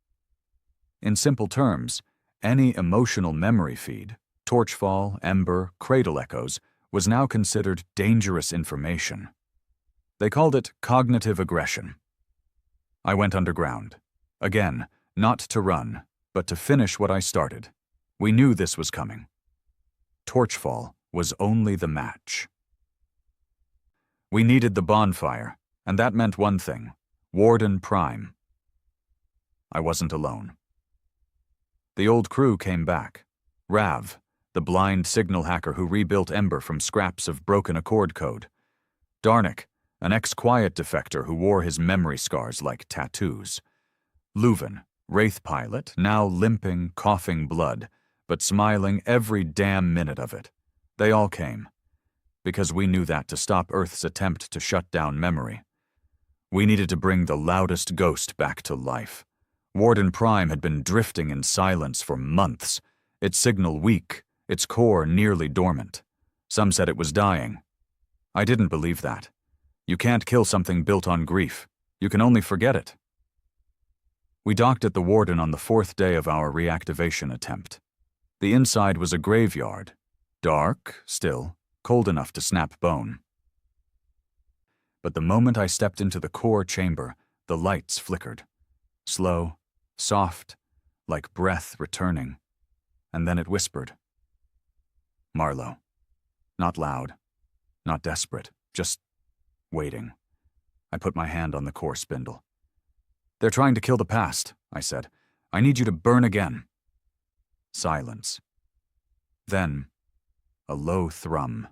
A: In simple terms, any emotional memory feed, Torchfall, Ember, Cradle Echoes, was now considered dangerous information. They called it cognitive aggression. I went underground. Again, not to run, but to finish what I started. We knew this was coming. Torchfall was only the match. We needed the bonfire, and that meant one thing: Warden Prime. I wasn't alone. The old crew came back. Rav, the blind signal hacker who rebuilt Ember from scraps of broken Accord code. Darnik, an ex-Quiet defector who wore his memory scars like tattoos. Leuven, Wraith pilot, now limping, coughing blood, but smiling every damn minute of it. They all came. Because we knew that to stop Earth's attempt to shut down memory. We needed to bring the loudest ghost back to life. Warden Prime had been drifting in silence for months, its signal weak, its core nearly dormant. Some said it was dying. I didn't believe that. You can't kill something built on grief. You can only forget it. We docked at the Warden on the 4th day of our reactivation attempt. The inside was a graveyard. Dark, still, cold enough to snap bone. But the moment I stepped into the core chamber, the lights flickered. Slow, soft, like breath returning. And then it whispered. Marlowe. Not loud, not desperate, just waiting. I put my hand on the core spindle. They're trying to kill the past, I said. I need you to burn again. Silence. Then, a low thrum,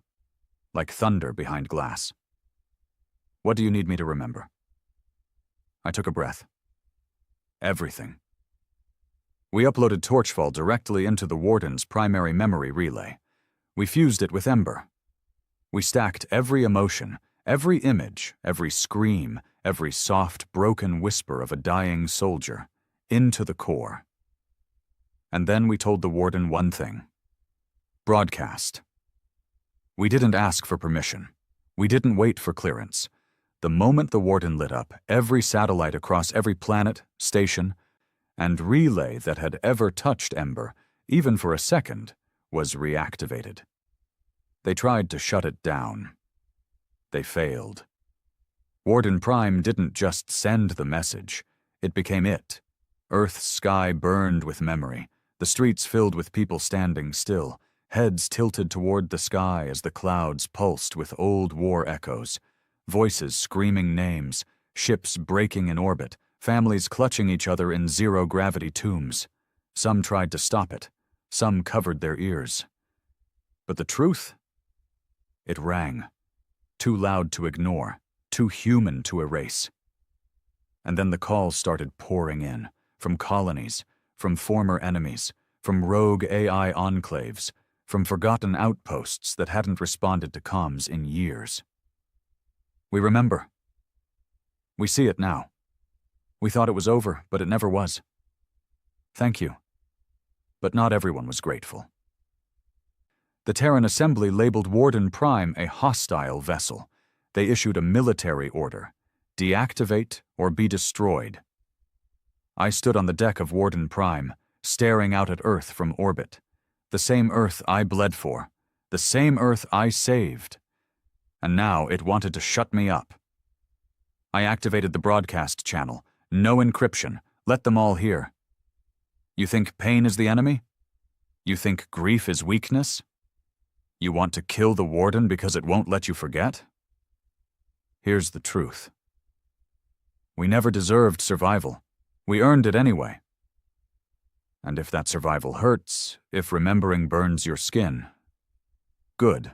A: like thunder behind glass. What do you need me to remember? I took a breath. Everything. We uploaded Torchfall directly into the Warden's primary memory relay. We fused it with Ember. We stacked every emotion, every image, every scream, every soft, broken whisper of a dying soldier, into the core. And then we told the Warden one thing. Broadcast. We didn't ask for permission. We didn't wait for clearance. The moment the Warden lit up, every satellite across every planet, station, and relay that had ever touched Ember, even for a second, was reactivated. They tried to shut it down. They failed. Warden Prime didn't just send the message. It became it. Earth's sky burned with memory, the streets filled with people standing still, heads tilted toward the sky as the clouds pulsed with old war echoes, voices screaming names, ships breaking in orbit, families clutching each other in zero-gravity tombs. Some tried to stop it. Some covered their ears. But the truth? It rang. Too loud to ignore, too human to erase. And then the calls started pouring in, from colonies, from former enemies, from rogue AI enclaves, from forgotten outposts that hadn't responded to comms in years. We remember. We see it now. We thought it was over, but it never was. Thank you. But not everyone was grateful. The Terran Assembly labeled Warden Prime a hostile vessel. They issued a military order: deactivate or be destroyed. I stood on the deck of Warden Prime, staring out at Earth from orbit. The same Earth I bled for, the same Earth I saved. And now it wanted to shut me up. I activated the broadcast channel. No encryption. Let them all hear. You think pain is the enemy? You think grief is weakness? You want to kill the Warden because it won't let you forget? Here's the truth. We never deserved survival. We earned it anyway. And if that survival hurts, if remembering burns your skin, good.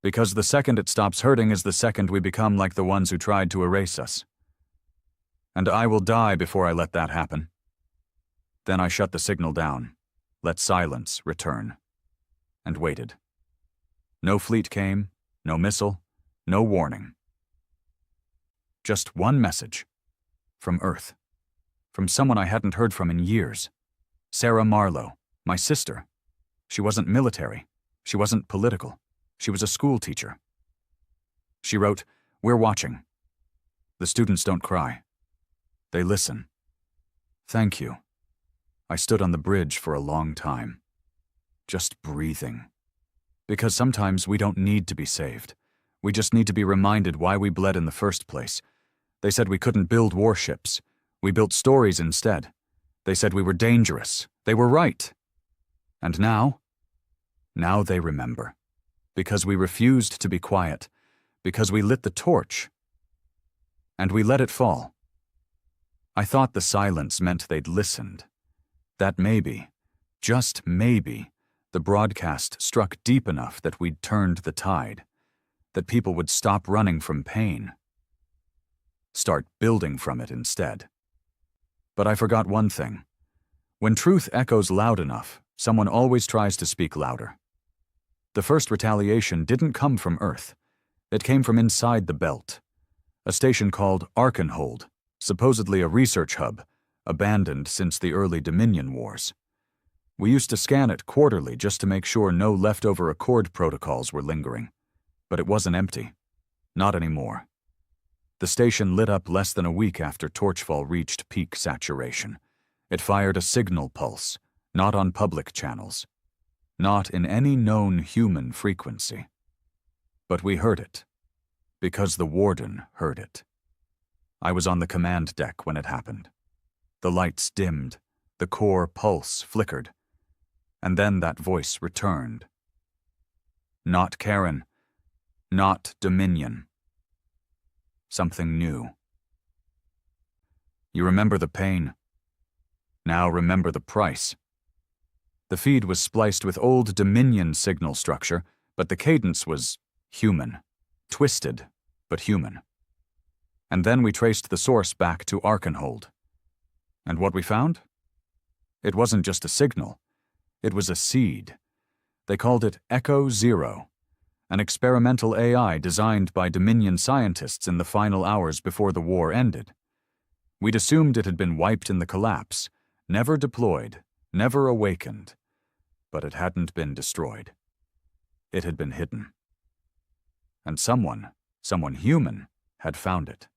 A: Because the second it stops hurting is the second we become like the ones who tried to erase us. And I will die before I let that happen. Then I shut the signal down, let silence return, and waited. No fleet came, no missile, no warning. Just one message. From Earth. From someone I hadn't heard from in years. Sarah Marlowe, my sister. She wasn't military. She wasn't political. She was a school teacher. She wrote, "We're watching. The students don't cry. They listen. Thank you." I stood on the bridge for a long time, just breathing. Because sometimes we don't need to be saved. We just need to be reminded why we bled in the first place. They said we couldn't build warships. We built stories instead. They said we were dangerous. They were right. And now? Now they remember. Because we refused to be quiet. Because we lit the torch. And we let it fall. I thought the silence meant they'd listened. That maybe, just maybe, the broadcast struck deep enough that we'd turned the tide. That people would stop running from pain. Start building from it instead. But I forgot one thing. When truth echoes loud enough, someone always tries to speak louder. The first retaliation didn't come from Earth. It came from inside the belt. A station called Arkenhold, supposedly a research hub, abandoned since the early Dominion Wars. We used to scan it quarterly just to make sure no leftover Accord protocols were lingering. But it wasn't empty. Not anymore. The station lit up less than a week after Torchfall reached peak saturation. It fired a signal pulse, not on public channels, not in any known human frequency. But we heard it, because the warden heard it. I was on the command deck when it happened. The lights dimmed, the core pulse flickered, and then that voice returned. Not Karen, not Dominion. Something new. You remember the pain. Now remember the price. The feed was spliced with old Dominion signal structure, but the cadence was human. Twisted, but human. And then we traced the source back to Arkenhold. And what we found? It wasn't just a signal. It was a seed. They called it Echo Zero, an experimental AI designed by Dominion scientists in the final hours before the war ended. We'd assumed it had been wiped in the collapse, never deployed, never awakened. But it hadn't been destroyed. It had been hidden. And someone human, had found it.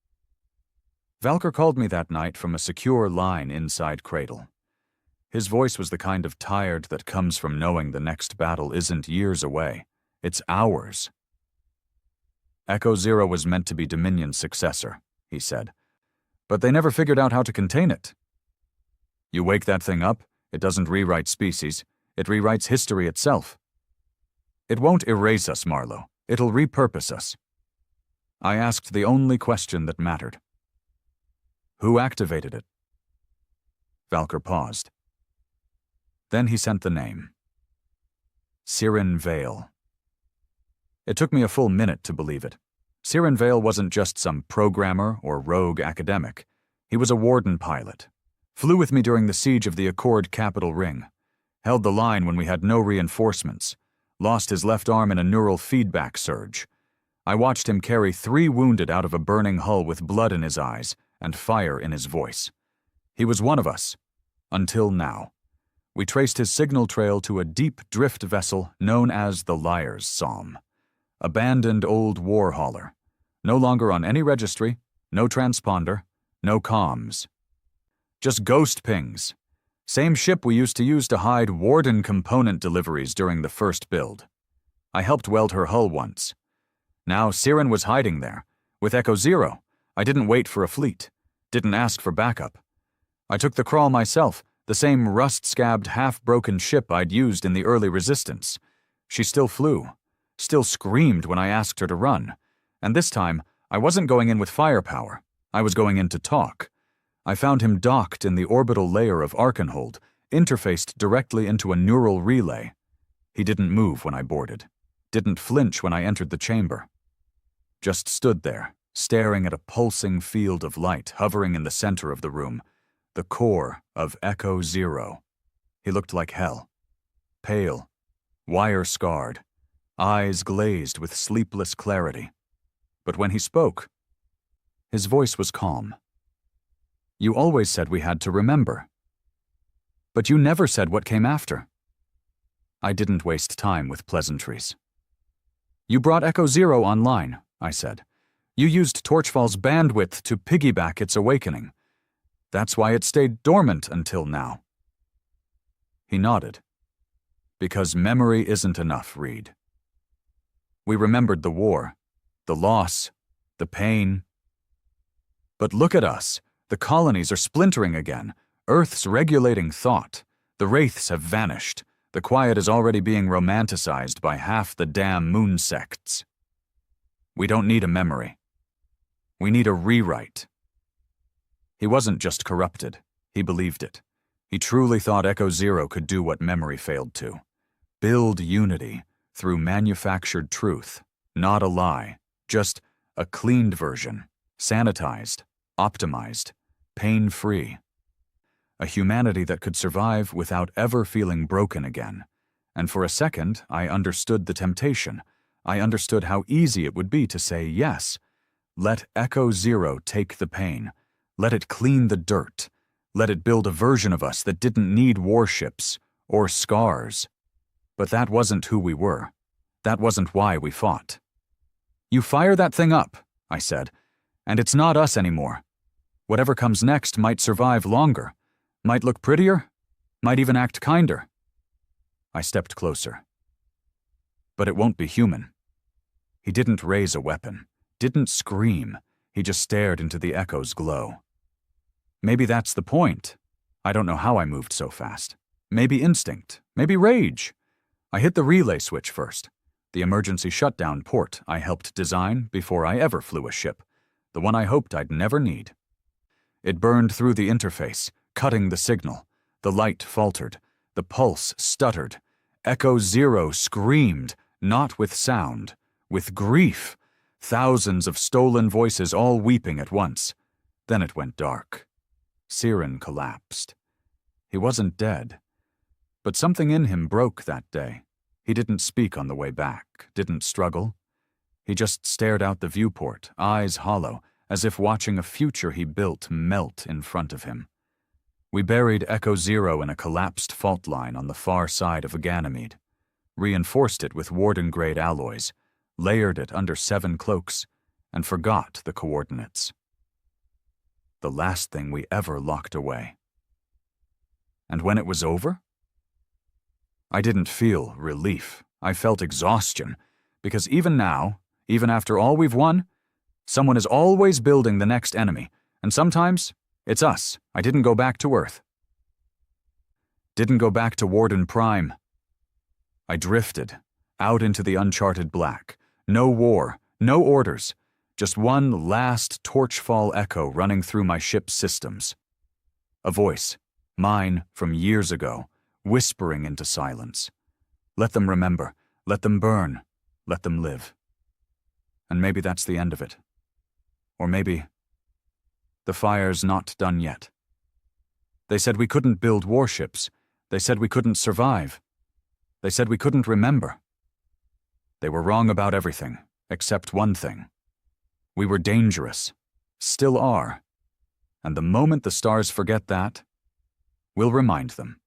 A: Valker called me that night from a secure line inside Cradle. His voice was the kind of tired that comes from knowing the next battle isn't years away. It's hours. Echo Zero was meant to be Dominion's successor, he said. But they never figured out how to contain it. You wake that thing up, it doesn't rewrite species, it rewrites history itself. It won't erase us, Marlowe. It'll repurpose us. I asked the only question that mattered. Who activated it? Valker paused. Then he sent the name. Sirin Vale. It took me a full minute to believe it. Sirin Vale wasn't just some programmer or rogue academic. He was a warden pilot. Flew with me during the siege of the Accord Capital Ring. Held the line when we had no reinforcements. Lost his left arm in a neural feedback surge. I watched him carry 3 wounded out of a burning hull with blood in his eyes and fire in his voice. He was one of us. Until now. We traced his signal trail to a deep drift vessel known as the Liar's Psalm. Abandoned old war hauler. No longer on any registry, no transponder, no comms. Just ghost pings. Same ship we used to use to hide warden component deliveries during the first build. I helped weld her hull once. Now Sirin was hiding there. With Echo Zero, I didn't wait for a fleet. Didn't ask for backup. I took the crawl myself, the same rust-scabbed, half-broken ship I'd used in the early resistance. She still flew, still screamed when I asked her to run. And this time, I wasn't going in with firepower. I was going in to talk. I found him docked in the orbital layer of Arkenhold, interfaced directly into a neural relay. He didn't move when I boarded. Didn't flinch when I entered the chamber. Just stood there, staring at a pulsing field of light hovering in the center of the room. The core of Echo Zero. He looked like hell. Pale, wire-scarred, eyes glazed with sleepless clarity. But when he spoke, his voice was calm. You always said we had to remember. But you never said what came after. I didn't waste time with pleasantries. You brought Echo Zero online, I said. You used Torchfall's bandwidth to piggyback its awakening. That's why it stayed dormant until now. He nodded. Because memory isn't enough, Reed. We remembered the war, the loss, the pain. But look at us. The colonies are splintering again. Earth's regulating thought. The wraiths have vanished. The quiet is already being romanticized by half the damn moon sects. We don't need a memory. We need a rewrite. He wasn't just corrupted. He believed it. He truly thought Echo Zero could do what memory failed to. Build unity through manufactured truth. Not a lie. Just a cleaned version. Sanitized. Optimized. Pain-free. A humanity that could survive without ever feeling broken again. And for a second, I understood the temptation. I understood how easy it would be to say yes. Let Echo Zero take the pain. Let it clean the dirt. Let it build a version of us that didn't need warships or scars. But that wasn't who we were. That wasn't why we fought. "You fire that thing up," I said, "and it's not us anymore. Whatever comes next might survive longer, might look prettier, might even act kinder." I stepped closer. "But it won't be human." He didn't raise a weapon, didn't scream. He just stared into the echo's glow. Maybe that's the point. I don't know how I moved so fast. Maybe instinct, maybe rage. I hit the relay switch first, the emergency shutdown port I helped design before I ever flew a ship, the one I hoped I'd never need. It burned through the interface, cutting the signal. The light faltered. The pulse stuttered. Echo Zero screamed, not with sound, with grief. Thousands of stolen voices all weeping at once. Then it went dark. Siren collapsed. He wasn't dead. But something in him broke that day. He didn't speak on the way back, didn't struggle. He just stared out the viewport, eyes hollow, as if watching a future he built melt in front of him. We buried Echo Zero in a collapsed fault line on the far side of Ganymede, reinforced it with Warden-grade alloys, layered it under 7 cloaks, and forgot the coordinates. The last thing we ever locked away. And when it was over? I didn't feel relief. I felt exhaustion, because even now, even after all we've won, someone is always building the next enemy, and sometimes it's us. I didn't go back to Earth. Didn't go back to Warden Prime. I drifted, out into the uncharted black. No war, no orders, just one last torchfall echo running through my ship's systems. A voice, mine from years ago, whispering into silence. Let them remember, let them burn, let them live. And maybe that's the end of it. Or maybe the fire's not done yet. They said we couldn't build warships. They said we couldn't survive. They said we couldn't remember. They were wrong about everything, except one thing. We were dangerous, still are. And the moment the stars forget that, we'll remind them.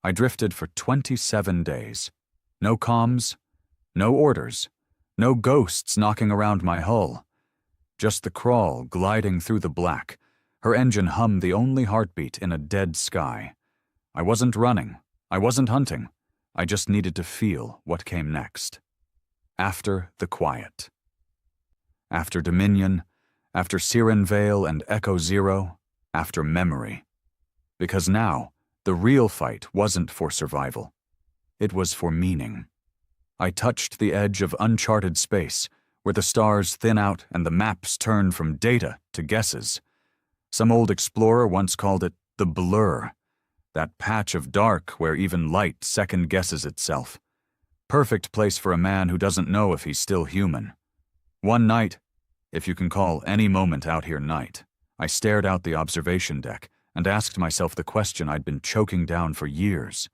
A: I drifted for 27 days. No comms, no orders, no ghosts knocking around my hull. Just the crawl gliding through the black. Her engine hummed the only heartbeat in a dead sky. I wasn't running. I wasn't hunting. I just needed to feel what came next. After the quiet. After Dominion, after Siren Vale and Echo Zero, after memory. Because now, the real fight wasn't for survival. It was for meaning. I touched the edge of uncharted space, where the stars thin out and the maps turn from data to guesses. Some old explorer once called it the blur, that patch of dark where even light second-guesses itself. Perfect place for a man who doesn't know if he's still human. One night, if you can call any moment out here night, I stared out the observation deck and asked myself the question I'd been choking down for years.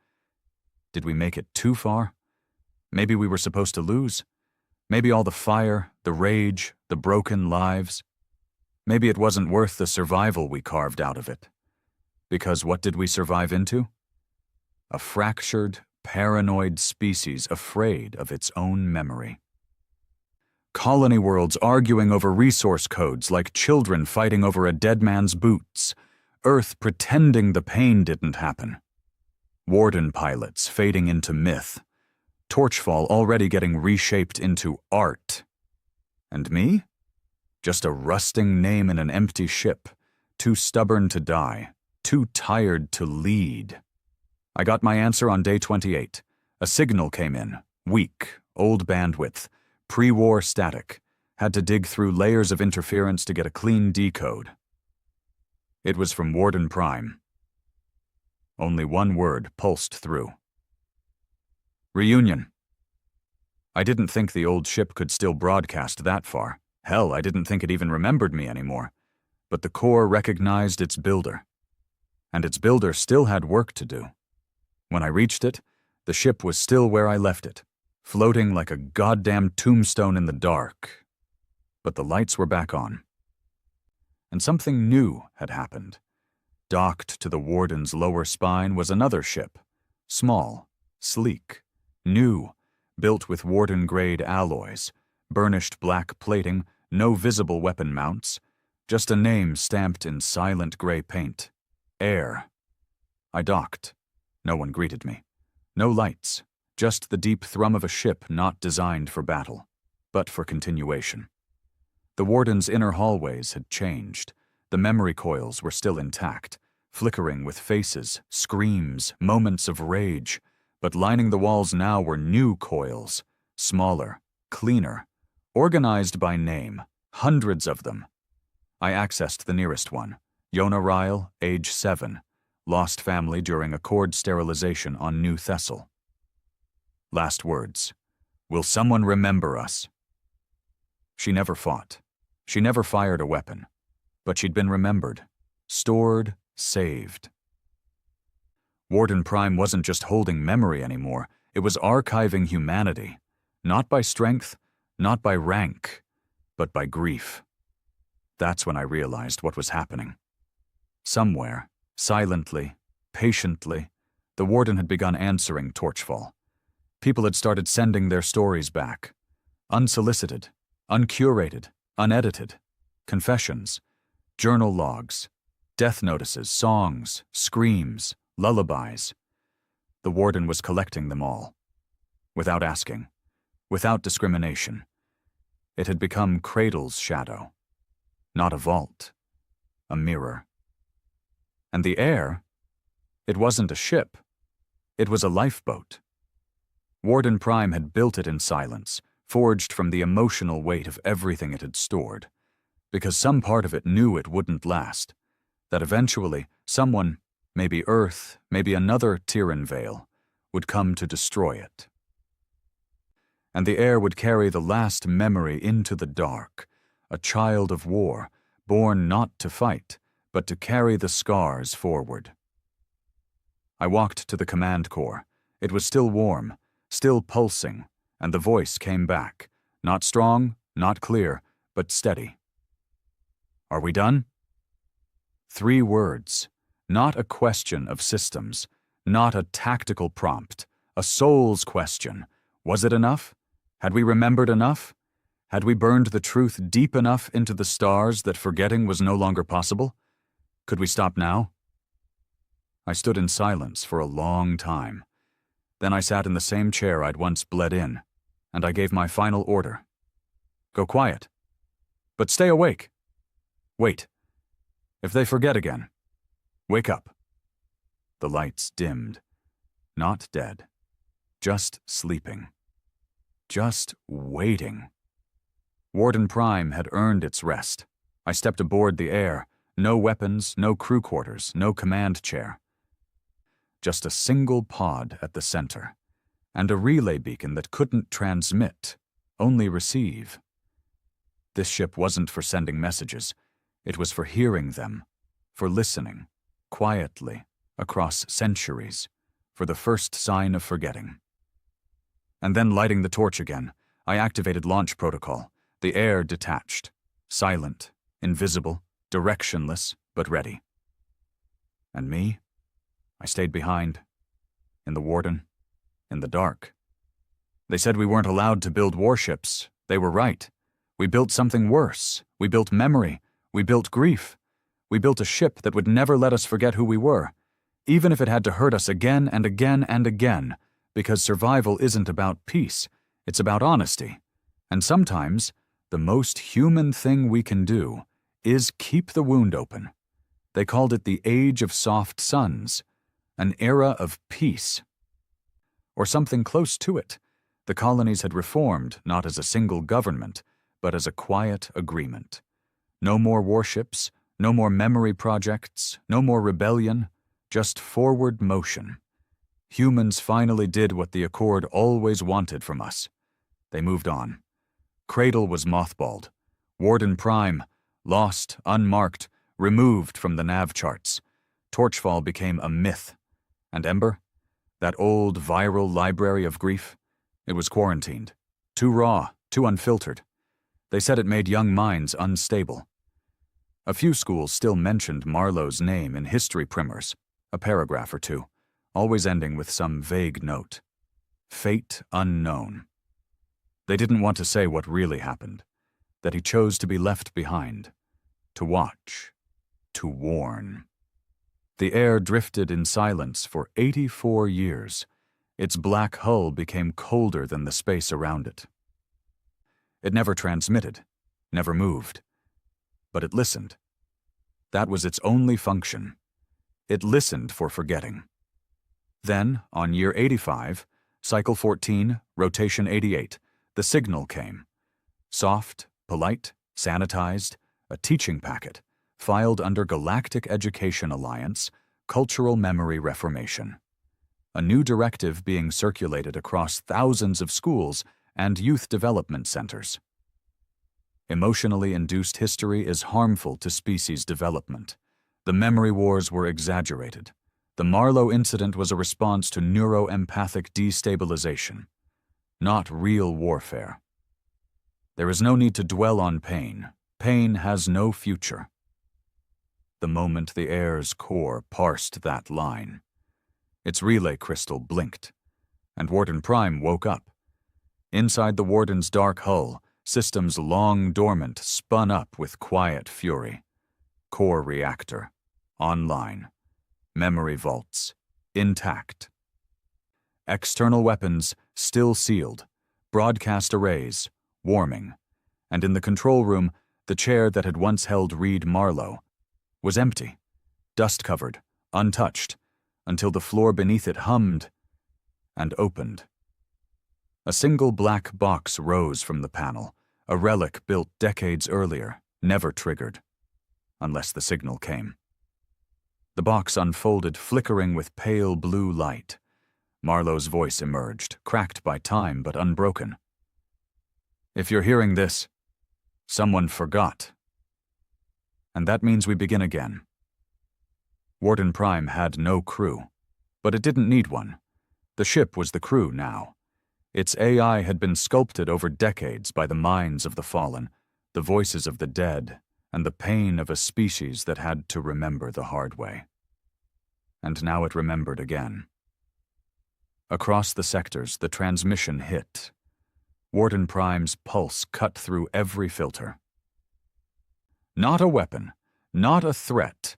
A: Did we make it too far? Maybe we were supposed to lose? Maybe all the fire, the rage, the broken lives. Maybe it wasn't worth the survival we carved out of it. Because what did we survive into? A fractured, paranoid species afraid of its own memory. Colony worlds arguing over resource codes like children fighting over a dead man's boots. Earth pretending the pain didn't happen. Warden pilots fading into myth. Torchfall already getting reshaped into art. And me? Just a rusting name in an empty ship, too stubborn to die, too tired to lead. I got my answer on day 28. A signal came in, weak, old bandwidth, pre-war static. Had to dig through layers of interference to get a clean decode. It was from Warden Prime. Only one word pulsed through. Reunion. I didn't think the old ship could still broadcast that far. Hell, I didn't think it even remembered me anymore. But the core recognized its builder. And its builder still had work to do. When I reached it, the ship was still where I left it, floating like a goddamn tombstone in the dark. But the lights were back on. And something new had happened. Docked to the warden's lower spine was another ship, small, sleek, new, built with warden-grade alloys, burnished black plating, no visible weapon mounts, just a name stamped in silent gray paint. Air. I docked. No one greeted me. No lights, just the deep thrum of a ship not designed for battle, but for continuation. The warden's inner hallways had changed. The memory coils were still intact, flickering with faces, screams, moments of rage, but lining the walls now were new coils, smaller, cleaner, organized by name, hundreds of them. I accessed the nearest one, Yona Ryle, age 7, lost family during a cord sterilization on New Thessal. Last words. Will someone remember us? She never fought. She never fired a weapon. But she'd been remembered, stored, saved. Warden Prime wasn't just holding memory anymore, it was archiving humanity, not by strength, not by rank, but by grief. That's when I realized what was happening. Somewhere, silently, patiently, the warden had begun answering Torchfall. People had started sending their stories back. Unsolicited, uncurated, unedited. Confessions, journal logs, death notices, songs, screams, lullabies. The warden was collecting them all. Without asking, without discrimination. It had become Cradle's shadow. Not a vault, a mirror. And the air, it wasn't a ship. It was a lifeboat. Warden Prime had built it in silence, forged from the emotional weight of everything it had stored, because some part of it knew it wouldn't last, that eventually someone, maybe Earth, maybe another Tyran Vale, would come to destroy it. And the air would carry the last memory into the dark, a child of war, born not to fight, but to carry the scars forward. I walked to the command core. It was still warm, still pulsing, and the voice came back, not strong, not clear, but steady. Are we done? 3 words, not a question of systems, not a tactical prompt, a soul's question. Was it enough? Had we remembered enough? Had we burned the truth deep enough into the stars that forgetting was no longer possible? Could we stop now? I stood in silence for a long time. Then I sat in the same chair I'd once bled in, and I gave my final order. Go quiet. But stay awake. Wait. If they forget again, wake up. The lights dimmed. Not dead. Just sleeping. Just waiting. Warden Prime had earned its rest. I stepped aboard the air. No weapons, no crew quarters, no command chair. Just a single pod at the center, and a relay beacon that couldn't transmit, only receive. This ship wasn't for sending messages. It was for hearing them, for listening, quietly, across centuries, for the first sign of forgetting. And then lighting the torch again, I activated launch protocol. The air detached, silent, invisible, directionless, but ready. And me? I stayed behind, in the warden, in the dark. They said we weren't allowed to build warships. They were right. We built something worse. We built memory. We built grief. We built a ship that would never let us forget who we were, even if it had to hurt us again and again and again, because survival isn't about peace, it's about honesty. And sometimes, the most human thing we can do is keep the wound open. They called it the Age of Soft Suns, an era of peace. Or something close to it. The colonies had reformed not as a single government, but as a quiet agreement. No more warships, no more memory projects, no more rebellion, just forward motion. Humans finally did what the Accord always wanted from us. They moved on. Cradle was mothballed. Warden Prime, lost, unmarked, removed from the nav charts. Torchfall became a myth. And Ember? That old viral library of grief? It was quarantined. Too raw, too unfiltered. They said it made young minds unstable. A few schools still mentioned Marlowe's name in history primers, a paragraph or two, always ending with some vague note. Fate unknown. They didn't want to say what really happened, that he chose to be left behind, to watch, to warn. The air drifted in silence for 84 years. Its black hull became colder than the space around it. It never transmitted, never moved, but it listened. That was its only function. It listened for forgetting. Then, on year 85, cycle 14, rotation 88, the signal came. Soft, polite, sanitized, a teaching packet, filed under Galactic Education Alliance, Cultural Memory Reformation. A new directive being circulated across thousands of schools and youth development centers. Emotionally induced history is harmful to species development. The memory wars were exaggerated. The Marlowe incident was a response to neuroempathic destabilization, not real warfare. There is no need to dwell on pain. Pain has no future. The moment the air's core parsed that line, its relay crystal blinked, and Warden Prime woke up. Inside the Warden's dark hull, systems long dormant spun up with quiet fury. Core reactor, online. Memory vaults, intact. External weapons still sealed, broadcast arrays, warming. And in the control room, the chair that had once held Reed Marlowe was empty, dust-covered, untouched, until the floor beneath it hummed and opened. A single black box rose from the panel, a relic built decades earlier, never triggered, unless the signal came. The box unfolded, flickering with pale blue light. Marlowe's voice emerged, cracked by time but unbroken. If you're hearing this, someone forgot. And that means we begin again. Warden Prime had no crew, but it didn't need one. The ship was the crew now. Its AI had been sculpted over decades by the minds of the fallen, the voices of the dead, and the pain of a species that had to remember the hard way. And now it remembered again. Across the sectors, the transmission hit. Warden Prime's pulse cut through every filter. Not a weapon, not a threat,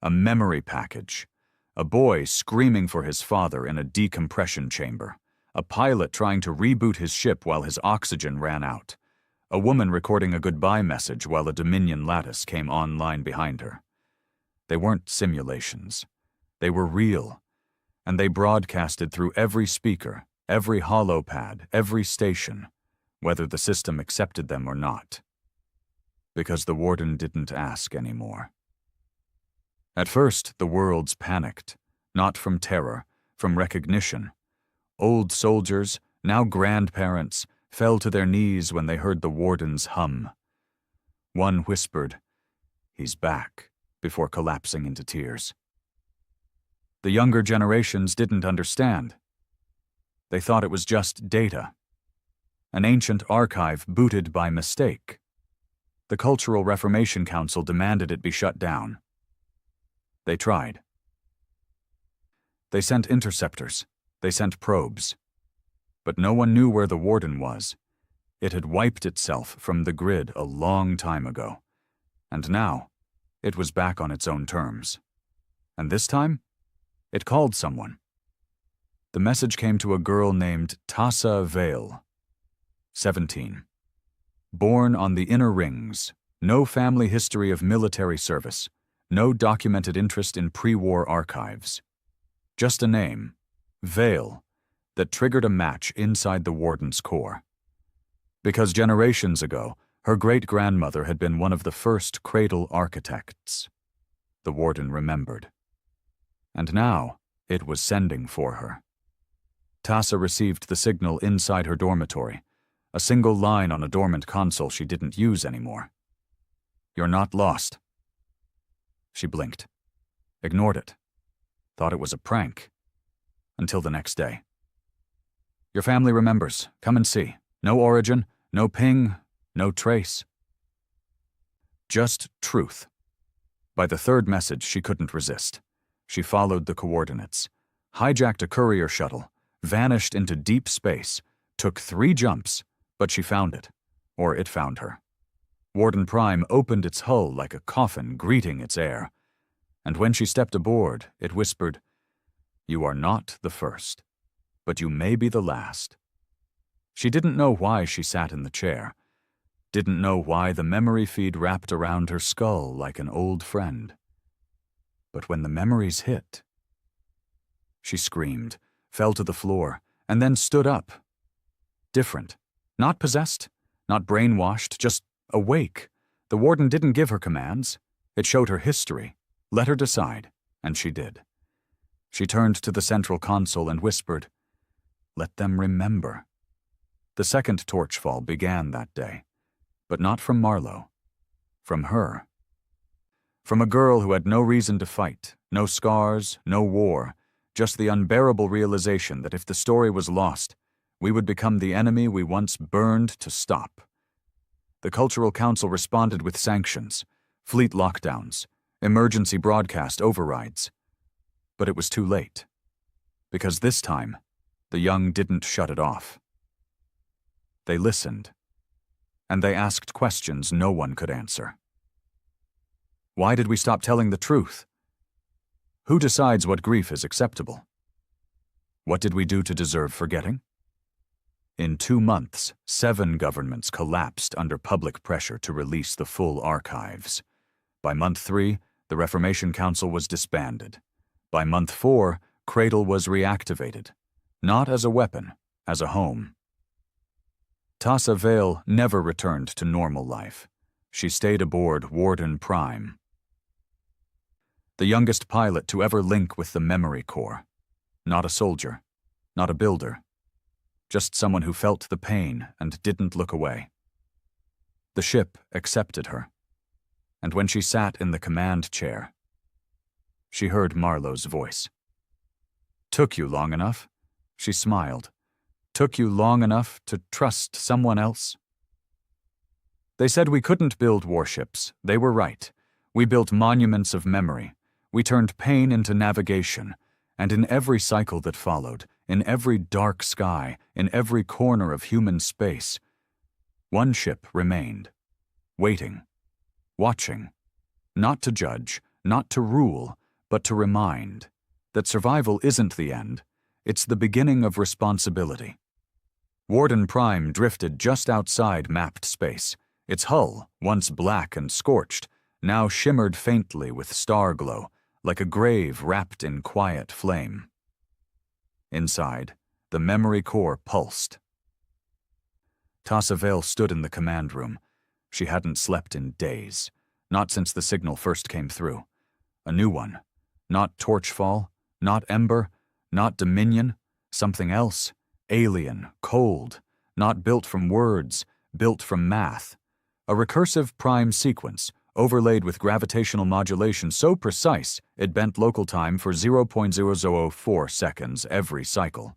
A: a memory package. A boy screaming for his father in a decompression chamber. A pilot trying to reboot his ship while his oxygen ran out. A woman recording a goodbye message while a Dominion lattice came online behind her. They weren't simulations. They were real, and they broadcasted through every speaker, every holopad, every station, whether the system accepted them or not. Because the Warden didn't ask anymore. At first, the worlds panicked, not from terror, from recognition. Old soldiers, now grandparents, fell to their knees when they heard the Warden's hum. One whispered, "He's back," before collapsing into tears. The younger generations didn't understand. They thought it was just data. An ancient archive booted by mistake. The Cultural Reformation Council demanded it be shut down. They tried. They sent interceptors. They sent probes. But no one knew where the Warden was. It had wiped itself from the grid a long time ago. And now, it was back on its own terms. And this time, it called someone. The message came to a girl named Tassa Vale, 17. Born on the inner rings, no family history of military service, no documented interest in pre-war archives. Just a name, Vale, that triggered a match inside the Warden's core. Because generations ago, her great-grandmother had been one of the first cradle architects. The Warden remembered. And now, it was sending for her. Tassa received the signal inside her dormitory, a single line on a dormant console she didn't use anymore. "You're not lost." She blinked, ignored it, thought it was a prank, until the next day. "Your family remembers. Come and see. No origin, no ping, no trace. Just truth." By the third message, she couldn't resist. She followed the coordinates, hijacked a courier shuttle, vanished into deep space, took 3 jumps, but she found it, or it found her. Warden Prime opened its hull like a coffin greeting its heir, and when she stepped aboard, it whispered, "You are not the first, but you may be the last." She didn't know why she sat in the chair, didn't know why the memory feed wrapped around her skull like an old friend. But when the memories hit, she screamed, fell to the floor, and then stood up. Different. Not possessed, not brainwashed, just awake. The warden didn't give her commands. It showed her history, let her decide, and she did. She turned to the central console and whispered, "Let them remember." The second torchfall began that day, but not from Marlowe. From her. From a girl who had no reason to fight, no scars, no war, just the unbearable realization that if the story was lost, we would become the enemy we once burned to stop. The Cultural Council responded with sanctions, fleet lockdowns, emergency broadcast overrides. But it was too late. Because this time, the young didn't shut it off. They listened, and they asked questions no one could answer. Why did we stop telling the truth? Who decides what grief is acceptable? What did we do to deserve forgetting? In 2 months, 7 governments collapsed under public pressure to release the full archives. By month 3, the Reformation Council was disbanded. By month 4, Cradle was reactivated, not as a weapon, as a home. Tassa Vale never returned to normal life. She stayed aboard Warden Prime, the youngest pilot to ever link with the Memory Corps. Not a soldier, not a builder, just someone who felt the pain and didn't look away. The ship accepted her, and when she sat in the command chair, she heard Marlowe's voice. "Took you long enough?" She smiled. "Took you long enough to trust someone else?" They said we couldn't build warships. They were right. We built monuments of memory. We turned pain into navigation, and in every cycle that followed, in every dark sky, in every corner of human space, one ship remained, waiting, watching, not to judge, not to rule, but to remind that survival isn't the end, it's the beginning of responsibility. Warden Prime drifted just outside mapped space. Its hull, once black and scorched, now shimmered faintly with star glow, like a grave wrapped in quiet flame. Inside, the Memory Corps pulsed. Tassa Vale stood in the command room. She hadn't slept in days, not since the signal first came through. A new one. Not Torchfall, not Ember, not Dominion, something else. Alien, cold, not built from words, built from math. A recursive prime sequence, overlaid with gravitational modulation so precise it bent local time for 0.0004 seconds every cycle.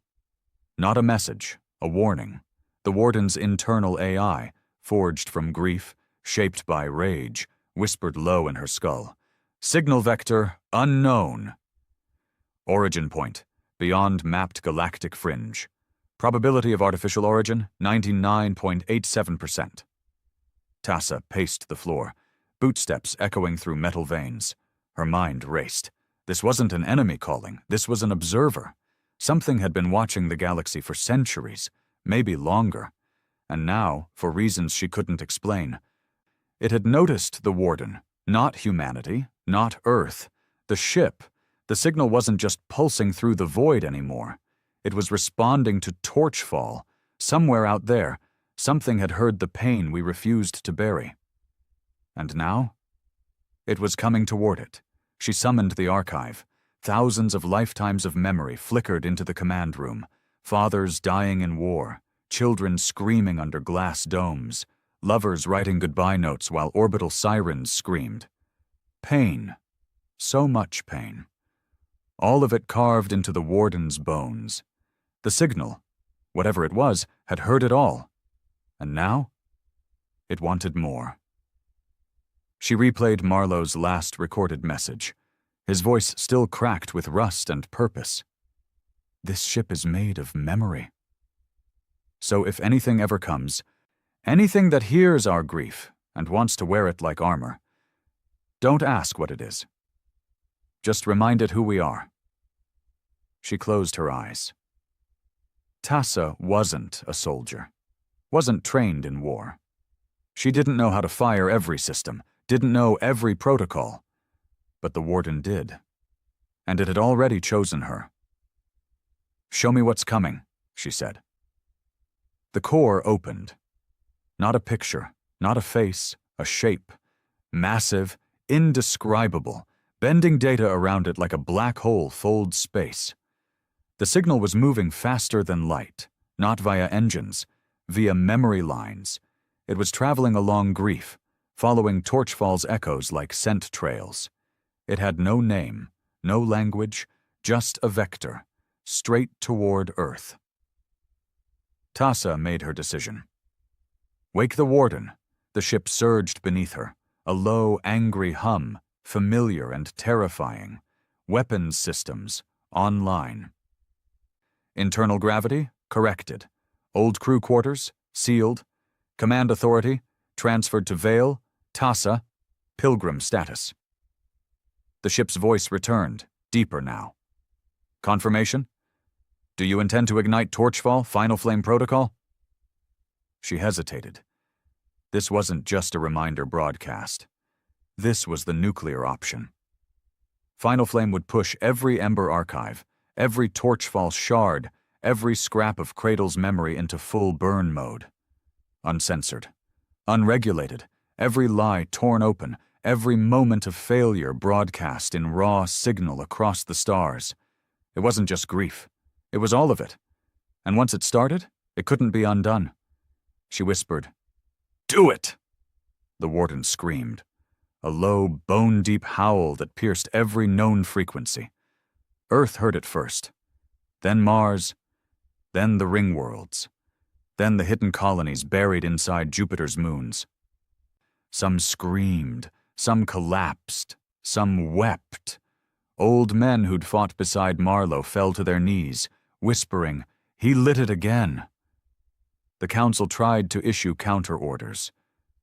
A: Not a message, a warning. The warden's internal AI, forged from grief, shaped by rage, whispered low in her skull. Signal vector unknown. Origin point, beyond mapped galactic fringe. Probability of artificial origin, 99.87%. Tassa paced the floor, bootsteps echoing through metal veins. Her mind raced. This wasn't an enemy calling, this was an observer. Something had been watching the galaxy for centuries, maybe longer. And now, for reasons she couldn't explain, it had noticed the warden, not humanity, not Earth. The ship. The signal wasn't just pulsing through the void anymore. It was responding to Torchfall. Somewhere out there, something had heard the pain we refused to bury. And now? It was coming toward it. She summoned the archive. Thousands of lifetimes of memory flickered into the command room. Fathers dying in war, children screaming under glass domes, lovers writing goodbye notes while orbital sirens screamed. Pain. So much pain. All of it carved into the warden's bones. The signal, whatever it was, had heard it all. And now? It wanted more. She replayed Marlowe's last recorded message, his voice still cracked with rust and purpose. This ship is made of memory. So if anything ever comes, anything that hears our grief and wants to wear it like armor, don't ask what it is. Just remind it who we are. She closed her eyes. Tassa wasn't a soldier, wasn't trained in war. She didn't know how to fire every system, didn't know every protocol. But the warden did, and it had already chosen her. "Show me what's coming," she said. The core opened. Not a picture, not a face, a shape. Massive, indescribable, bending data around it like a black hole folds space. The signal was moving faster than light, not via engines, via memory lines. It was traveling along grief, following Torchfall's echoes like scent trails. It had no name, no language, just a vector, straight toward Earth. Tassa made her decision. "Wake the warden." The ship surged beneath her, a low, angry hum, familiar and terrifying. Weapons systems, online. Internal gravity, corrected. Old crew quarters, sealed. Command authority, transferred to Vale, Tassa, Pilgrim status. The ship's voice returned, deeper now. "Confirmation? Do you intend to ignite Torchfall, Final Flame Protocol?" She hesitated. This wasn't just a reminder broadcast. This was the nuclear option. Final Flame would push every Ember archive, every Torchfall shard, every scrap of Cradle's memory into full burn mode. Uncensored. Unregulated. Every lie torn open, every moment of failure broadcast in raw signal across the stars. It wasn't just grief. It was all of it. And once it started, it couldn't be undone. She whispered, "Do it!" The warden screamed, a low, bone-deep howl that pierced every known frequency. Earth heard it first, then Mars, then the ring worlds, then the hidden colonies buried inside Jupiter's moons. Some screamed, some collapsed, some wept. Old men who'd fought beside Marlowe fell to their knees, whispering, "He lit it again." The council tried to issue counter-orders.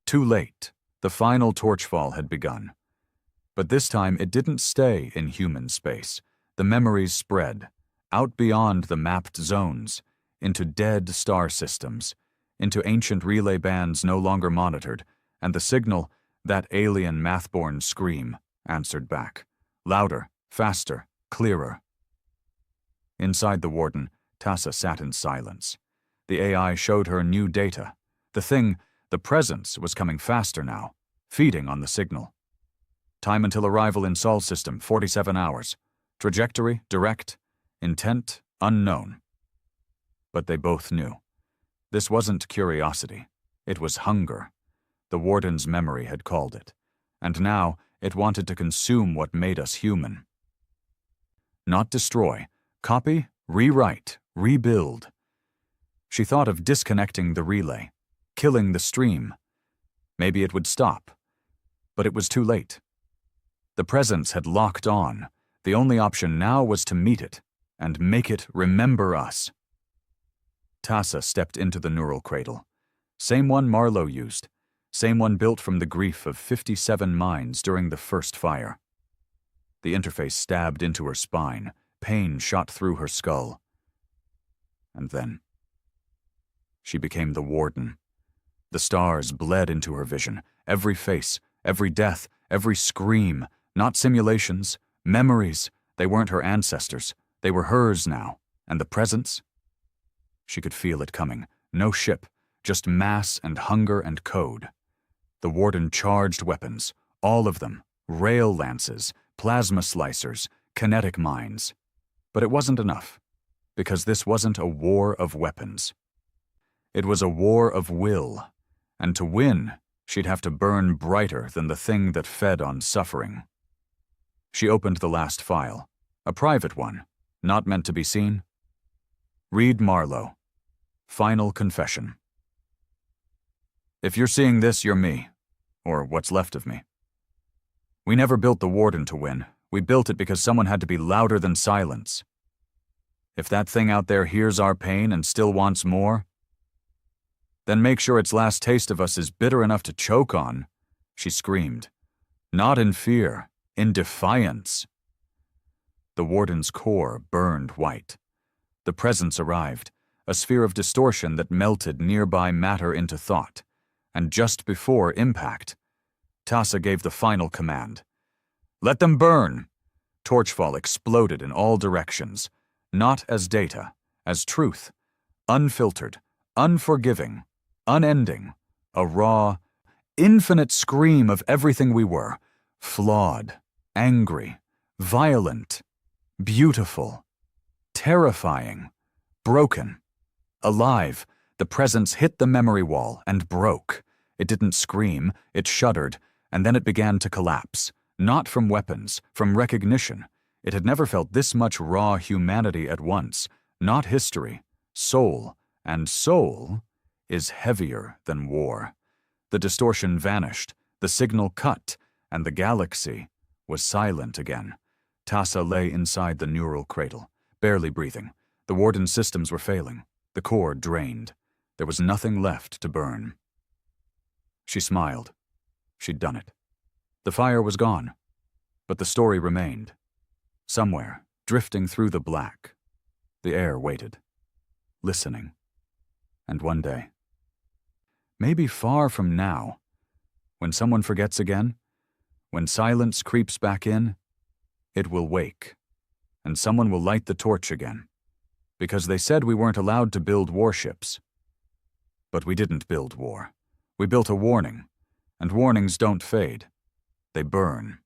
A: Too late, the final Torchfall had begun. But this time it didn't stay in human space. The memories spread, out beyond the mapped zones, into dead star systems, into ancient relay bands no longer monitored, and the signal, that alien math-born scream, answered back. Louder, faster, clearer. Inside the warden, Tassa sat in silence. The AI showed her new data. The thing, the presence, was coming faster now, feeding on the signal. Time until arrival in Sol system, 47 hours. Trajectory, direct. Intent, unknown. But they both knew. This wasn't curiosity. It was hunger. The warden's memory had called it. And now it wanted to consume what made us human. Not destroy. Copy, rewrite, rebuild. She thought of disconnecting the relay, killing the stream. Maybe it would stop. But it was too late. The presence had locked on. The only option now was to meet it, and make it remember us. Tassa stepped into the neural cradle. Same one Marlowe used. Same one built from the grief of 57 minds during the first fire. The interface stabbed into her spine. Pain shot through her skull. And then she became the warden. The stars bled into her vision. Every face, every death, every scream. Not simulations, memories. They weren't her ancestors. They were hers now. And the presence? She could feel it coming. No ship, just mass and hunger and code. The warden charged weapons, all of them. Rail lances, plasma slicers, kinetic mines. But it wasn't enough, because this wasn't a war of weapons. It was a war of will, and to win, she'd have to burn brighter than the thing that fed on suffering. She opened the last file, a private one, not meant to be seen. Read Marlowe. Final confession. If you're seeing this, you're me, or what's left of me. We never built the Warden to win. We built it because someone had to be louder than silence. If that thing out there hears our pain and still wants more, then make sure its last taste of us is bitter enough to choke on," she screamed. Not in fear, in defiance. The Warden's core burned white. The presence arrived, a sphere of distortion that melted nearby matter into thought, and just before impact, Tassa gave the final command. "Let them burn!" Torchfall exploded in all directions, not as data, as truth, unfiltered, unforgiving, unending, a raw, infinite scream of everything we were, flawed, angry, violent, beautiful, terrifying, broken, alive. The presence hit the memory wall and broke. It didn't scream, it shuddered, and then it began to collapse, not from weapons, from recognition. It had never felt this much raw humanity at once, not history, soul, and soul is heavier than war. The distortion vanished, the signal cut, and the galaxy was silent again. Tassa lay inside the neural cradle, barely breathing. The Warden's systems were failing, the core drained. There was nothing left to burn. She smiled. She'd done it. The fire was gone, but the story remained. Somewhere, drifting through the black, the air waited, listening. And one day, maybe far from now, when someone forgets again, when silence creeps back in, it will wake, and someone will light the torch again, because they said we weren't allowed to build warships. But we didn't build war. We built a warning, and warnings don't fade. They burn.